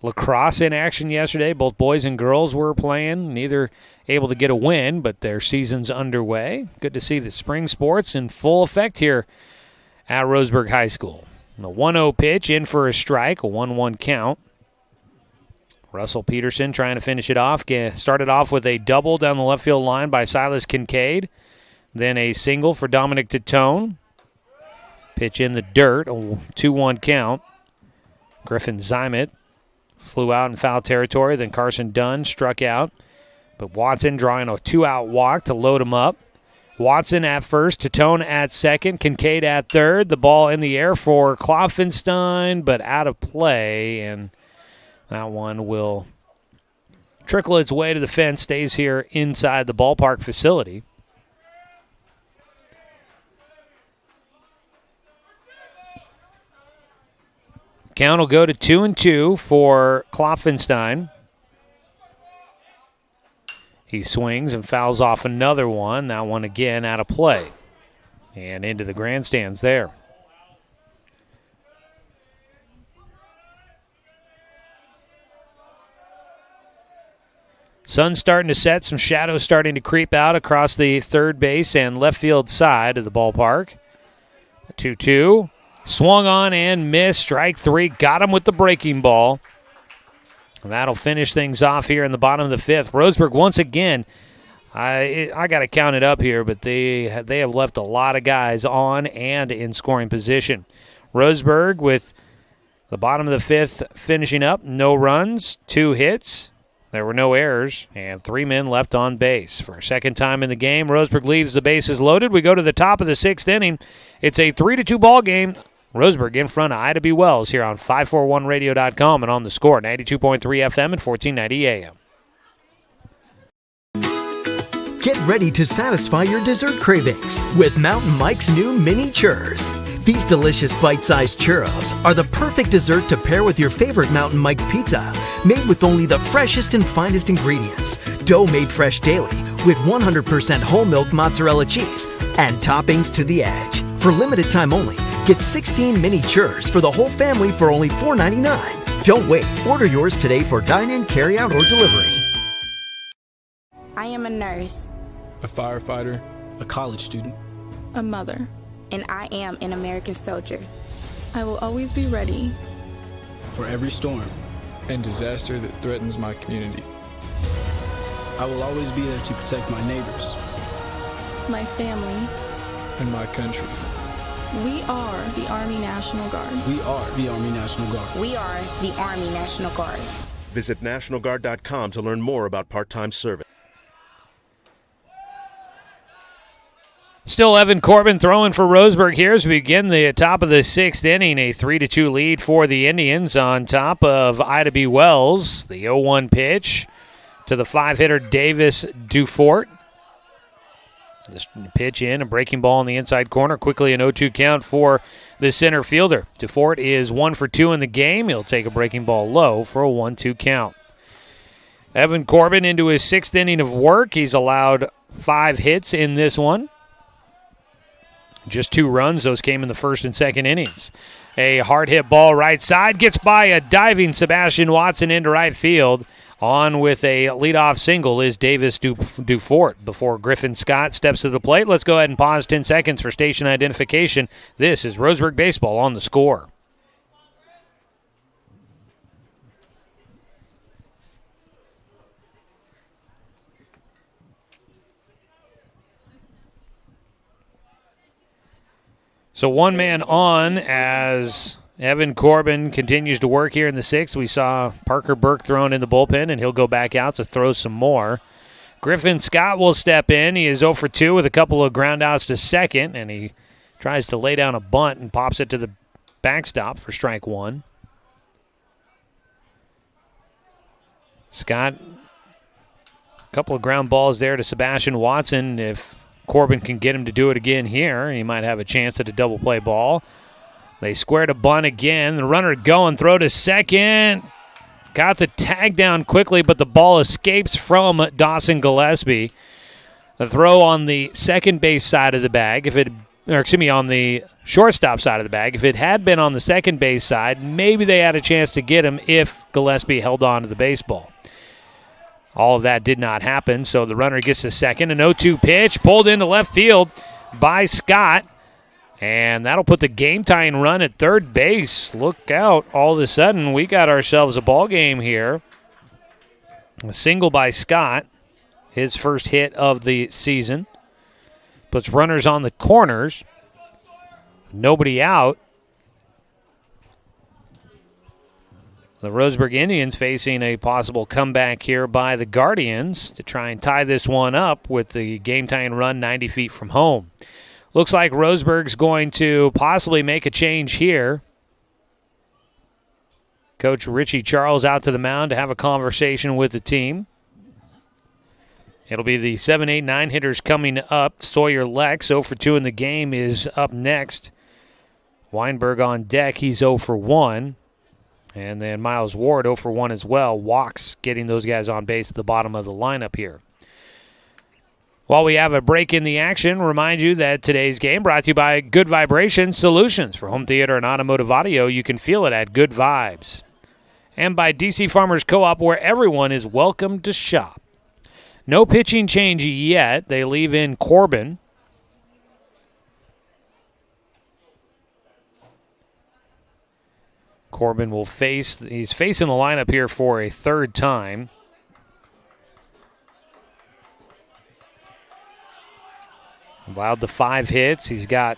lacrosse in action yesterday. Both boys and girls were playing. Neither able to get a win, but their season's underway. Good to see the spring sports in full effect here at Roseburg High School. The 1-0 pitch in for a strike, a 1-1 count. Russell Peterson trying to finish it off. Started off with a double down the left field line by Silas Kincaid. Then a single for Dominic Titone. Pitch in the dirt, a 2-1 count. Griffin Zymet flew out in foul territory. Then Carson Dunn struck out. But Watson drawing a 2-out walk to load him up. Watson at first, Titone at second, Kincaid at third. The ball in the air for Klopfenstein, but out of play. And that one will trickle its way to the fence, stays here inside the ballpark facility. Count will go to 2-2 for Klopfenstein. He swings and fouls off another one. That one again out of play. And into the grandstands there. Sun's starting to set. Some shadows starting to creep out across the third base and left field side of the ballpark. 2-2. Swung on and missed. Strike 3. Got him with the breaking ball. And that'll finish things off here in the bottom of the fifth. Roseburg once again, I got to count it up here, but they have left a lot of guys on and in scoring position. Roseburg with the bottom of the fifth finishing up. No runs, 2 hits. There were no errors, and 3 men left on base. For a second time in the game, Roseburg leaves the bases loaded. We go to the top of the 6th inning. It's a 3-2 ball game. Roseburg in front of Ida B. Wells here on 541radio.com and on the Score, 92.3 FM and 1490 AM. Get ready to satisfy your dessert cravings with Mountain Mike's new mini churs. These delicious bite-sized churros are the perfect dessert to pair with your favorite Mountain Mike's pizza, made with only the freshest and finest ingredients, dough made fresh daily with 100% whole milk mozzarella cheese, and toppings to the edge. For limited time only, get 16 mini churros for the whole family for only $4.99. Don't wait. Order yours today for dine-in, carry-out, or delivery. I am a nurse, a firefighter, a college student, a mother, and I am an American soldier. I will always be ready for every storm and disaster that threatens my community. I will always be there to protect my neighbors, my family, and my country. We are the Army National Guard. We are the Army National Guard. We are the Army National Guard. Visit NationalGuard.com to learn more about part-time service. Still Evan Corbin throwing for Roseburg here as we begin the top of the sixth inning. A 3-2 lead for the Indians on top of Ida B. Wells. The 0-1 pitch to the 5-hitter Davis Dufort. This pitch in, a breaking ball in the inside corner. Quickly an 0-2 count for the center fielder. Dufort is 1 for 2 in the game. He'll take a breaking ball low for a 1-2 count. Evan Corbin into his sixth inning of work. He's allowed 5 hits in this one. Just 2 runs. Those came in the first and second innings. A hard hit ball right side. Gets by a diving Sebastian Watson into right field. On with a leadoff single is Davis Dufort. Before Griffin Scott steps to the plate, let's go ahead and pause 10 seconds for station identification. This is Roseburg Baseball on The Score. So one man on as Evan Corbin continues to work here in the sixth. We saw Parker Burke thrown in the bullpen, and he'll go back out to throw some more. Griffin Scott will step in. He is 0 for 2 with a couple of ground outs to second, and he tries to lay down a bunt and pops it to the backstop for strike 1. Scott, a couple of ground balls there to Sebastian Watson. If Corbin can get him to do it again here, he might have a chance at a double play ball. They squared a bunt again. The runner going, throw to second. Got the tag down quickly, but the ball escapes from Dawson Gillespie. The throw on the second base side of the bag, on the shortstop side of the bag. If it had been on the second base side, maybe they had a chance to get him if Gillespie held on to the baseball. All of that did not happen, so the runner gets to second. An 0-2 pitch pulled into left field by Scott, and that'll put the game-tying run at third base. Look out. All of a sudden, we got ourselves a ball game here. A single by Scott, his first hit of the season. Puts runners on the corners. Nobody out. The Roseburg Indians facing a possible comeback here by the Guardians to try and tie this one up with the game-tying run 90 feet from home. Looks like Roseburg's going to possibly make a change here. Coach Richie Charles out to the mound to have a conversation with the team. It'll be the 7, 8, 9 hitters coming up. Sawyer Lex, 0 for 2 in the game, is up next. Weinberg on deck, he's 0 for 1. And then Miles Ward 0 for 1 as well. Walks getting those guys on base at the bottom of the lineup here. While we have a break in the action, remind you that today's game brought to you by Good Vibration Solutions. For home theater and automotive audio, you can feel it at Good Vibes. And by DC Farmers Co-op, where everyone is welcome to shop. No pitching change yet. They leave in Corbin. Corbin will he's facing the lineup here for a third time. Allowed the 5 hits. He's got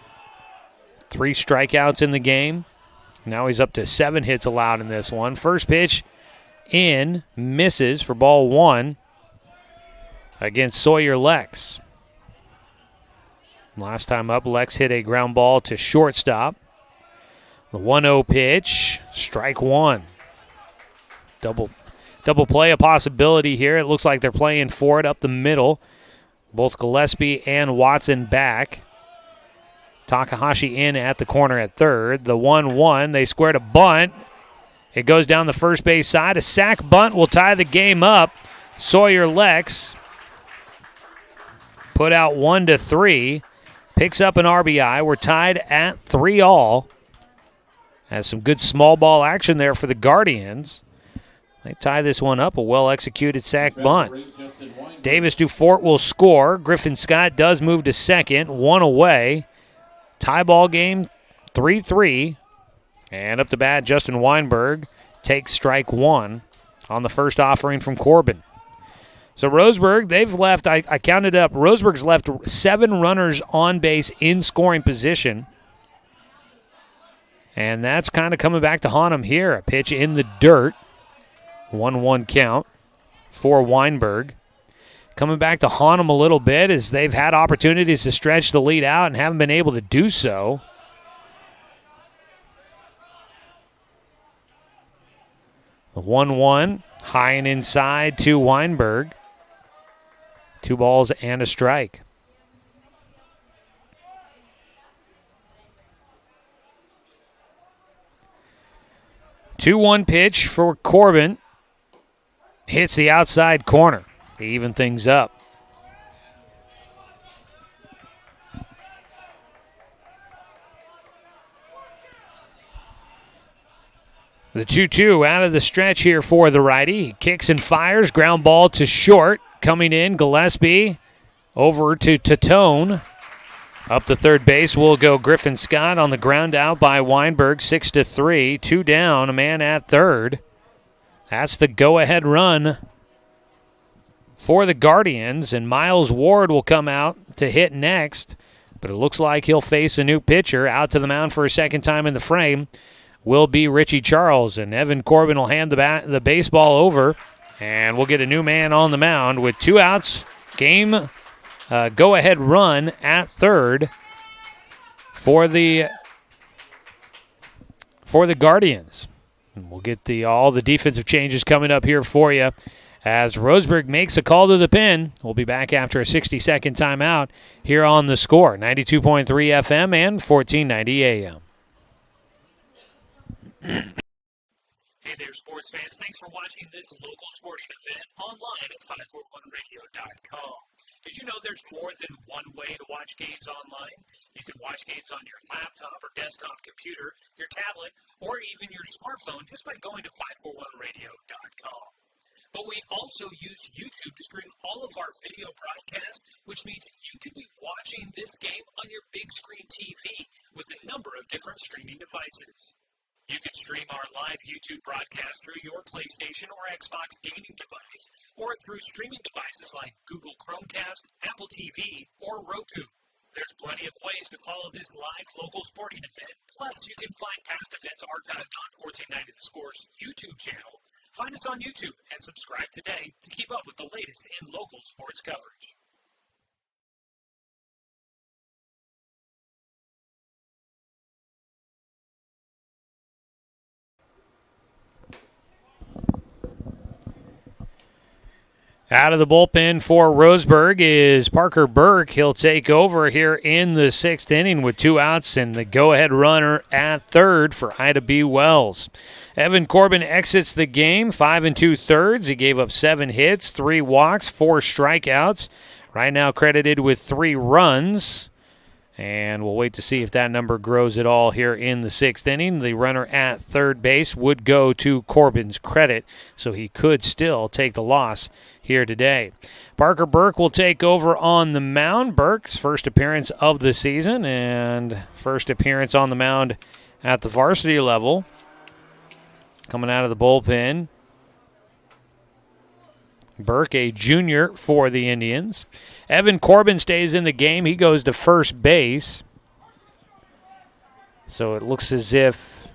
3 strikeouts in the game. Now he's up to 7 hits allowed in this one. First pitch in, misses for ball 1 against Sawyer Lex. Last time up, Lex hit a ground ball to shortstop. The 1-0 pitch, strike 1. Double play a possibility here. It looks like they're playing for it up the middle. Both Gillespie and Watson back. Takahashi in at the corner at third. The 1-1, they squared a bunt. It goes down the first base side. A sac bunt will tie the game up. Sawyer Lex put out 1-3. Picks up an RBI. We're tied at 3-all. Has some good small ball action there for the Guardians. They tie this one up. A well-executed sac bunt. Davis Dufort will score. Griffin Scott does move to second. 1 away. Tie ball game, 3-3. And up the bat, Justin Weinberg takes strike 1 on the first offering from Corbin. So Roseburg, they've left, I counted up, Roseburg's left 7 runners on base in scoring position. And that's kind of coming back to haunt them here. A pitch in the dirt. 1-1 count for Weinberg. Coming back to haunt them a little bit as they've had opportunities to stretch the lead out and haven't been able to do so. The 1-1, high and inside to Weinberg. 2 balls and a strike. Two 2-1 pitch for Corbin. Hits the outside corner to even things up. The 2-2 out of the stretch here for the righty. He kicks and fires. Ground ball to short. Coming in, Gillespie over to Tatone. Up to third base will go Griffin Scott on the ground out by Weinberg. 6-3. 2 down, a man at third. That's the go-ahead run for the Guardians, and Miles Ward will come out to hit next, but it looks like he'll face a new pitcher. Out to the mound for a second time in the frame will be Richie Charles, and Evan Corbin will hand the baseball over, and we'll get a new man on the mound with 2 outs. Game go-ahead run at third for the Guardians. And we'll get all the defensive changes coming up here for you as Roseburg makes a call to the pen. We'll be back after a 60-second timeout here on The Score, 92.3 FM and 1490 AM. Hey there, sports fans. Thanks for watching this local sporting event online at 541radio.com. Did you know there's more than one way to watch games online? You can watch games on your laptop or desktop computer, your tablet, or even your smartphone just by going to 541radio.com. But we also use YouTube to stream all of our video broadcasts, which means you could be watching this game on your big screen TV with a number of different streaming devices. You can stream our live YouTube broadcast through your PlayStation or Xbox gaming device, or through streaming devices like Google Chromecast, Apple TV, or Roku. There's plenty of ways to follow this live local sporting event. Plus, you can find past events archived on 1490 The Score's YouTube channel. Find us on YouTube and subscribe today to keep up with the latest in local sports coverage. Out of the bullpen for Roseburg is Parker Burke. He'll take over here in the 6th inning with 2 outs and the go-ahead runner at third for Ida B. Wells. Evan Corbin exits the game 5 2/3. He gave up 7 hits, 3 walks, 4 strikeouts. Right now credited with 3 runs. And we'll wait to see if that number grows at all here in the 6th inning. The runner at third base would go to Corbin's credit, so he could still take the loss here today. Parker Burke will take over on the mound. Burke's first appearance of the season and first appearance on the mound at the varsity level. Coming out of the bullpen, Burke, a junior for the Indians. Evan Corbin stays in the game. He goes to first base. So it looks as if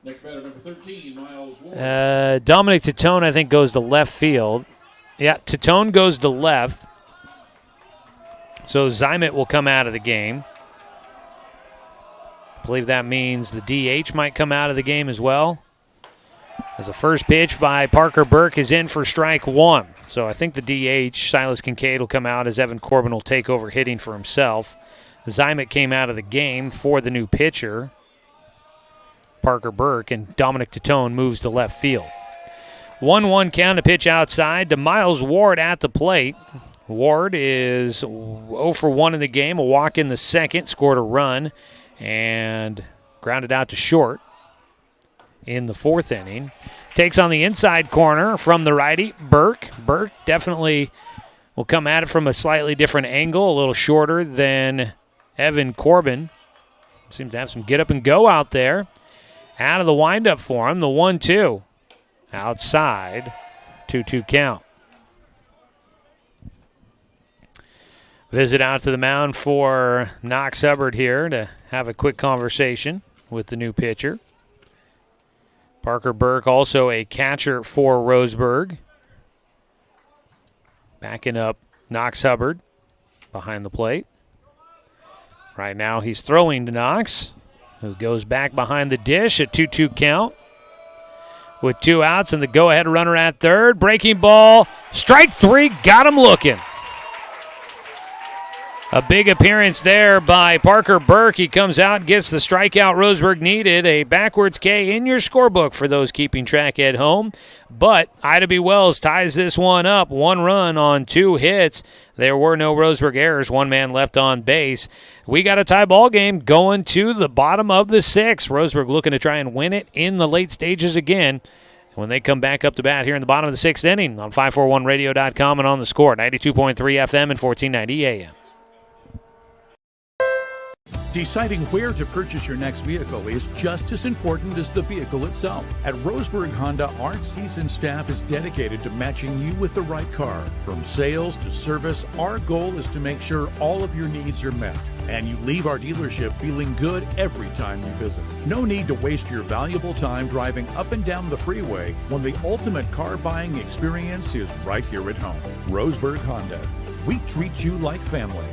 next batter, number 13, Miles Ward. Dominic Tatone, I think, goes to left field. Yeah, Tatone goes to left. So Zymet will come out of the game. I believe that means the DH might come out of the game as well. As the first pitch by Parker Burke is in for strike 1. So I think the DH, Silas Kincaid, will come out as Evan Corbin will take over hitting for himself. Zymek came out of the game for the new pitcher, Parker Burke, and Dominic Tatone moves to left field. 1-1 count, to pitch outside to Miles Ward at the plate. Ward is 0 for 1 in the game, a walk in the second, scored a run, and grounded out to short in the fourth inning. Takes on the inside corner from the righty, Burke. Burke definitely will come at it from a slightly different angle, a little shorter than Evan Corbin. Seems to have some get up and go out there. Out of the windup for him, the 1-2. Outside, 2-2 count. Visit out to the mound for Knox Hubbard here to have a quick conversation with the new pitcher. Parker Burke, also a catcher for Roseburg. Backing up Knox Hubbard behind the plate. Right now he's throwing to Knox, who goes back behind the dish, a 2-2 count. With 2 outs and the go-ahead runner at third. Breaking ball, strike 3, got him looking. A big appearance there by Parker Burke. He comes out, gets the strikeout Roseburg needed. A backwards K in your scorebook for those keeping track at home. But Ida B. Wells ties this one up. 1 run on 2 hits. There were no Roseburg errors. 1 man left on base. We got a tie ball game going to the bottom of the 6th. Roseburg looking to try and win it in the late stages again when they come back up to bat here in the bottom of the 6th inning on 541radio.com and on the Score. 92.3 FM and 1490 AM. Deciding where to purchase your next vehicle is just as important as the vehicle itself. At Roseburg Honda, our seasoned staff is dedicated to matching you with the right car. From sales to service, our goal is to make sure all of your needs are met, and you leave our dealership feeling good every time you visit. No need to waste your valuable time driving up and down the freeway when the ultimate car buying experience is right here at home. Roseburg Honda. We treat you like family.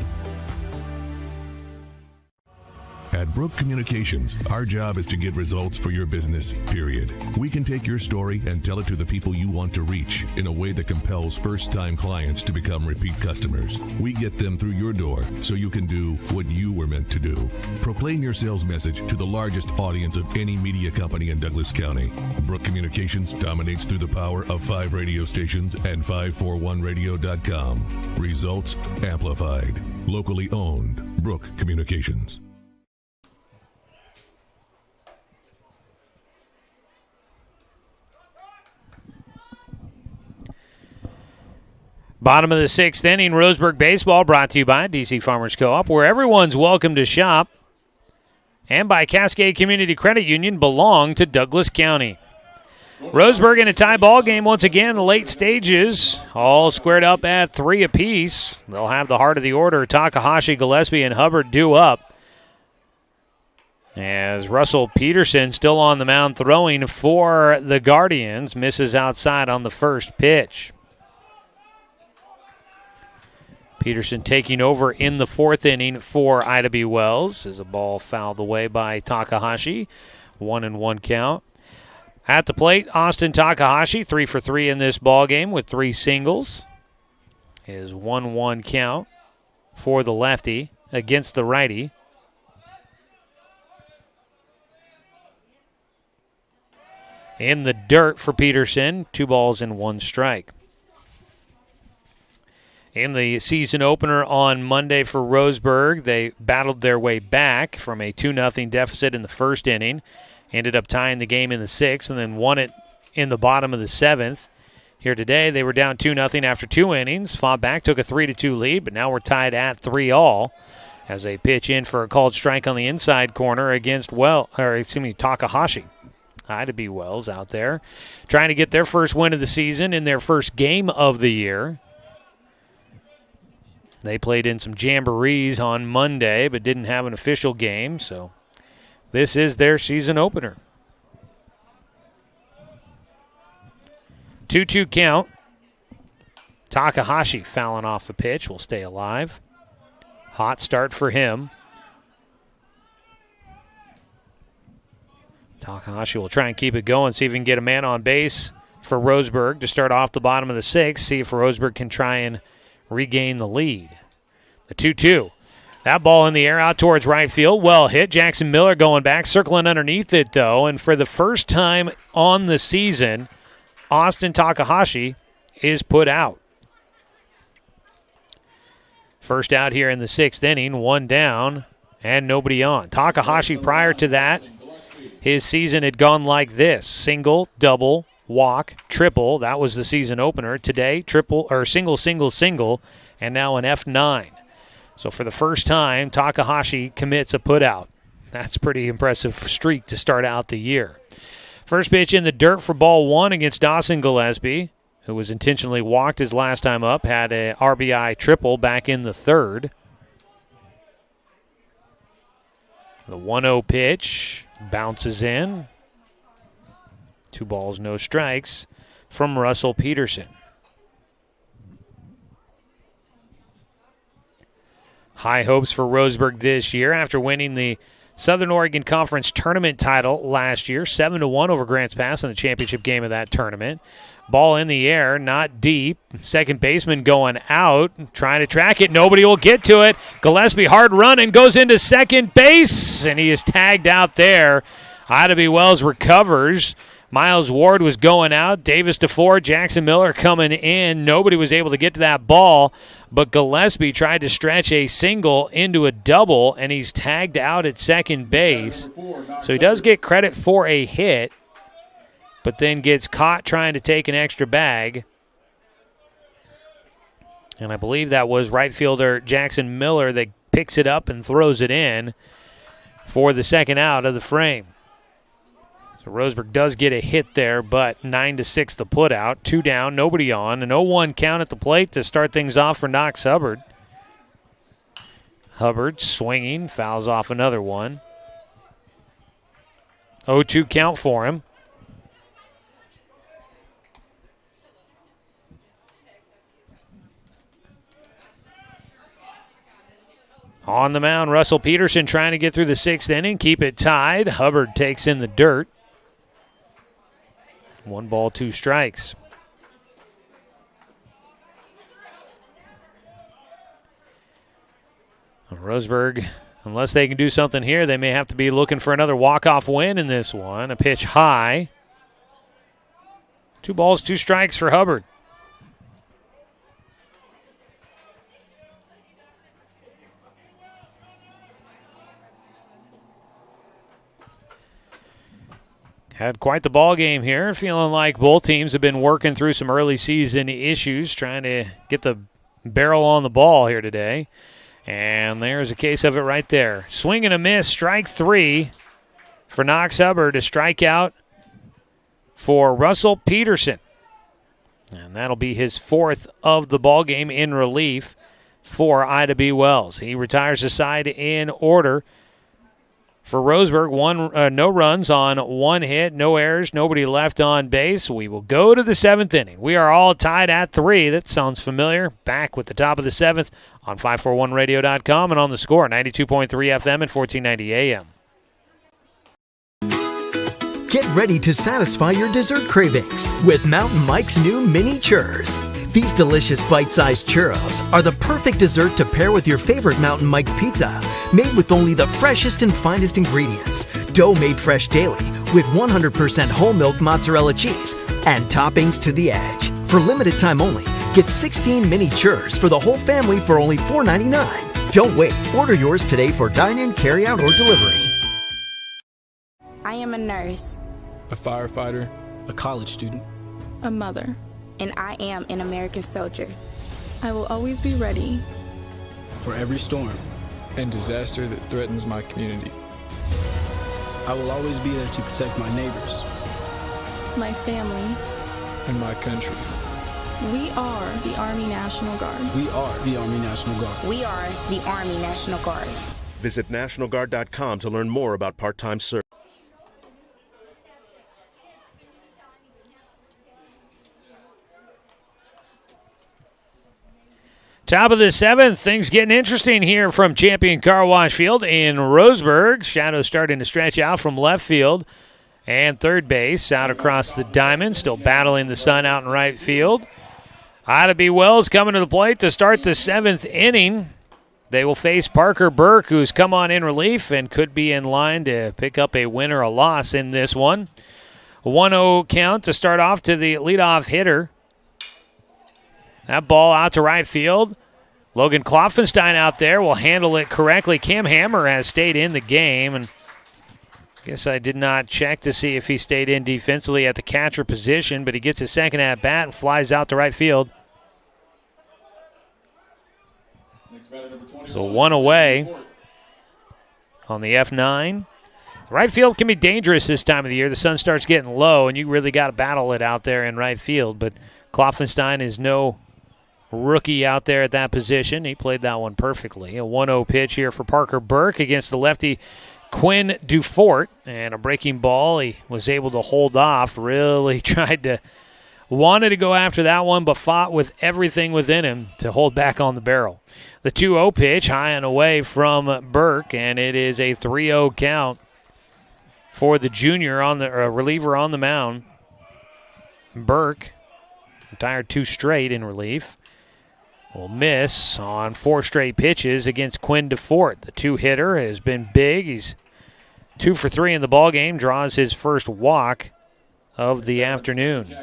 At Brook Communications, our job is to get results for your business, period. We can take your story and tell it to the people you want to reach in a way that compels first-time clients to become repeat customers. We get them through your door so you can do what you were meant to do. Proclaim your sales message to the largest audience of any media company in Douglas County. Brook Communications dominates through the power of 5 radio stations and 541radio.com. Results amplified. Locally owned. Brook Communications. Bottom of the 6th inning, Roseburg baseball brought to you by DC Farmers Co-op, where everyone's welcome to shop, and by Cascade Community Credit Union, belong to Douglas County. Roseburg in a tie ball game once again in the late stages, all squared up at 3 apiece. They'll have the heart of the order, Takahashi, Gillespie, and Hubbard due up. As Russell Peterson still on the mound throwing for the Guardians, misses outside on the first pitch. Peterson taking over in the 4th inning for Ida B. Wells as a ball fouled away by Takahashi. 1-1 count. At the plate, Austin Takahashi, 3 for 3 in this ball game with 3 singles. His 1-1 count for the lefty against the righty. In the dirt for Peterson, 2 balls and 1 strike. In the season opener on Monday for Roseburg, they battled their way back from a 2-0 deficit in the 1st inning, ended up tying the game in the 6th, and then won it in the bottom of the 7th. Here today, they were down 2-0 after 2 innings, fought back, took a 3-2 lead, but now we're tied at 3-all as they pitch in for a called strike on the inside corner against Takahashi. Ida B. Wells out there trying to get their first win of the season in their first game of the year. They played in some jamborees on Monday but didn't have an official game, so this is their season opener. 2-2 count. Takahashi fouling off the pitch will stay alive. Hot start for him. Takahashi will try and keep it going, see if he can get a man on base for Roseburg to start off the bottom of the 6th, see if Roseburg can try and regain the lead. The 2-2. That ball in the air out towards right field. Well hit. Jackson Miller going back, circling underneath it, though. And for the first time on the season, Austin Takahashi is put out. First out here in the 6th inning, one down and nobody on. Takahashi, prior to that, his season had gone like this: single, double, walk, triple. That was the season opener. Today, triple or single, single, single, and now an F9. So for the first time, Takahashi commits a putout. That's a pretty impressive streak to start out the year. First pitch in the dirt for ball 1 against Dawson Gillespie, who was intentionally walked his last time up, had a RBI triple back in the 3rd. The 1-0 pitch bounces in. 2 balls, no strikes from Russell Peterson. High hopes for Roseburg this year after winning the Southern Oregon Conference tournament title last year, 7-1 over Grants Pass in the championship game of that tournament. Ball in the air, not deep. Second baseman going out, trying to track it. Nobody will get to it. Gillespie hard run and goes into second base, and he is tagged out there. Ida Wells recovers. Miles Ward was going out. Davis DeFord, Jackson Miller coming in. Nobody was able to get to that ball, but Gillespie tried to stretch a single into a double, and he's tagged out at second base. So he does get credit for a hit, but then gets caught trying to take an extra bag. And I believe that was right fielder Jackson Miller that picks it up and throws it in for the second out of the frame. So Roseburg does get a hit there, but 9-6 the put out. 2 down, nobody on. An 0-1 count at the plate to start things off for Knox Hubbard. Hubbard swinging, fouls off another one. 0-2 count for him. On the mound, Russell Peterson trying to get through the 6th inning, keep it tied. Hubbard takes in the dirt. 1 ball, 2 strikes. Roseburg, unless they can do something here, they may have to be looking for another walk-off win in this one. A pitch high. 2 balls, 2 strikes for Hubbard. Had quite the ball game here. Feeling like both teams have been working through some early season issues, trying to get the barrel on the ball here today. And there's a case of it right there. Swing and a miss, strike 3 for Knox Hubbard. A strikeout for Russell Peterson. And that'll be his 4th of the ball game in relief for Ida B. Wells. He retires the side in order. For Roseburg, no runs on 1 hit, no errors, nobody left on base. We will go to the 7th inning. We are all tied at 3. That sounds familiar. Back with the top of the 7th on 541radio.com and on the Score, 92.3 FM and 1490 AM. Get ready to satisfy your dessert cravings with Mountain Mike's new mini churros. These delicious bite-sized churros are the perfect dessert to pair with your favorite Mountain Mike's pizza. Made with only the freshest and finest ingredients. Dough made fresh daily with 100% whole milk mozzarella cheese and toppings to the edge. For limited time only, get 16 mini churros for the whole family for only $4.99. Don't wait. Order yours today for dine-in, carry-out, or delivery. I am a nurse, a firefighter, a college student, a mother, and I am an American soldier. I will always be ready for every storm and disaster that threatens my community. I will always be there to protect my neighbors, my family, and my country. We are the Army National Guard. We are the Army National Guard. We are the Army National Guard. Visit nationalguard.com to learn more about part-time service. Top of the 7th, things getting interesting here from Champion Car Wash Field in Roseburg. Shadows starting to stretch out from left field and third base out across the diamond, still battling the sun out in right field. Ida B. Wells coming to the plate to start the 7th inning. They will face Parker Burke, who's come on in relief and could be in line to pick up a win or a loss in this one. 1-0 count to start off to the leadoff hitter. That ball out to right field. Logan Klopfenstein out there will handle it correctly. Cam Hammer has stayed in the game, and I guess I did not check to see if he stayed in defensively at the catcher position, but he gets his second at bat and flies out to right field. So one away on the F9. Right field can be dangerous this time of the year. The sun starts getting low, and you really got to battle it out there in right field. But Klopfenstein is no rookie out there at that position. He played that one perfectly. A 1-0 pitch here for Parker Burke against the lefty Quinn Dufort. And a breaking ball he was able to hold off. Really wanted to go after that one, but fought with everything within him to hold back on the barrel. The 2-0 pitch high and away from Burke, and it is a 3-0 count for the junior on the reliever on the mound. Burke retired 2 straight in relief. Will miss on 4 straight pitches against Quinn Dufort. The 2-hitter has been big. He's 2 for 3 in the ballgame, draws his first walk of the afternoon.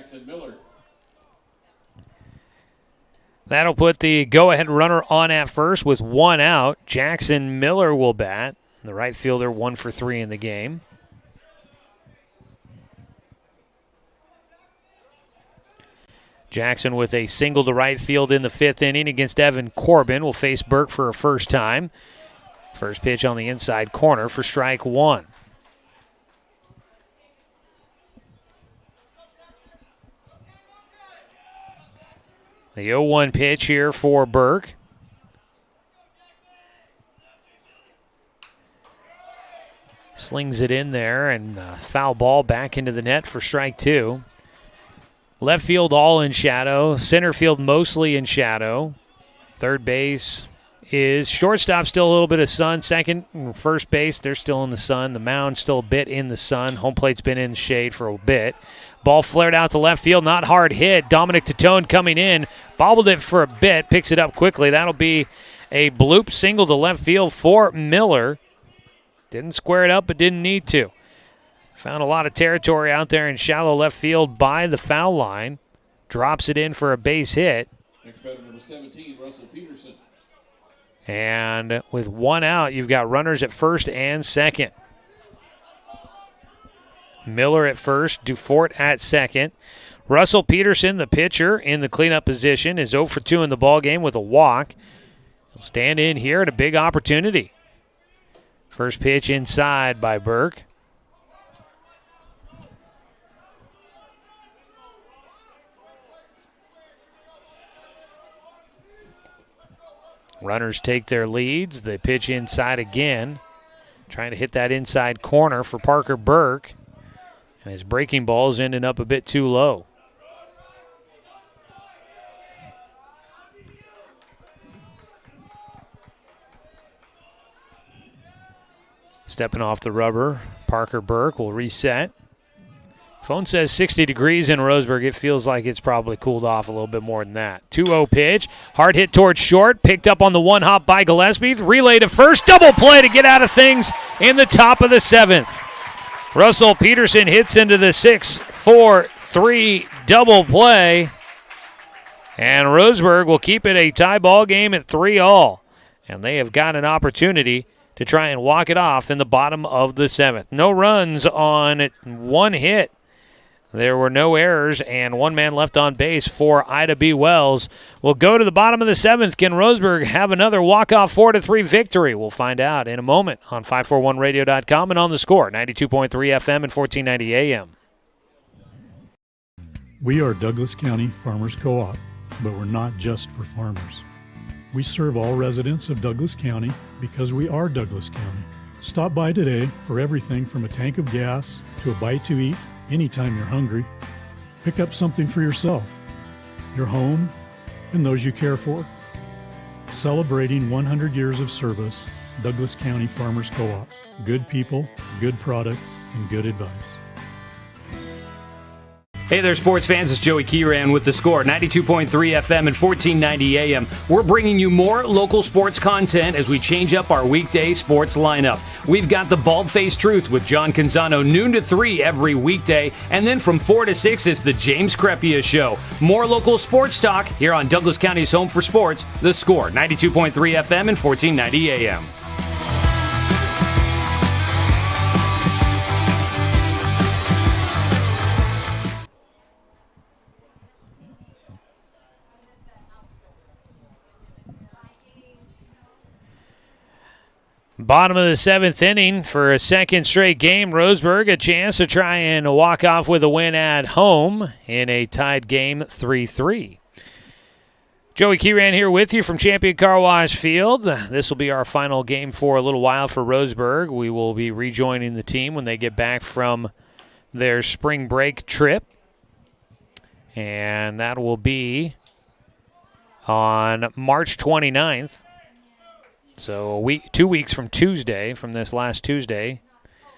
That'll put the go-ahead runner on at first with 1 out. Jackson Miller will bat. The right fielder 1 for 3 in the game. Jackson with a single to right field in the 5th inning against Evan Corbin will face Burke for a first time. First pitch on the inside corner for strike 1. The 0-1 pitch here for Burke. Slings it in there, and foul ball back into the net for strike 2. Left field all in shadow. Center field mostly in shadow. Third base is shortstop, still a little bit of sun. Second and first base, they're still in the sun. The mound still a bit in the sun. Home plate's been in the shade for a bit. Ball flared out to left field, not hard hit. Dominic Tatone coming in, bobbled it for a bit, picks it up quickly. That'll be a bloop single to left field for Miller. Didn't square it up, but didn't need to. Found a lot of territory out there in shallow left field by the foul line. Drops it in for a base hit. Next batter, number 17, Russell Peterson. And with 1 out, you've got runners at first and second. Miller at first, Dufort at second. Russell Peterson, the pitcher, in the cleanup position, is 0 for 2 in the ballgame with a walk. He'll stand in here at a big opportunity. First pitch inside by Burke. Runners take their leads. They pitch inside again. Trying to hit that inside corner for Parker Burke. And his breaking ball's ending up a bit too low. Stepping off the rubber, Parker Burke will reset. Phone says 60 degrees in Roseburg. It feels like it's probably cooled off a little bit more than that. 2-0 pitch. Hard hit towards short. Picked up on the 1-hop by Gillespie. Relay to first. Double play to get out of things in the top of the 7th. Russell Peterson hits into the 6-4-3 double play. And Roseburg will keep it a tie ball game at 3-all. And they have got an opportunity to try and walk it off in the bottom of the 7th. No runs on 1 hit. There were no errors and 1 man left on base for Ida B. Wells. We'll go to the bottom of the 7th. Can Roseburg have another walk-off 4-3 victory? We'll find out in a moment on 541radio.com and on the Score, 92.3 FM and 1490 AM. We are Douglas County Farmers Co-op, but we're not just for farmers. We serve all residents of Douglas County because we are Douglas County. Stop by today for everything from a tank of gas to a bite to eat anytime you're hungry. Pick up something for yourself, your home, and those you care for. Celebrating 100 years of service, Douglas County Farmers Co-op. Good people, good products, and good advice. Hey there, sports fans. It's Joey Kieran with The Score, 92.3 FM and 1490 AM. We're bringing you more local sports content as we change up our weekday sports lineup. We've got the Bald-Faced Truth with John Canzano, noon to 3 every weekday. And then from 4 to 6 is the James Crepia Show. More local sports talk here on Douglas County's home for sports, The Score, 92.3 FM and 1490 AM. Bottom of the 7th inning for a second straight game. Roseburg a chance to try and walk off with a win at home in a tied game 3-3. Joey Kieran here with you from Champion Car Wash Field. This will be our final game for a little while for Roseburg. We will be rejoining the team when they get back from their spring break trip. And that will be on March 29th. So 2 weeks from Tuesday, from this last Tuesday,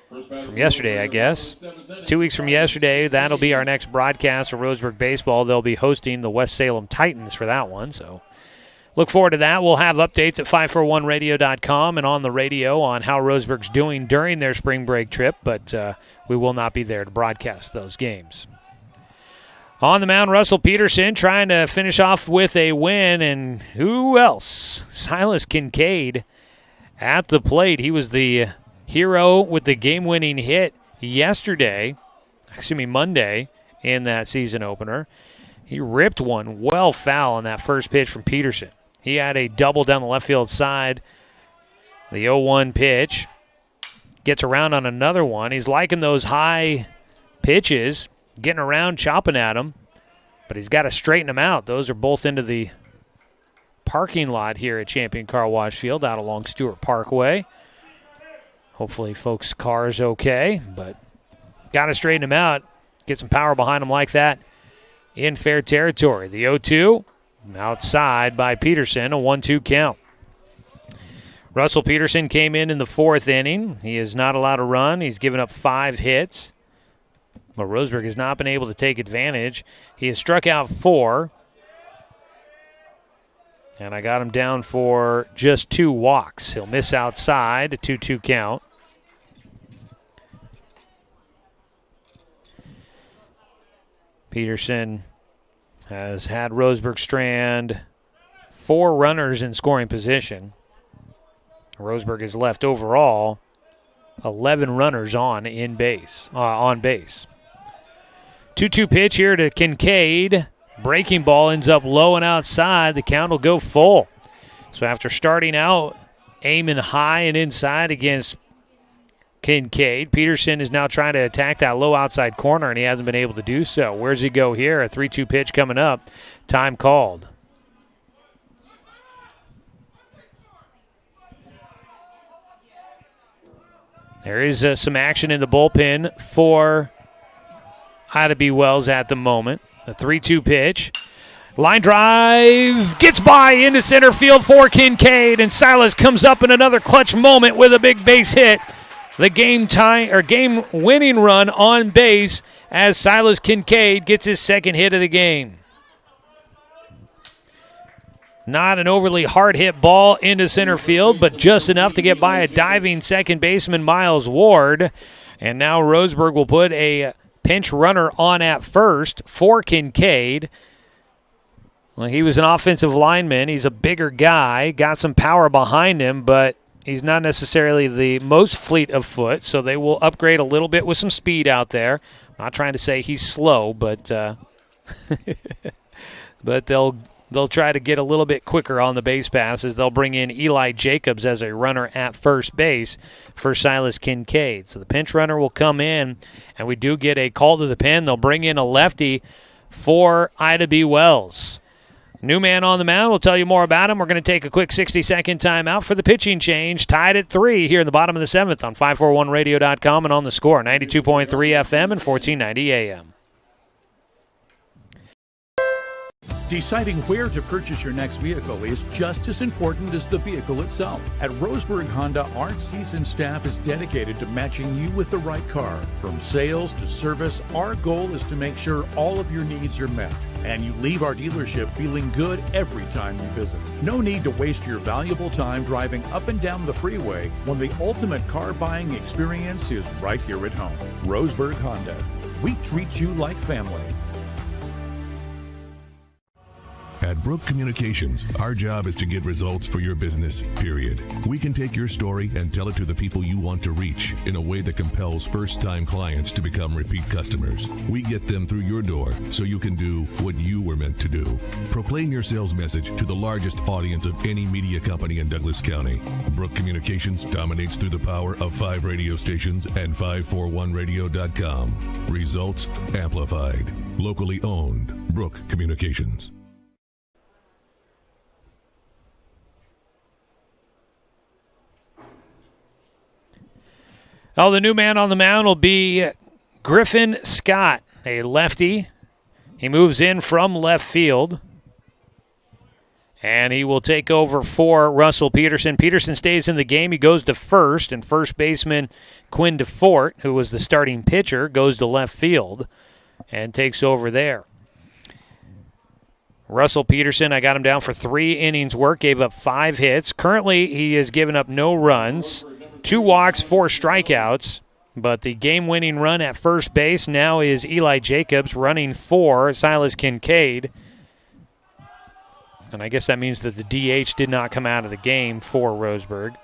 from yesterday, I guess. 2 weeks from yesterday, that'll be our next broadcast for Roseburg baseball. They'll be hosting the West Salem Titans for that one. So look forward to that. We'll have updates at 541radio.com and on the radio on how Roseburg's doing during their spring break trip, but we will not be there to broadcast those games. On the mound, Russell Peterson trying to finish off with a win, and who else? Silas Kincaid at the plate. He was the hero with the game-winning hit Monday in that season opener. He ripped one well foul on that first pitch from Peterson. He had a double down the left field side. The 0-1 pitch gets around on another one. He's liking those high pitches, getting around, chopping at him, but he's got to straighten them out. Those are both into the parking lot here at Champion Car Wash Field out along Stewart Parkway. Hopefully folks' car is okay, but got to straighten them out, get some power behind them like that in fair territory. The 0-2 outside by Peterson, a 1-2 count. Russell Peterson came in the 4th inning. He is not allowed to run. He's given up 5 hits. But Roseburg has not been able to take advantage. He has struck out 4. And I got him down for just 2 walks. He'll miss outside, a 2-2 count. Peterson has had Roseburg strand 4 runners in scoring position. Roseburg has left overall 11 runners on base. 2-2 pitch here to Kincaid. Breaking ball ends up low and outside. The count will go full. So after starting out aiming high and inside against Kincaid, Peterson is now trying to attack that low outside corner, and he hasn't been able to do so. Where's he go here? A 3-2 pitch coming up. Time called. There is some action in the bullpen for Ida B. Wells at the moment. The 3-2 pitch. Line drive gets by into center field for Kincaid, and Silas comes up in another clutch moment with a big base hit. The game-winning run on base as Silas Kincaid gets his second hit of the game. Not an overly hard-hit ball into center field, but just enough to get by a diving second baseman, Miles Ward. And now Roseburg will put a pinch runner on at first for Kincaid. Well, he was an offensive lineman. He's a bigger guy, got some power behind him, but he's not necessarily the most fleet of foot, so they will upgrade a little bit with some speed out there. I'm not trying to say he's slow, but but they'll try to get a little bit quicker on the base passes. They'll bring in Eli Jacobs as a runner at first base for Silas Kincaid. So the pinch runner will come in, and we do get a call to the pen. They'll bring in a lefty for Ida B. Wells. New man on the mound. We'll tell you more about him. We're going to take a quick 60-second timeout for the pitching change. Tied at 3 here in the bottom of the 7th on 541radio.com and on the Score, 92.3 FM and 1490 AM. Deciding where to purchase your next vehicle is just as important as the vehicle itself. At Roseburg Honda, our seasoned staff is dedicated to matching you with the right car. From sales to service, our goal is to make sure all of your needs are met, and you leave our dealership feeling good every time you visit. No need to waste your valuable time driving up and down the freeway when the ultimate car buying experience is right here at home. Roseburg Honda. We treat you like family. At Brook Communications, our job is to get results for your business, period. We can take your story and tell it to the people you want to reach in a way that compels first-time clients to become repeat customers. We get them through your door so you can do what you were meant to do. Proclaim your sales message to the largest audience of any media company in Douglas County. Brook Communications dominates through the power of 5 radio stations and 541radio.com. Results amplified. Locally owned. Brook Communications. Oh, the new man on the mound will be Griffin Scott, a lefty. He moves in from left field, and he will take over for Russell Peterson. Peterson stays in the game. He goes to first, and first baseman Quinn DeFort, who was the starting pitcher, goes to left field and takes over there. Russell Peterson, I got him down for 3 innings work, gave up 5 hits. Currently, he has given up no runs. 2 walks, 4 strikeouts, but the game-winning run at first base now is Eli Jacobs running for Silas Kincaid. And I guess that means that the DH did not come out of the game for Roseburg.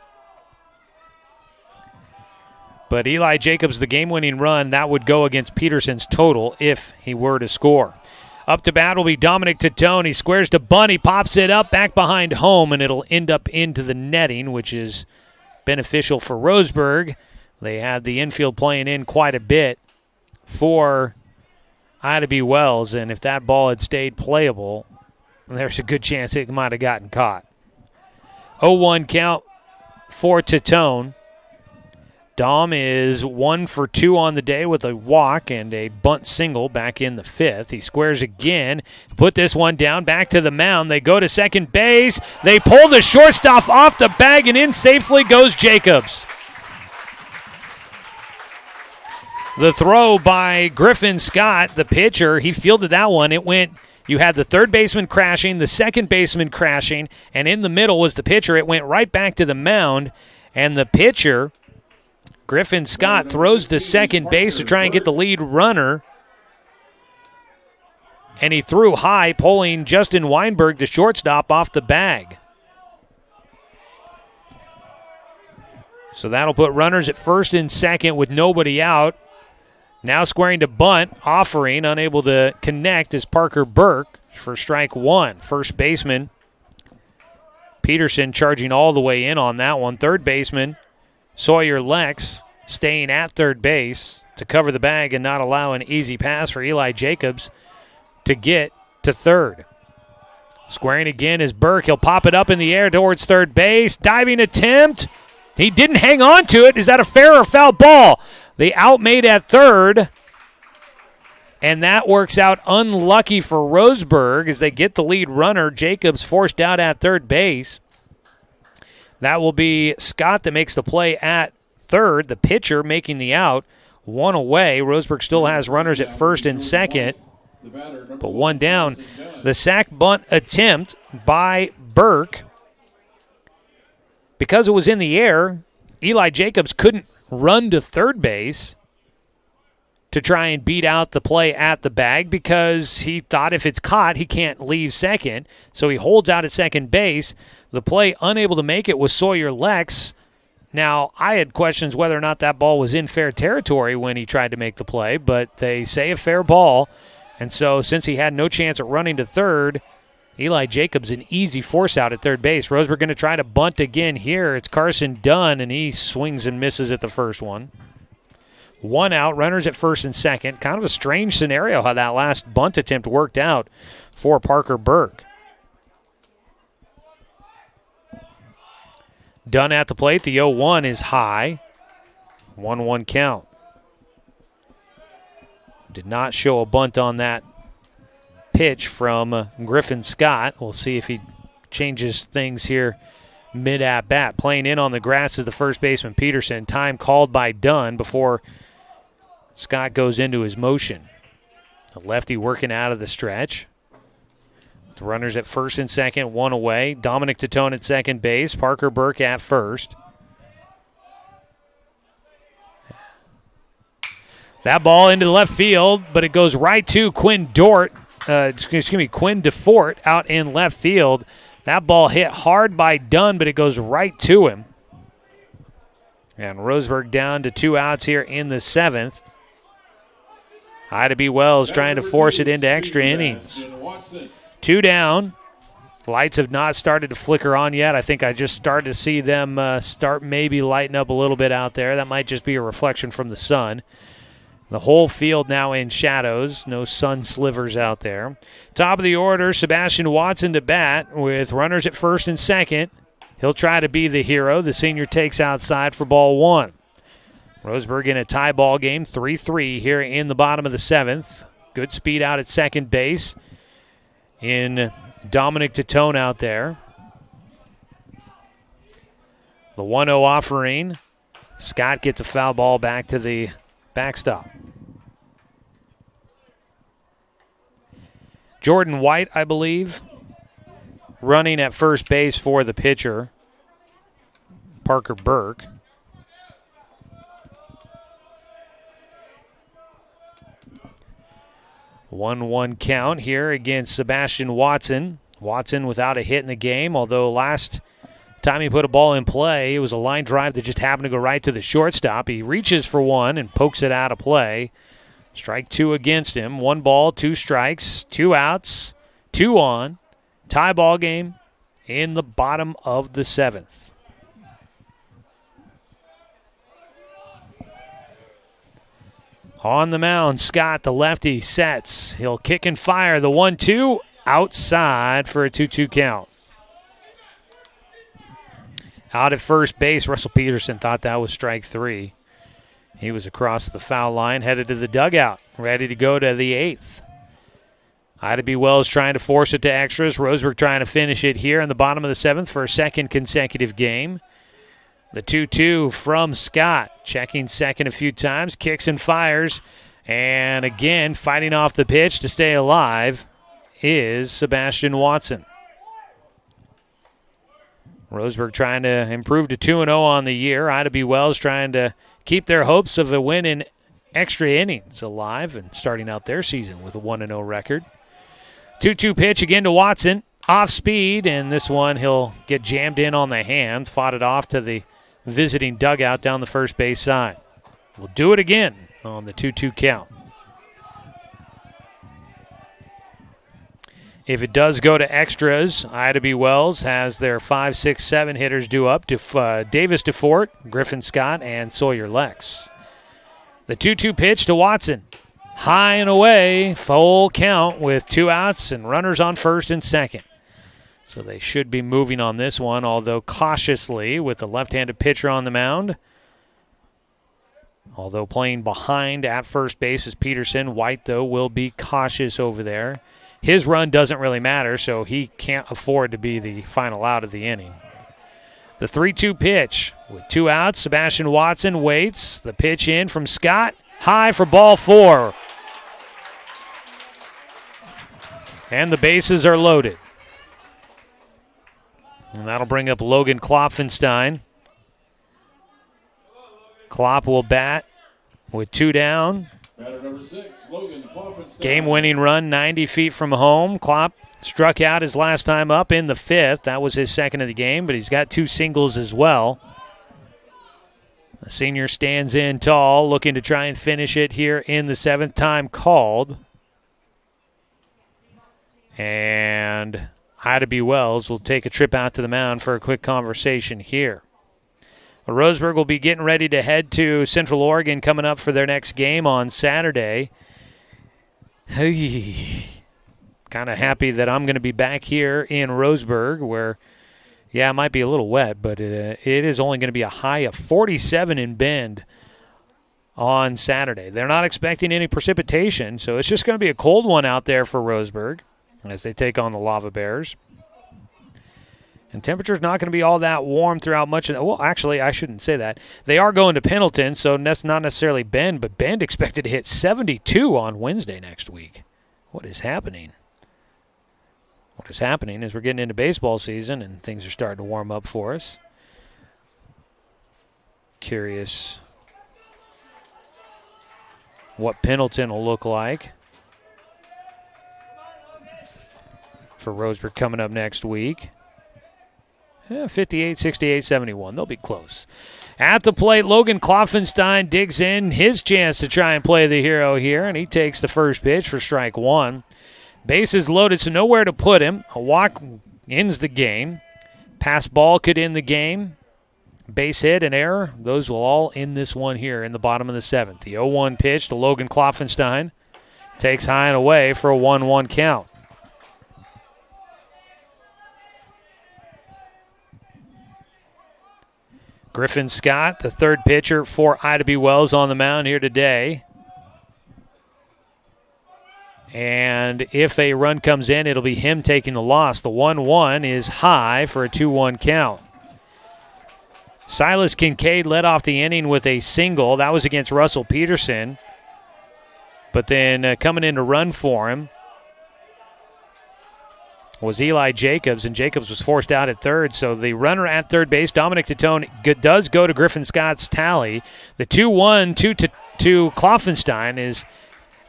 But Eli Jacobs, the game-winning run, that would go against Peterson's total if he were to score. Up to bat will be Dominic Titone. He squares to bunt. He pops it up back behind home, and it'll end up into the netting, which is beneficial for Roseburg. They had the infield playing in quite a bit for Ida B. Wells, and if that ball had stayed playable, there's a good chance it might have gotten caught. 0-1 count for Titone. Dom is 1 for 2 on the day with a walk and a bunt single back in the 5th. He squares again, put this one down, back to the mound. They go to second base. They pull the shortstop off the bag, and in safely goes Jacobs. The throw by Griffin Scott, the pitcher, he fielded that one. It went, you had the third baseman crashing, the second baseman crashing, and in the middle was the pitcher. It went right back to the mound, and the pitcher, Griffin Scott, throws to second base to try and get the lead runner. And he threw high, pulling Justin Weinberg, the shortstop, off the bag. So that'll put runners at first and second with nobody out. Now squaring to bunt, offering, unable to connect, is Parker Burke for strike 1. First baseman Peterson charging all the way in on that one. Third baseman Sawyer Lex staying at third base to cover the bag and not allow an easy pass for Eli Jacobs to get to third. Squaring again is Burke. He'll pop it up in the air towards third base. Diving attempt. He didn't hang on to it. Is that a fair or foul ball? The out made at third. And that works out unlucky for Roseburg as they get the lead runner. Jacobs forced out at third base. That will be Scott that makes the play at third, the pitcher making the out. 1 away. Roseburg still has runners at first and second, but 1 down. The sack bunt attempt by Burke. Because it was in the air, Eli Jacobs couldn't run to third base to try and beat out the play at the bag because he thought if it's caught, he can't leave second. So he holds out at second base. The play unable to make it was Sawyer Lex. Now, I had questions whether or not that ball was in fair territory when he tried to make the play, but they say a fair ball. And so since he had no chance at running to third, Eli Jacobs an easy force out at third base. Roseburg going to try to bunt again here. It's Carson Dunn, and he swings and misses at the first one. 1 out, runners at first and second. Kind of a strange scenario how that last bunt attempt worked out for Parker Burke. Dunn at the plate. The 0-1 is high. 1-1 count. Did not show a bunt on that pitch from Griffin Scott. We'll see if he changes things here mid-at-bat. Playing in on the grass is the first baseman, Peterson. Time called by Dunn before Scott goes into his motion. The lefty working out of the stretch. The runners at first and second, one away. Dominic Tatone at second base. Parker Burke at first. That ball into the left field, but it goes right to Quinn Defort out in left field. That ball hit hard by Dunn, but it goes right to him. And Roseburg down to 2 outs here in the 7th. Ida B. Wells trying to force it into extra innings. 2 down. Lights have not started to flicker on yet. I think I just started to see them start maybe lighting up a little bit out there. That might just be a reflection from the sun. The whole field now in shadows. No sun slivers out there. Top of the order, Sebastian Watson to bat with runners at first and second. He'll try to be the hero. The senior takes outside for ball 1. Roseburg in a tie ball game, 3-3 here in the bottom of the 7th. Good speed out at second base in Dominic Tatone out there. The 1-0 offering. Scott gets a foul ball back to the backstop. Jordan White, I believe, running at first base for the pitcher, Parker Burke. One count here against Sebastian Watson. Watson without a hit in the game, although last time he put a ball in play, it was a line drive that just happened to go right to the shortstop. He reaches for one and pokes it out of play. Strike 2 against him. 1 ball, 2 strikes, 2 outs, 2 on. Tie ball game in the bottom of the 7th. On the mound, Scott, the lefty, sets. He'll kick and fire. The 1-2 outside for a 2-2 count. Out at first base, Russell Peterson thought that was strike 3. He was across the foul line, headed to the dugout, ready to go to the 8th. Ida B. Wells trying to force it to extras. Roseburg trying to finish it here in the bottom of the 7th for a second consecutive game. The 2-2 from Scott, checking second a few times, kicks and fires, and again fighting off the pitch to stay alive is Sebastian Watson. Roseburg trying to improve to 2-0 on the year. Ida B. Wells trying to keep their hopes of a win in extra innings alive and starting out their season with a 1-0 record. 2-2 pitch again to Watson. Off speed, and this one he'll get jammed in on the hands. Fought it off to the visiting dugout down the first base side. We'll do it again on the 2-2 count. If it does go to extras, Ida B. Wells has their 5, 6, 7 hitters due up to Davis Defort, Griffin Scott, and Sawyer Lex. The 2-2 pitch to Watson. High and away, full count with 2 outs and runners on first and second. So they should be moving on this one, although cautiously with the left-handed pitcher on the mound. Although playing behind at first base is Peterson. White, though, will be cautious over there. His run doesn't really matter, so he can't afford to be the final out of the inning. The 3-2 pitch with 2 outs. Sebastian Watson waits. The pitch in from Scott. High for ball 4. And the bases are loaded. And that'll bring up Logan Klopfenstein. Klopp will bat with 2 down. Batter number 6, Logan Klopfenstein. Game-winning run 90 feet from home. Klopp struck out his last time up in the 5th. That was his second of the game, but he's got 2 singles as well. The senior stands in tall, looking to try and finish it here in the 7th. Time called. And Ida B. Wells will take a trip out to the mound for a quick conversation here. Roseburg will be getting ready to head to Central Oregon coming up for their next game on Saturday. Kind of happy that I'm going to be back here in Roseburg where, yeah, it might be a little wet, but it is only going to be a high of 47 in Bend on Saturday. They're not expecting any precipitation, so it's just going to be a cold one out there for Roseburg as they take on the Lava Bears. And temperature's not going to be all that warm throughout much of the, well, actually, I shouldn't say that. They are going to Pendleton, so that's not necessarily Bend, but Bend expected to hit 72 on Wednesday next week. What is happening? What is happening is we're getting into baseball season and things are starting to warm up for us. Curious what Pendleton will look like for Roseburg coming up next week. 58, 68, 71. They'll be close. At the plate, Logan Klopfenstein digs in his chance to try and play the hero here, and he takes the first pitch for strike one. Bases loaded, so nowhere to put him. A walk ends the game. Pass ball could end the game. Base hit and error, those will all end this one here in the bottom of the seventh. The 0-1 pitch to Logan Klopfenstein. Takes high and away for a 1-1 count. Griffin Scott, the third pitcher for Ida B. Wells on the mound here today. And if a run comes in, it'll be him taking the loss. The 1-1 is high for a 2-1 count. Silas Kincaid led off the inning with a single. That was against Russell Peterson. But then coming in to run for him was Eli Jacobs, and Jacobs was forced out at third. So the runner at third base, Dominic Titone, does go to Griffin Scott's tally. The 2-1 to Klopfenstein is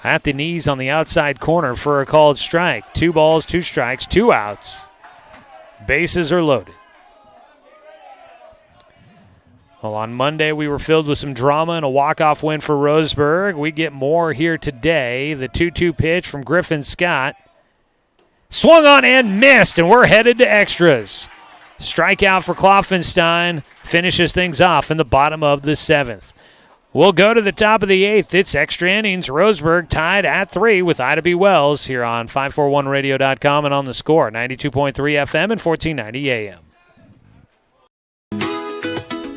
at the knees on the outside corner for a called strike. 2 balls, 2 strikes, 2 outs. Bases are loaded. Well, on Monday we were filled with some drama and a walk-off win for Roseburg. We get more here today. The 2-2 pitch from Griffin Scott. Swung on and missed, and we're headed to extras. Strikeout for Klopfenstein finishes things off in the bottom of the seventh. We'll go to the top of the eighth. It's extra innings. Roseburg tied at 3 with Ida B. Wells here on 541radio.com and on the Score, 92.3 FM and 1490 AM.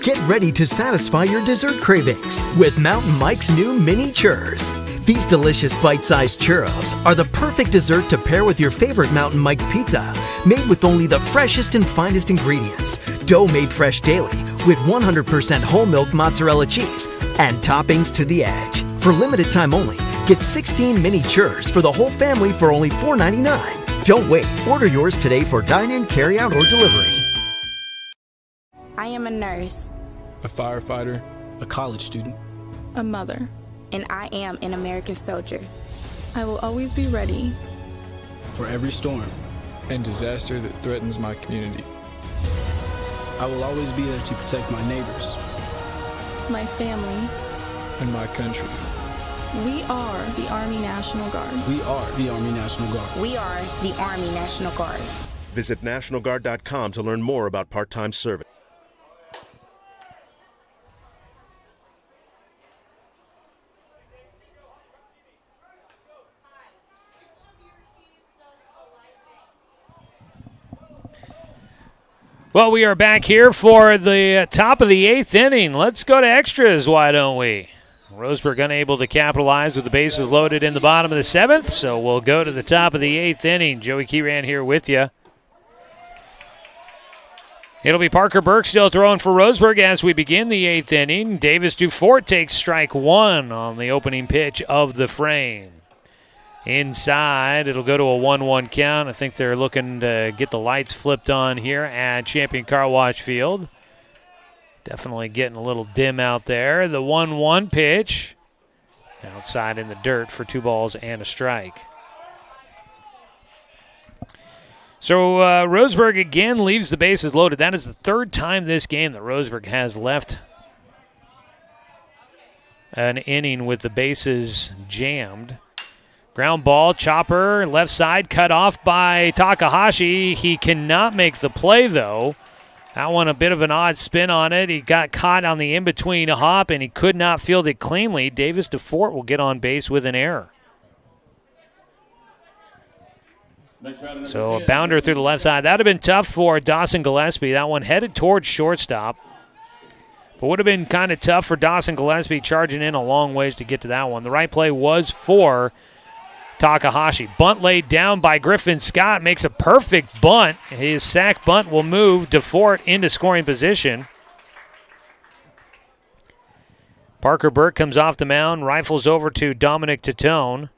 Get ready to satisfy your dessert cravings with Mountain Mike's new mini churros. These delicious bite-sized churros are the perfect dessert to pair with your favorite Mountain Mike's pizza, made with only the freshest and finest ingredients, dough made fresh daily with 100% whole milk mozzarella cheese, and toppings to the edge. For limited time only, get 16 mini churros for the whole family for only $4.99. Don't wait. Order yours today for dine-in, carry-out, or delivery. I am a nurse. A firefighter. A college student. A mother. And I am an American soldier. I will always be ready. For every storm. And disaster that threatens my community. I will always be there to protect my neighbors. My family. And my country. We are the Army National Guard. We are the Army National Guard. We are the Army National Guard. Visit nationalguard.com to learn more about part-time service. Well, we are back here for the top of the eighth inning. Let's go to extras, why don't we? Roseburg unable to capitalize with the bases loaded in the bottom of the seventh, so we'll go to the top of the eighth inning. Joey Keyran here with you. It'll be Parker Burke still throwing for Roseburg as we begin the eighth inning. Davis Dufort takes strike one on the opening pitch of the frame. Inside, it'll go to a 1-1 count. I think they're looking to get the lights flipped on here at Champion Car Wash Field. Definitely getting a little dim out there. The 1-1 pitch outside in the dirt for 2 balls and a strike. So Roseburg again leaves the bases loaded. That is the third time this game that Roseburg has left an inning with the bases jammed. Ground ball, chopper, left side, cut off by Takahashi. He cannot make the play, though. That one a bit of an odd spin on it. He got caught on the in-between hop, and he could not field it cleanly. Davis Dufort will get on base with an error. So a bounder through the left side. That would have been tough for Dawson Gillespie. That one headed towards shortstop. But would have been kind of tough for Dawson Gillespie charging in a long ways to get to that one. The right play was for Takahashi. Bunt laid down by Griffin Scott. Makes a perfect bunt. His sack bunt will move DeFort into scoring position. Parker Burke comes off the mound, rifles over to Dominic Tatone.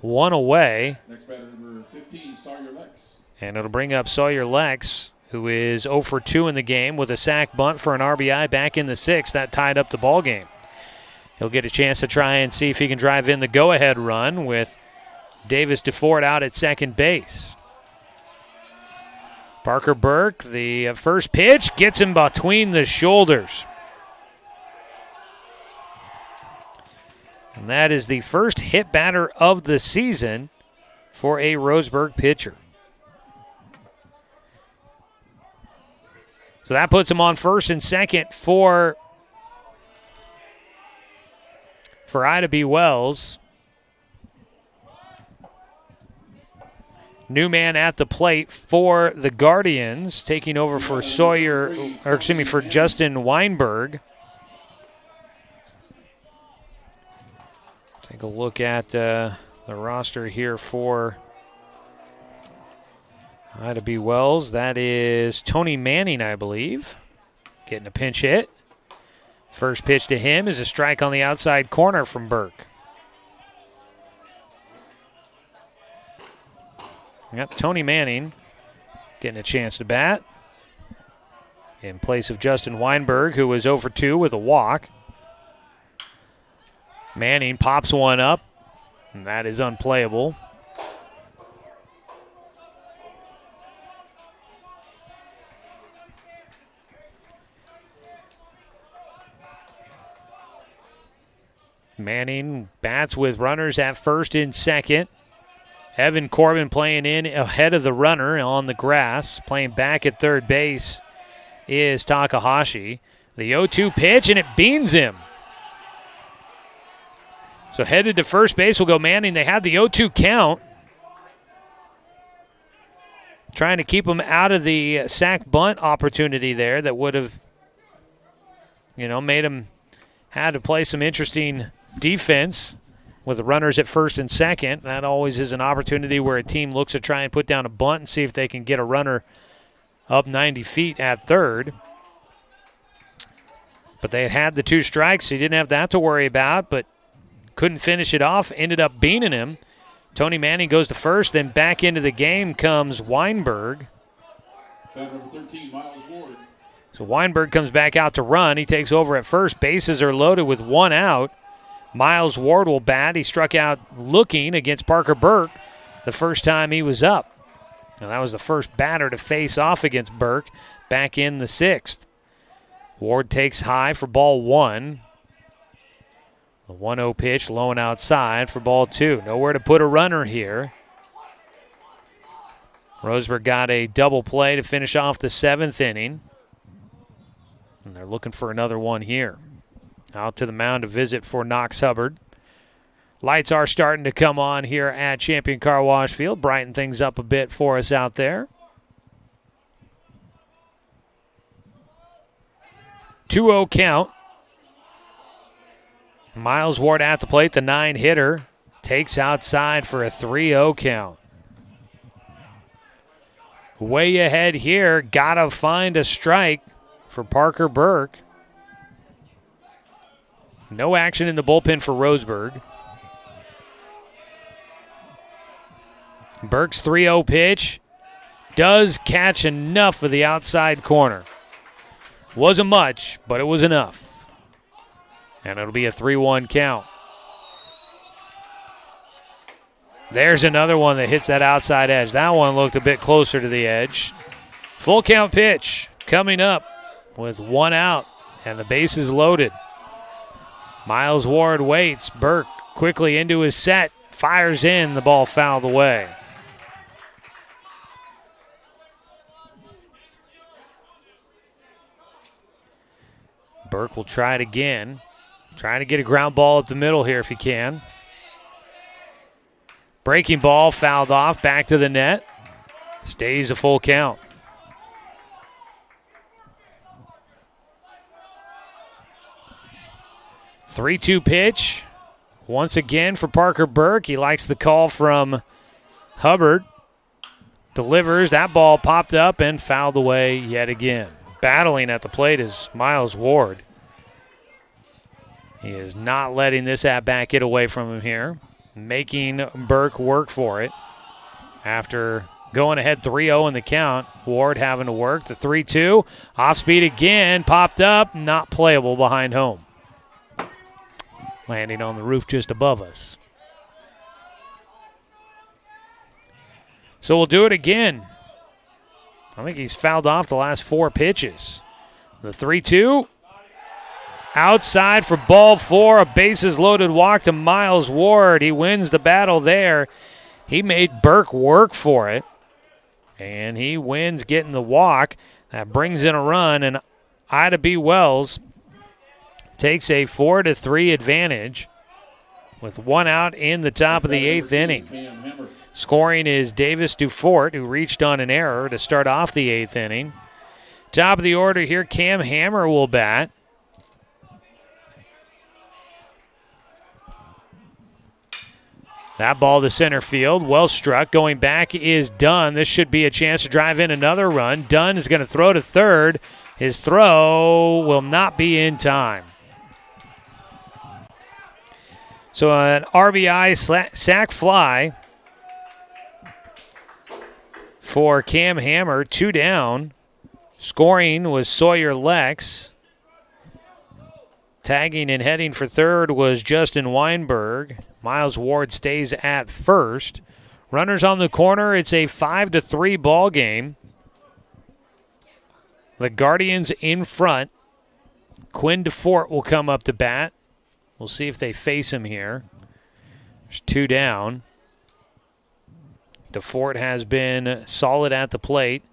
One away. Next batter, number 15, Sawyer Lex. And it'll bring up Sawyer Lex, who is 0 for 2 in the game with a sack bunt for an RBI back in the sixth. That tied up the ball game. He'll get a chance to try and see if he can drive in the go-ahead run with Davis DeFort out at second base. Parker Burke, the first pitch, gets him between the shoulders. And that is the first hit batter of the season for a Roseburg pitcher. So that puts him on first and second for Ida B. Wells. New man at the plate for the Guardians, taking over for for Justin Weinberg. Take a look at the roster here for Ida B. Wells. That is Tony Manning, I believe, getting a pinch hit. First pitch to him is a strike on the outside corner from Burke. Yep, Tony Manning getting a chance to bat in place of Justin Weinberg, who was 0 for 2 with a walk. Manning pops one up, and that is unplayable. Manning bats with runners at first and second. Evan Corbin playing in ahead of the runner on the grass. Playing back at third base is Takahashi. The 0-2 pitch, and it beans him. So headed to first base will go Manning. They had the 0-2 count. Trying to keep him out of the sack bunt opportunity there that would have, made him had to play some interesting defense with the runners at first and second. That always is an opportunity where a team looks to try and put down a bunt and see if they can get a runner up 90 feet at third. But they had the 2 strikes, so you didn't have that to worry about, but couldn't finish it off, ended up beaning him. Tony Manning goes to first, then back into the game comes Weinberg. Batter number 13, Miles Ward. So Weinberg comes back out to run. He takes over at first. Bases are loaded with 1 out. Miles Ward will bat. He struck out looking against Parker Burke the first time he was up. And that was the first batter to face off against Burke back in the sixth. Ward takes high for ball 1. The 1-0 pitch, low and outside for ball 2. Nowhere to put a runner here. Roseburg got a double play to finish off the 7th inning. And they're looking for another one here. Out to the mound to visit for Knox Hubbard. Lights are starting to come on here at Champion Car Wash Field. Brighten things up a bit for us out there. 2-0 count. Miles Ward at the plate, the 9-hitter. Takes outside for a 3-0 count. Way ahead here. Gotta find a strike for Parker Burke. No action in the bullpen for Roseburg. Burke's 3-0 pitch does catch enough for the outside corner. Wasn't much, but it was enough. And it'll be a 3-1 count. There's another one that hits that outside edge. That one looked a bit closer to the edge. Full count pitch coming up with 1 out and the bases loaded. Miles Ward waits. Burke quickly into his set. Fires in. The ball fouled away. Burke will try it again. Trying to get a ground ball up the middle here if he can. Breaking ball fouled off. Back to the net. Stays a full count. 3-2 pitch. Once again for Parker Burke. He likes the call from Hubbard. Delivers. That ball popped up and fouled away yet again. Battling at the plate is Miles Ward. He is not letting this at-bat get away from him here. Making Burke work for it. After going ahead 3-0 in the count, Ward having to work. The 3-2. Off speed again. Popped up. Not playable behind home. Landing on the roof just above us. So we'll do it again. I think he's fouled off the last 4 pitches. The 3-2. Outside for ball 4. A bases loaded walk to Miles Ward. He wins the battle there. He made Burke work for it. And he wins getting the walk. That brings in a run. And Ida B. Wells takes a 4-3 advantage with 1 out in the top of the 8th inning. Scoring is Davis Dufort, who reached on an error to start off the 8th inning. Top of the order here, Cam Hammer will bat. That ball to center field, well struck. Going back is Dunn. This should be a chance to drive in another run. Dunn is going to throw to third. His throw will not be in time. So an RBI sac fly for Cam Hammer, 2 down. Scoring was Sawyer Lex. Tagging and heading for third was Justin Weinberg. Miles Ward stays at first. Runners on the corner. It's a 5-3 ball game. The Guardians in front. Quinn DeFort will come up to bat. We'll see if they face him here. There's 2 down. DeFort has been solid at the plate.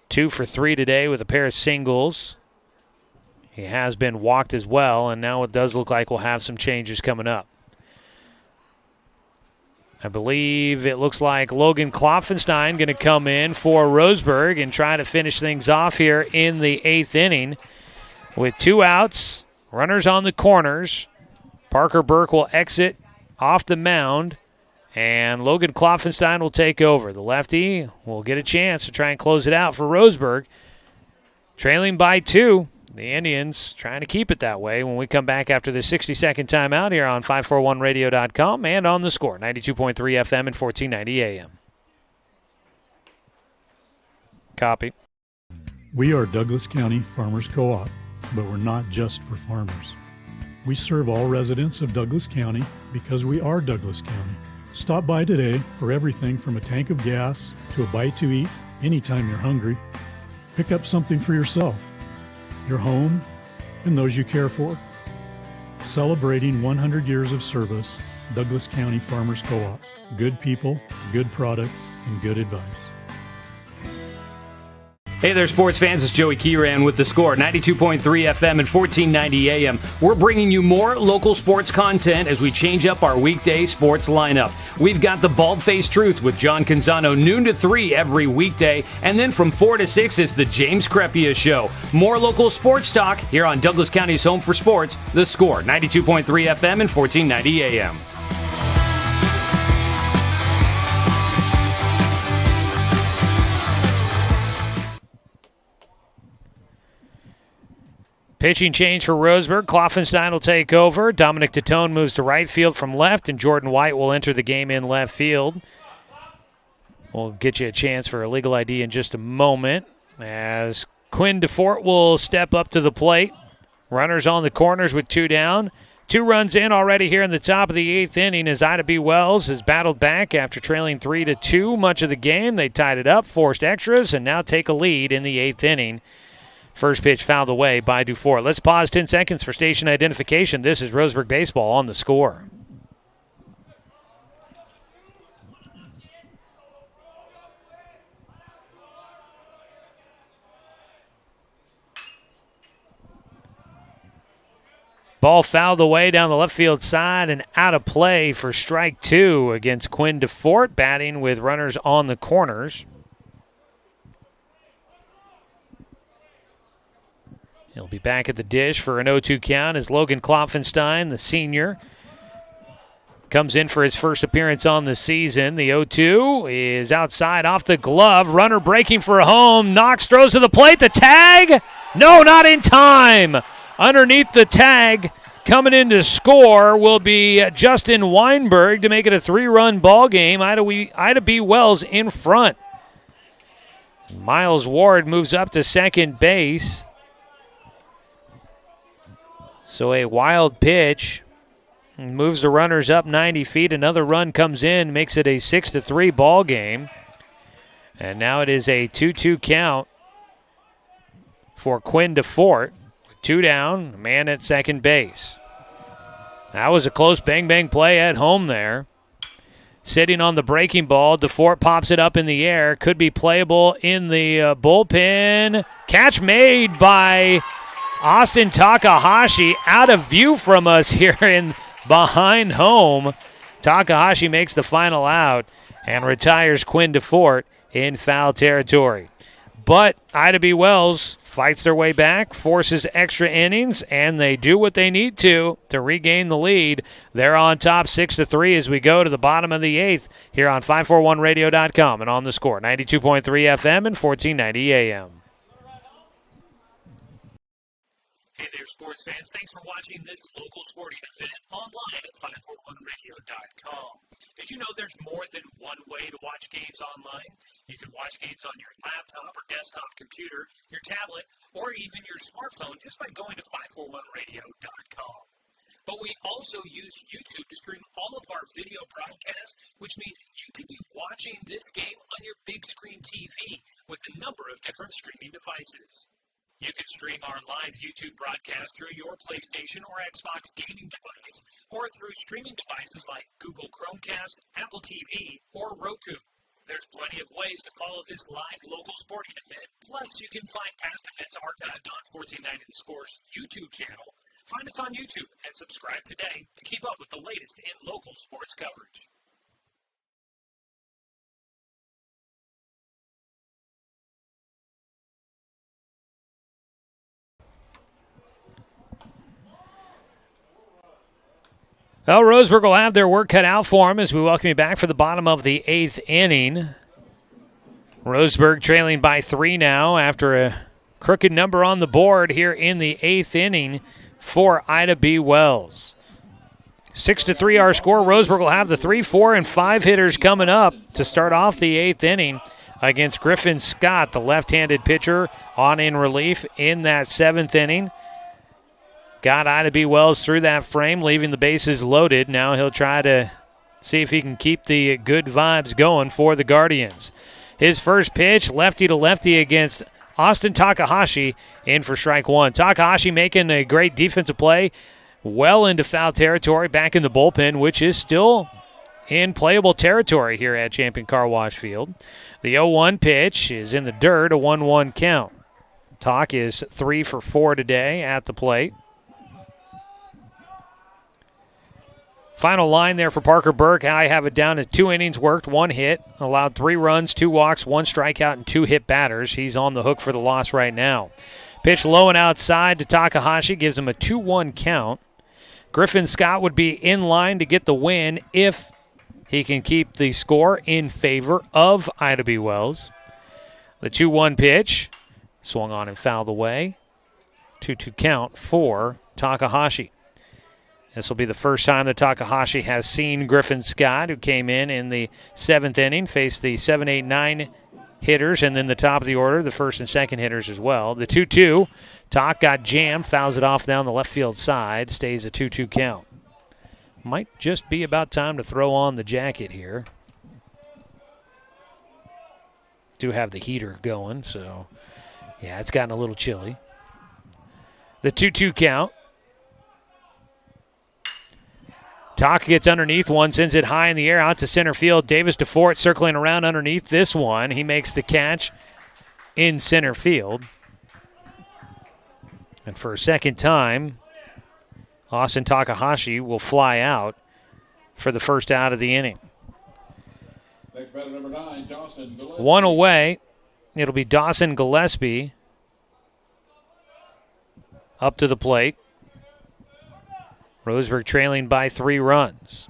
2 for 3 today with a pair of singles. He has been walked as well, and now it does look like we'll have some changes coming up. I believe it looks like Logan Klopfenstein going to come in for Roseburg and try to finish things off here in the 8th inning. With 2 outs, runners on the corners. Parker Burke will exit off the mound, and Logan Klopfenstein will take over. The lefty will get a chance to try and close it out for Roseburg. Trailing by 2. The Indians trying to keep it that way when we come back after the 60-second timeout here on 541radio.com and on the score, 92.3 FM and 1490 AM. Copy. We are Douglas County Farmers Co-op, but we're not just for farmers. We serve all residents of Douglas County because we are Douglas County. Stop by today for everything from a tank of gas to a bite to eat anytime you're hungry. Pick up something for yourself, your home, and those you care for. Celebrating 100 years of service, Douglas County Farmers Co-op. Good people, good products, and good advice. Hey there, sports fans. It's Joey Kieran with The Score, 92.3 FM and 1490 AM. We're bringing you more local sports content as we change up our weekday sports lineup. We've got the Bald-Faced Truth with John Canzano, noon to 3 every weekday. And then from 4 to 6 is the James Crepia Show. More local sports talk here on Douglas County's home for sports, The Score, 92.3 FM and 1490 AM. Pitching change for Roseburg. Klopfenstein will take over. Dominic Tatone moves to right field from left, and Jordan White will enter the game in left field. We'll get you a chance for a legal ID in just a moment as Quinn DeFort will step up to the plate. Runners on the corners with 2 down. 2 runs in already here in the top of the 8th inning as Ida B. Wells has battled back after trailing 3-2 much of the game. They tied it up, forced extras, and now take a lead in the 8th inning. First pitch fouled away by Dufort. Let's pause 10 seconds for station identification. This is Roseburg Baseball on The Score. Ball fouled away down the left field side and out of play for strike 2 against Quinn DeFort, batting with runners on the corners. He'll be back at the dish for an 0-2 count as Logan Klopfenstein, the senior, comes in for his first appearance on the season. The 0-2 is outside off the glove. Runner breaking for home. Knox throws to the plate. The tag? No, not in time. Underneath the tag, coming in to score will be Justin Weinberg to make it a 3-run ball game. Ida B. Wells in front. Miles Ward moves up to second base. So a wild pitch moves the runners up 90 feet. Another run comes in, makes it a 6-3 ball game. And now it is a 2-2 count for Quinn DeFort. 2 down, man at second base. That was a close bang-bang play at home there. Sitting on the breaking ball, DeFort pops it up in the air. Could be playable in the bullpen. Catch made by Austin Takahashi, out of view from us here in behind home. Takahashi makes the final out and retires Quinn DeFort in foul territory. But Ida B. Wells fights their way back, forces extra innings, and they do what they need to regain the lead. They're on top 6-3 as we go to the bottom of the 8th here on 541radio.com and on the score, 92.3 FM and 1490 AM. Hey there, sports fans. Thanks for watching this local sporting event online at 541radio.com. Did you know there's more than one way to watch games online? You can watch games on your laptop or desktop computer, your tablet, or even your smartphone just by going to 541radio.com. But we also use YouTube to stream all of our video broadcasts, which means you can be watching this game on your big screen TV with a number of different streaming devices. You can stream our live YouTube broadcast through your PlayStation or Xbox gaming device, or through streaming devices like Google Chromecast, Apple TV, or Roku. There's plenty of ways to follow this live local sporting event. Plus, you can find past events archived on 1490 The Score's YouTube channel. Find us on YouTube and subscribe today to keep up with the latest in local sports coverage. Well, Roseburg will have their work cut out for them as we welcome you back for the bottom of the 8th inning. Roseburg trailing by 3 now after a crooked number on the board here in the 8th inning for Ida B. Wells. 6-3 our score. Roseburg will have the 3, 4, and 5 hitters coming up to start off the 8th inning against Griffin Scott, the left-handed pitcher, on in relief in that 7th inning. Got Ida B. Wells through that frame, leaving the bases loaded. Now he'll try to see if he can keep the good vibes going for the Guardians. His first pitch, lefty to lefty against Austin Takahashi, in for strike 1. Takahashi making a great defensive play, well into foul territory, back in the bullpen, which is still in playable territory here at Champion Car Wash Field. The 0-1 pitch is in the dirt, a 1-1 count. Tak is 3 for 4 today at the plate. Final line there for Parker Burke. I have it down at 2 innings worked, 1 hit, allowed 3 runs, 2 walks, 1 strikeout, and 2 hit batters. He's on the hook for the loss right now. Pitch low and outside to Takahashi, gives him a 2-1 count. Griffin Scott would be in line to get the win if he can keep the score in favor of Ida B. Wells. The 2-1 pitch swung on and fouled away. 2-2 count for Takahashi. This will be the first time that Takahashi has seen Griffin Scott, who came in the 7th inning, faced the 7, 8, 9 hitters, and then the top of the order, the first and second hitters as well. The 2-2, Tak got jammed, fouls it off down the left field side, stays a 2-2 count. Might just be about time to throw on the jacket here. Do have the heater going, so yeah, it's gotten a little chilly. The 2-2 count. Tak gets underneath one, sends it high in the air out to center field. Davis DeFort circling around underneath this one. He makes the catch in center field. And for a second time, Austin Takahashi will fly out for the first out of the inning. Next batter, number 9, Dawson Gillespie. 1 away. It'll be Dawson Gillespie. up to the plate. Roseburg trailing by 3 runs.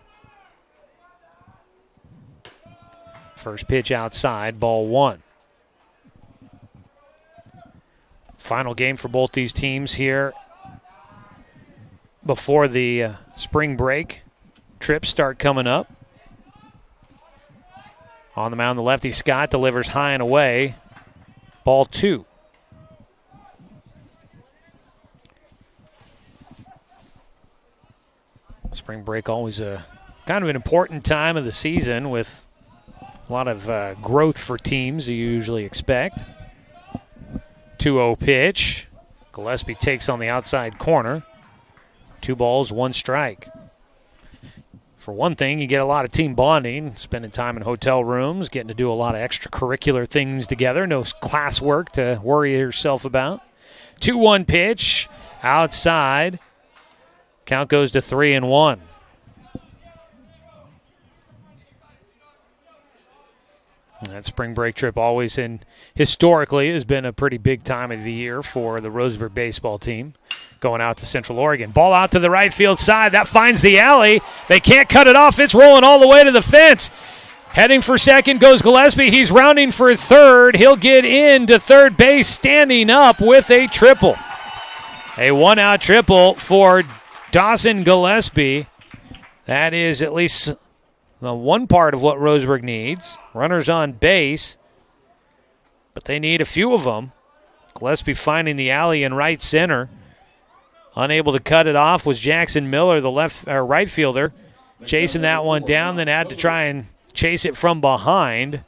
First pitch outside, ball 1. Final game for both these teams here before the spring break. Trips start coming up. On the mound, the lefty Scott delivers high and away. Ball 2. Spring break always a kind of an important time of the season with a lot of growth for teams you usually expect. 2-0 pitch. Gillespie takes on the outside corner. 2 balls, 1 strike. For one thing, you get a lot of team bonding, spending time in hotel rooms, getting to do a lot of extracurricular things together. No classwork to worry yourself about. 2-1 pitch, outside. Count goes to 3-1. That spring break trip always historically has been a pretty big time of the year for the Roseburg baseball team going out to Central Oregon. Ball out to the right field side. That finds the alley. They can't cut it off. It's rolling all the way to the fence. Heading for second goes Gillespie. He's rounding for third. He'll get into third base standing up with a triple. A 1-out triple for Dawson Gillespie. That is at least the one part of what Roseburg needs. Runners on base, but they need a few of them. Gillespie finding the alley in right center. Unable to cut it off was Jackson Miller, the right fielder, chasing that one down, then had to try and chase it from behind.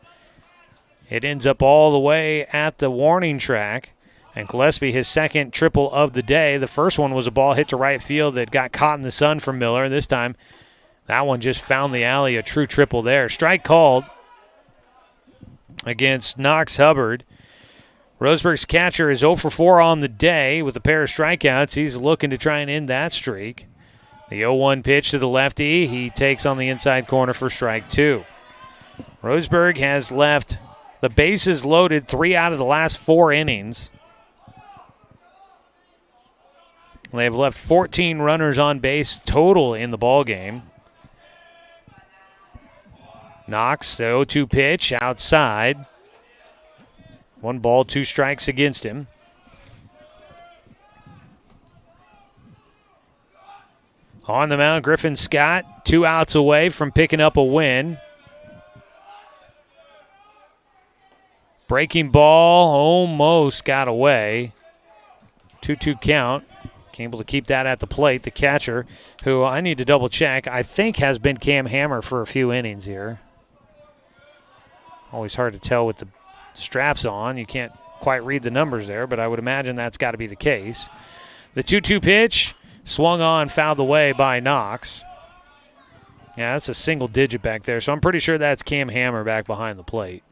It ends up all the way at the warning track. And Gillespie, his second triple of the day. The first one was a ball hit to right field that got caught in the sun from Miller. This time, that one just found the alley, a true triple there. Strike called against Knox Hubbard. Roseburg's catcher is 0 for 4 on the day with a pair of strikeouts. He's looking to try and end that streak. The 0-1 pitch to the lefty. He takes on the inside corner for strike 2. Roseburg has left the bases loaded 3 out of the last 4 innings. They've left 14 runners on base total in the ballgame. Knox, the 0-2 pitch outside. 1 ball, 2 strikes against him. On the mound, Griffin Scott, 2 outs away from picking up a win. Breaking ball almost got away. 2-2 count. Able to keep that at the plate. The catcher, who I need to double check, I think has been Cam Hammer for a few innings here. Always hard to tell with the straps on. You can't quite read the numbers there, but I would imagine that's got to be the case. The 2-2 pitch swung on, fouled away by Knox. Yeah, that's a single digit back there, so I'm pretty sure that's Cam Hammer back behind the plate.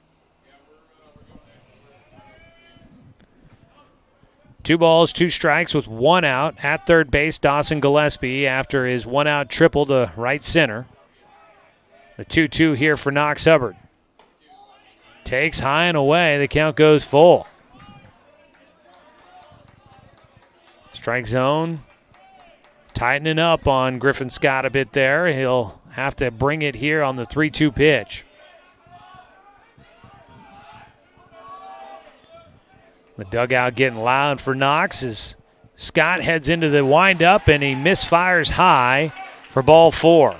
2 balls, 2 strikes with 1 out at third base. Dawson Gillespie after his 1-out triple to right center. The 2-2 here for Knox Hubbard. Takes high and away. The count goes full. Strike zone. Tightening up on Griffin Scott a bit there. He'll have to bring it here on the 3-2 pitch. The dugout getting loud for Knox as Scott heads into the windup and he misfires high for ball 4.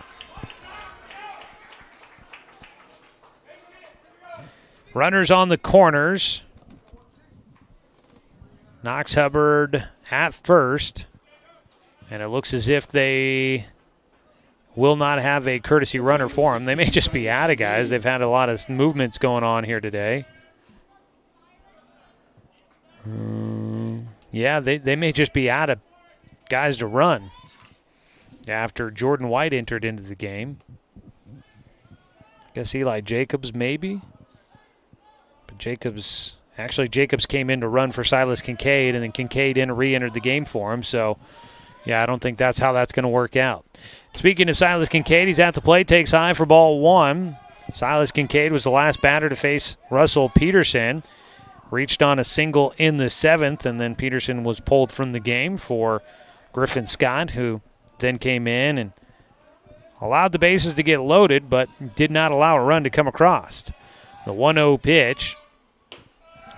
Runners on the corners. Knox Hubbard at first. And it looks as if they will not have a courtesy runner for him. They may just be out of guys. They've had a lot of movements going on here today. Yeah, they may just be out of guys to run after Jordan White entered into the game. Guess Eli Jacobs maybe. But Jacobs came in to run for Silas Kincaid, and then Kincaid re-entered the game for him. So, yeah, I don't think that's how that's going to work out. Speaking of Silas Kincaid, he's at the plate, takes high for ball 1. Silas Kincaid was the last batter to face Russell Peterson. reached on a single in the 7th, and then Peterson was pulled from the game for Griffin Scott, who then came in and allowed the bases to get loaded, but did not allow a run to come across. The 1-0 pitch,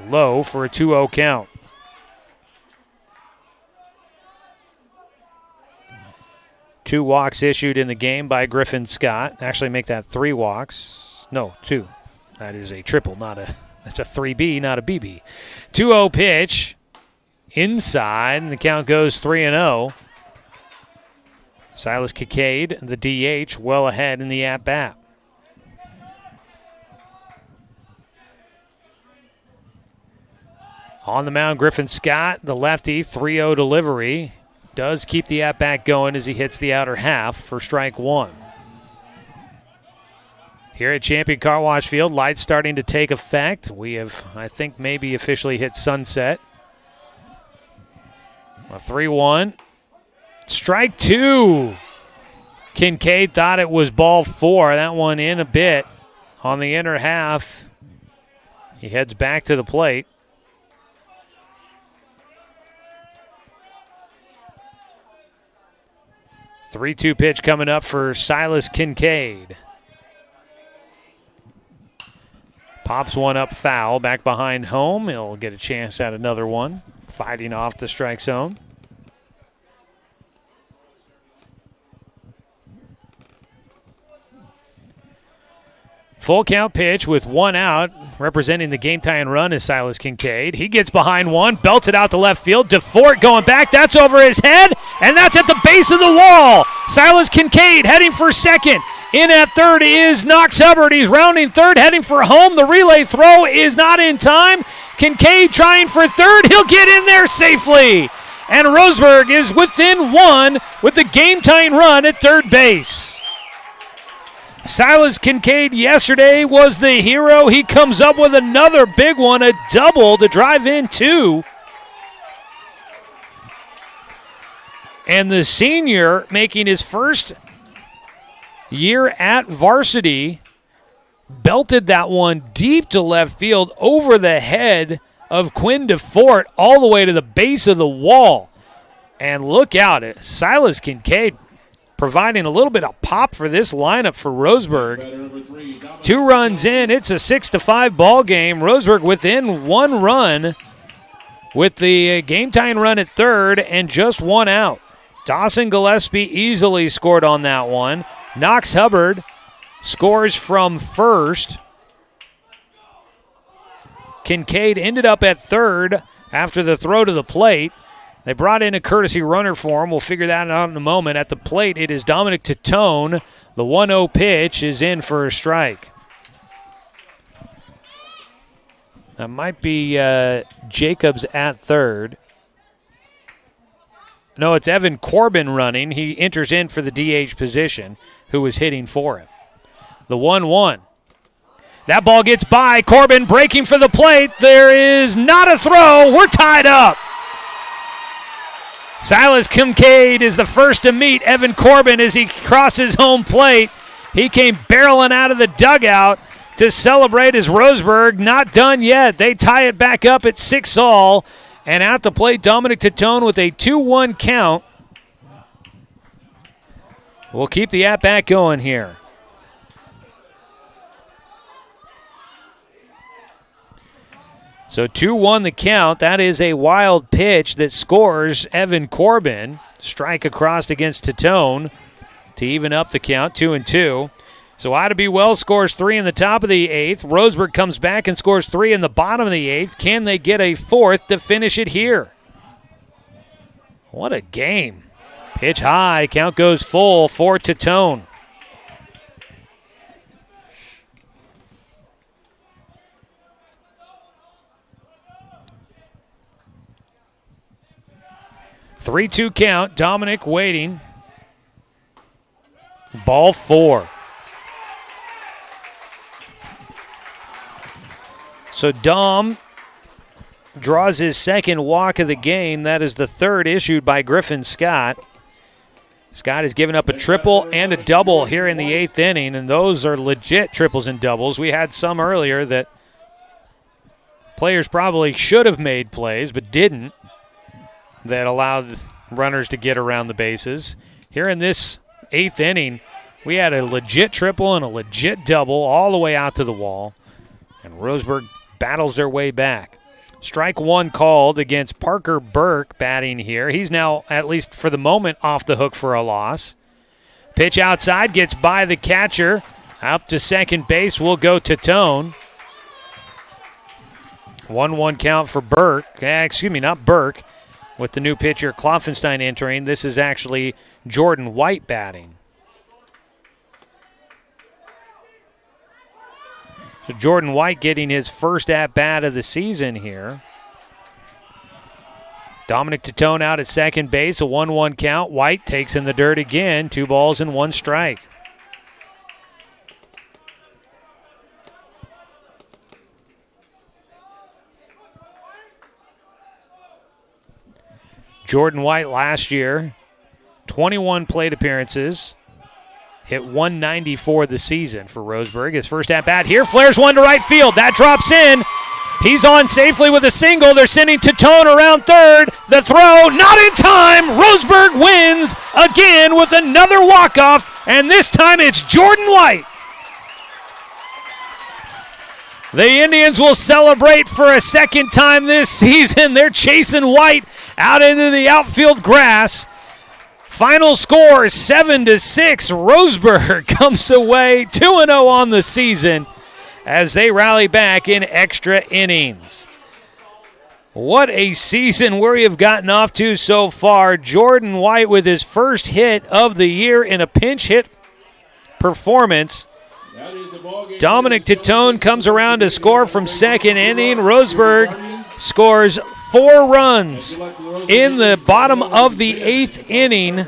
low for a 2-0 count. Two walks issued in the game by Griffin Scott. Actually make that 3 walks. No, 2. That is a triple, that's a 3B, not a BB. 2-0 pitch inside, and the count goes 3-0. Silas Kincaid, the DH, well ahead in the at-bat. On the mound, Griffin Scott, the lefty, 3-0 delivery. Does keep the at-bat going as he hits the outer half for strike 1. Here at Champion Car Wash Field, lights starting to take effect. We have, I think, maybe officially hit sunset. A 3-1. Strike 2. Kincaid thought it was ball 4. That one in a bit on the inner half. He heads back to the plate. The 3-2 pitch coming up for Silas Kincaid. Pops one up foul, back behind home. He'll get a chance at another one, fighting off the strike zone. Full count pitch with 1 out. Representing the game-tying run is Silas Kincaid. He gets behind one, belts it out to left field. DeFort going back. That's over his head, and that's at the base of the wall. Silas Kincaid heading for second. In at third is Knox Hubbard. He's rounding third, heading for home. The relay throw is not in time. Kincaid trying for third. He'll get in there safely. And Roseburg is within 1 with the game-tying run at third base. Silas Kincaid yesterday was the hero. He comes up with another big one, a double to drive in 2. And the senior making his first year at varsity belted that one deep to left field over the head of Quinn DeFort all the way to the base of the wall. And look out, Silas Kincaid providing a little bit of pop for this lineup for Roseburg. 2 runs in, it's a 6-5 ball game. Roseburg within 1 run with the game-tying run at third and just 1 out. Dawson Gillespie easily scored on that one. Knox Hubbard scores from first. Kincaid ended up at third after the throw to the plate. They brought in a courtesy runner for him. We'll figure that out in a moment. At the plate, it is Dominic Titone. The 1-0 pitch is in for a strike. That might be Jacobs at third. No, it's Evan Corbin running. He enters in for the DH position, who was hitting for him. The 1-1. That ball gets by. Corbin breaking for the plate. There is not a throw. We're tied up. Silas Kincaid is the first to meet Evan Corbin as he crosses home plate. He came barreling out of the dugout to celebrate as Roseburg not done yet. They tie it back up at 6-all. And out to play Dominic Titone with a 2-1 count. We'll keep the at-bat going here. So 2-1 the count. That is a wild pitch that scores Evan Corbin. Strike across against Titone to even up the count, 2-2. So Ida B. Wells scores 3 in the top of the 8th. Roseburg comes back and scores 3 in the bottom of the 8th. Can they get a 4th to finish it here? What a game. Pitch high, count goes full for Titone. Three-two count. Dominic waiting. Ball 4. So Dom draws his second walk of the game. That is the third issued by Griffin Scott. Scott has given up a triple and a double here in the 8th inning, and those are legit triples and doubles. We had some earlier that players probably should have made plays but didn't, that allowed runners to get around the bases. Here in this 8th inning, we had a legit triple and a legit double all the way out to the wall, and Roseburg battles their way back. Strike one called against Parker Burke batting here. He's now, at least for the moment, off the hook for a loss. Pitch outside, gets by the catcher. Up to second base will go Tatone. 1-1 count for Burke. Not Burke. With the new pitcher, Klopfenstein, entering. This is actually Jordan White batting. So Jordan White getting his first at-bat of the season here. Dominic Tatone out at second base, a 1-1 count. White takes in the dirt again, 2 balls and 1 strike. Jordan White last year, 21 plate appearances, hit 194 the season for Roseburg. His first at-bat here, flares one to right field. That drops in. He's on safely with a single. They're sending Tatone around third. The throw, not in time. Roseburg wins again with another walk-off, and this time it's Jordan White. The Indians will celebrate for a second time this season. They're chasing White out into the outfield grass. Final score 7-6. Roseburg comes away 2-0 on the season as they rally back in extra innings. What a season we have gotten off to so far. Jordan White with his first hit of the year in a pinch hit performance. Dominic Tatone comes around to score from second inning. Roseburg scores 4 runs in the bottom of the 8th inning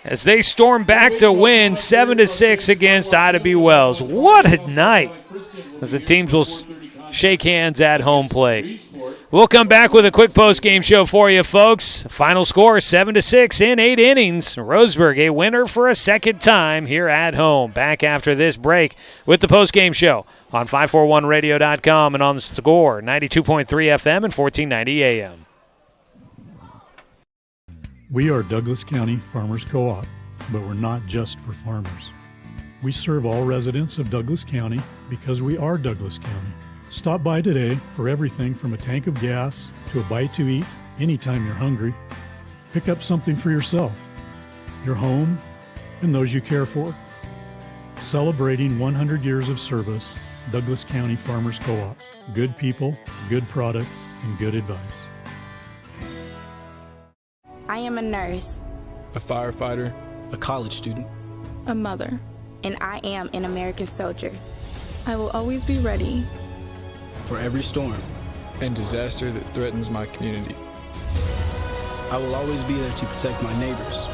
as they storm back to win 7-6 against Ida B. Wells. What a night as the teams will shake hands at home plate. We'll come back with a quick post-game show for you, folks. Final score 7-6 in 8 innings. Roseburg a winner for a second time here at home. Back after this break with the post-game show on 541radio.com and on the Score 92.3 FM and 1490 AM. We are Douglas County Farmers Co-op, but we're not just for farmers. We serve all residents of Douglas County because we are Douglas County. Stop by today for everything from a tank of gas to a bite to eat anytime you're hungry. Pick up something for yourself, your home, and those you care for. Celebrating 100 years of service, Douglas County Farmers Co-op. Good people, good products, and good advice. I am a nurse, a firefighter, a college student, a mother, and I am an American soldier. I will always be ready for every storm and disaster that threatens my community. I will always be there to protect my neighbors,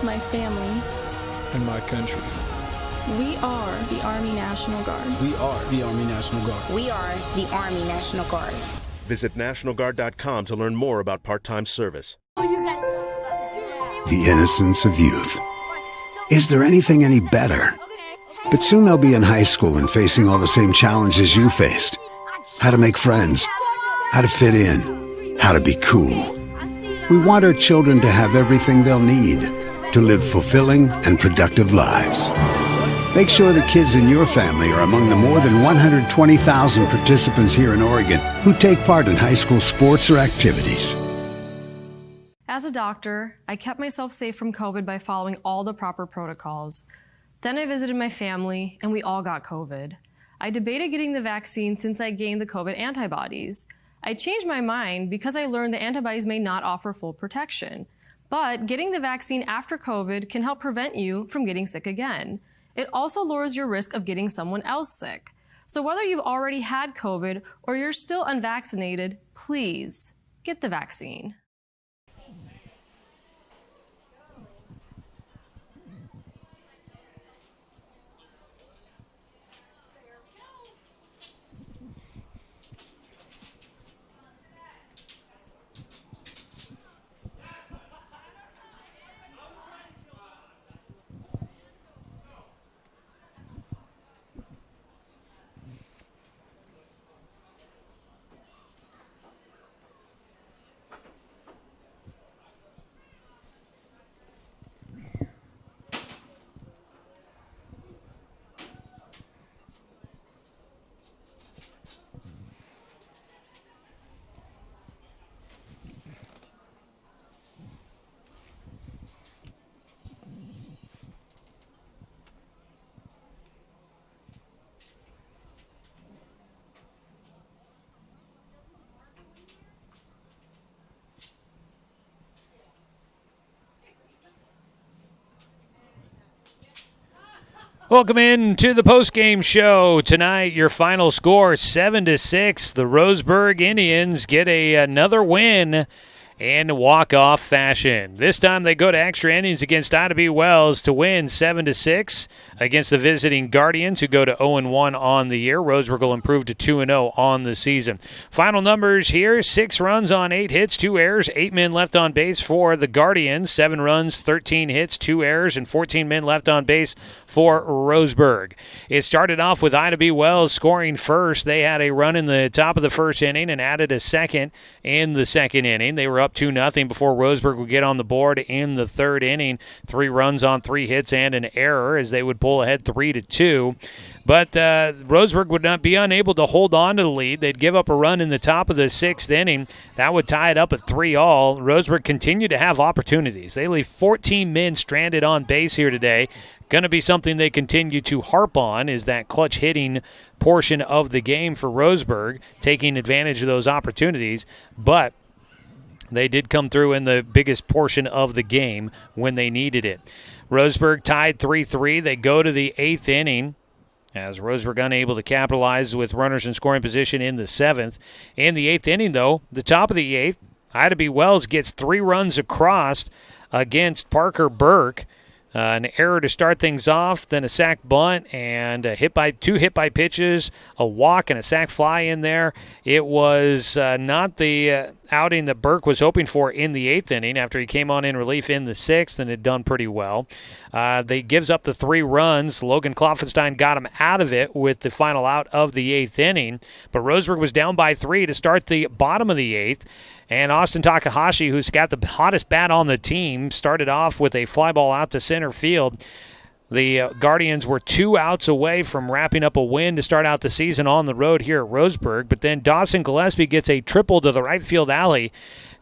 my family, and my country. We are the Army National Guard. We are the Army National Guard. We are the Army National Guard. Visit nationalguard.com to learn more about part-time service. The innocence of youth. Is there anything any better? But soon they'll be in high school and facing all the same challenges you faced. How to make friends, how to fit in, how to be cool. We want our children to have everything they'll need to live fulfilling and productive lives. Make sure the kids in your family are among the more than 120,000 participants here in Oregon who take part in high school sports or activities. As a doctor, I kept myself safe from COVID by following all the proper protocols. Then I visited my family, and we all got COVID. I debated getting the vaccine since I gained the COVID antibodies. I changed my mind because I learned the antibodies may not offer full protection. But getting the vaccine after COVID can help prevent you from getting sick again. It also lowers your risk of getting someone else sick. So whether you've already had COVID or you're still unvaccinated, please get the vaccine. Welcome in to the postgame show tonight. Your final score 7-6. The Roseburg Indians get another win in walk-off fashion. This time they go to extra innings against Ida B. Wells to win 7-6 against the visiting Guardians, who go to 0-1 on the year. Roseburg will improve to 2-0 on the season. Final numbers here: 6 runs on 8 hits, 2 errors, 8 men left on base for the Guardians, 7 runs, 13 hits, 2 errors, and 14 men left on base for Roseburg. It started off with Ida B. Wells scoring first. They had a run in the top of the first inning and added a second in the second inning. They were up 2-0 before Roseburg would get on the board in the third inning. 3 runs on 3 hits and an error as they would pull ahead 3-2. But Roseburg would not be unable to hold on to the lead. They'd give up a run in the top of the 6th inning. That would tie it up at 3-all. Roseburg continued to have opportunities. They leave 14 men stranded on base here today. Going to be something they continue to harp on, is that clutch hitting portion of the game for Roseburg, taking advantage of those opportunities. But they did come through in the biggest portion of the game when they needed it. Roseburg tied 3-3. They go to the 8th inning, as Roseburg unable to capitalize with runners in scoring position in the 7th. In the 8th inning, though, the top of the 8th, Ida B. Wells gets 3 runs across against Parker Burke. An error to start things off, then a sac bunt, and two hit by pitches, a walk, and a sac fly in there. It was not the outing that Burke was hoping for in the 8th inning after he came on in relief in the 6th and had done pretty well. They gives up the 3 runs. Logan Kloffenstein got him out of it with the final out of the 8th inning, but Roseburg was down by 3 to start the bottom of the 8th. And Austin Takahashi, who's got the hottest bat on the team, started off with a fly ball out to center field. The Guardians were 2 outs away from wrapping up a win to start out the season on the road here at Roseburg. But then Dawson Gillespie gets a triple to the right field alley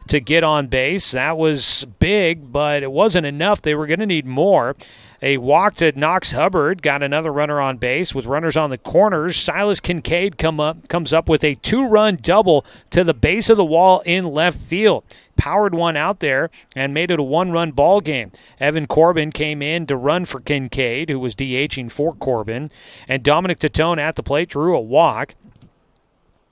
to get on base. That was big, but it wasn't enough. They were going to need more. A walk to Knox Hubbard got another runner on base. With runners on the corners, Silas Kincaid comes up with a 2-run double to the base of the wall in left field. Powered one out there and made it a 1-run ball game. Evan Corbin came in to run for Kincaid, who was DHing for Corbin. And Dominic Tatone at the plate drew a walk.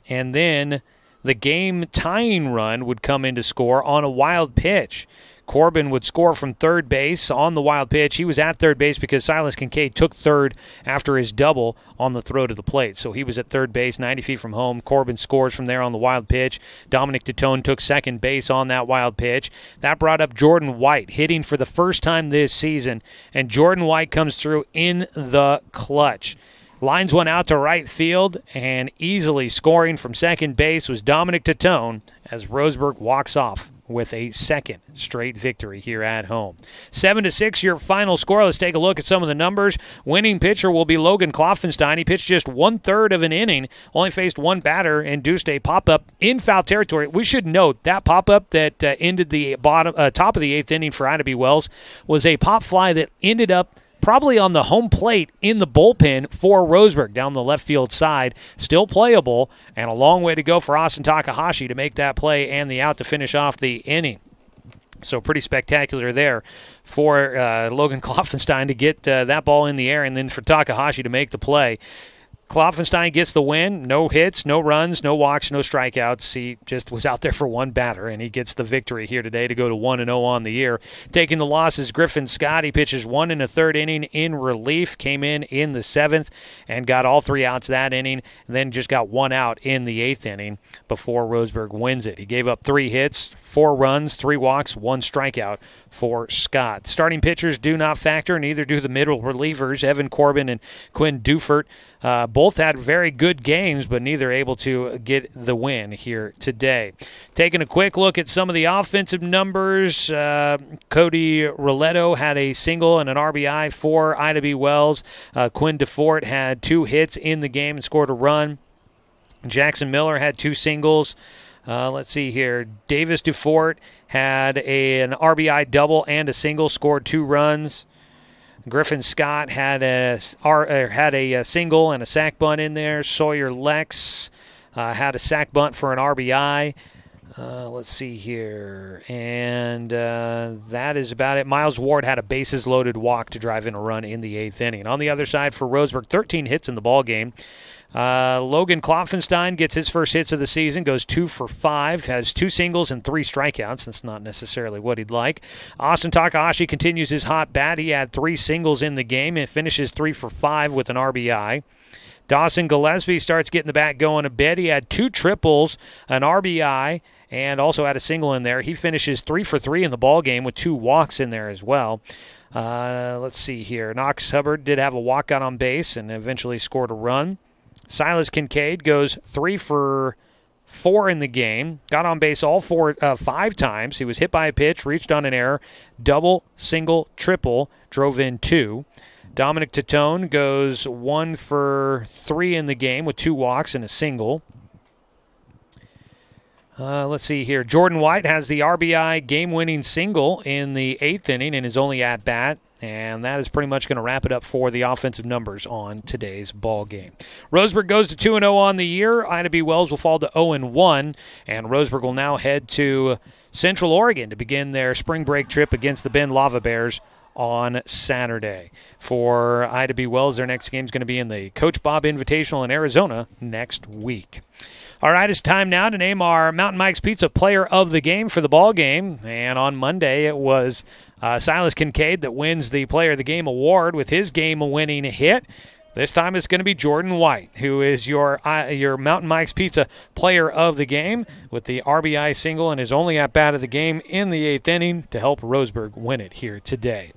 And then the game-tying run would come in to score on a wild pitch. Corbin would score from third base on the wild pitch. He was at third base because Silas Kincaid took third after his double on the throw to the plate. So he was at third base, 90 feet from home. Corbin scores from there on the wild pitch. Dominic Tatone took second base on that wild pitch. That brought up Jordan White, hitting for the first time this season. And Jordan White comes through in the clutch. Lines one out to right field, and easily scoring from second base was Dominic Tatone as Roseburg walks off with a second straight victory here at home. 7-6, your final score. Let's take a look at some of the numbers. Winning pitcher will be Logan Kloffenstein. He pitched just 1/3 of an inning, only faced one batter, and induced a pop-up in foul territory. We should note that pop-up that ended the top of the 8th inning for Ida B. Wells was a pop fly that ended up probably on the home plate in the bullpen for Roseburg down the left field side. Still playable, and a long way to go for Austin Takahashi to make that play and the out to finish off the inning. So pretty spectacular there for Logan Kloffenstein to get that ball in the air and then for Takahashi to make the play. Kloffenstein gets the win. No hits, no runs, no walks, no strikeouts. He just was out there for one batter, and he gets the victory here today to go to 1-0 on the year. Taking the loss is Griffin Scott. He pitches 1 1/3 inning in relief, came in the 7th, and got all 3 outs that inning, then just got 1 out in the 8th inning before Roseburg wins it. He gave up 3 hits, 4 runs, 3 walks, 1 strikeout for Scott. Starting pitchers do not factor, neither do the middle relievers. Evan Corbin and Quinn Dufert both had very good games, but neither able to get the win here today. Taking a quick look at some of the offensive numbers, Cody Roletto had a single and an RBI for Ida B. Wells. Quinn Dufert had 2 hits in the game and scored a run. Jackson Miller had 2 singles. Let's see here. Davis Dufort had an RBI double and a single, scored 2 runs. Griffin Scott had a single and a sac bunt in there. Sawyer Lex had a sac bunt for an RBI. Let's see here. And that is about it. Miles Ward had a bases-loaded walk to drive in a run in the 8th inning. On the other side for Roseburg, 13 hits in the ball game. Logan Klopfenstein gets his first hits of the season, goes 2 for 5, has 2 singles and 3 strikeouts. That's not necessarily what he'd like. Austin Takahashi continues his hot bat. He had 3 singles in the game and finishes 3 for 5 with an RBI. Dawson Gillespie starts getting the bat going a bit. He had 2 triples, an RBI, and also had a single in there. He finishes 3 for 3 in the ball game with 2 walks in there as well. Let's see here. Knox Hubbard did have a walk out on base and eventually scored a run. Silas Kincaid goes 3 for 4 in the game. Got on base all 5 times. He was hit by a pitch, reached on an error, double, single, triple, drove in 2. Dominic Tatone goes 1 for 3 in the game with 2 walks and a single. Let's see here. Jordan White has the RBI game-winning single in the 8th inning in his only at-bat, and that is pretty much going to wrap it up for the offensive numbers on today's ball game. Roseburg goes to 2-0 on the year. Ida B. Wells will fall to 0-1, and Roseburg will now head to Central Oregon to begin their spring break trip against the Bend Lava Bears on Saturday. For Ida B. Wells, their next game is going to be in the Coach Bob Invitational in Arizona next week. All right, it's time now to name our Mountain Mike's Pizza player of the game for the ball game. And on Monday, it was Silas Kincaid that wins the Player of the Game award with his game-winning hit. This time it's going to be Jordan White, who is your Mountain Mike's Pizza player of the game with the RBI single and his only at-bat of the game in the 8th inning to help Roseburg win it here today.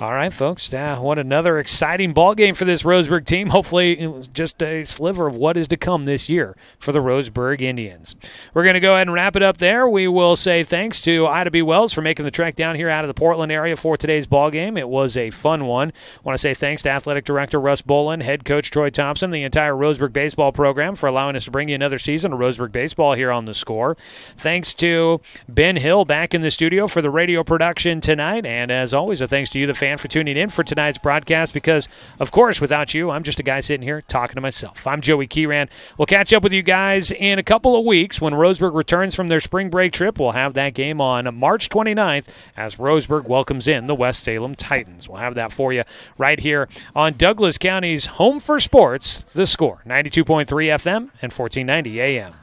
All right, folks, what another exciting ball game for this Roseburg team. Hopefully it was just a sliver of what is to come this year for the Roseburg Indians. We're going to go ahead and wrap it up there. We will say thanks to Ida B. Wells for making the trek down here out of the Portland area for today's ball game. It was a fun one. I want to say thanks to Athletic Director Russ Bolin, Head Coach Troy Thompson, the entire Roseburg baseball program for allowing us to bring you another season of Roseburg baseball here on The Score. Thanks to Ben Hill back in the studio for the radio production tonight. And as always, a thanks to you, the fan, for tuning in for tonight's broadcast because, of course, without you, I'm just a guy sitting here talking to myself. I'm Joey Kieran. We'll catch up with you guys in a couple of weeks when Roseburg returns from their spring break trip. We'll have that game on March 29th as Roseburg welcomes in the West Salem Titans. We'll have that for you right here on Douglas County's home for sports, The Score, 92.3 FM and 1490 AM.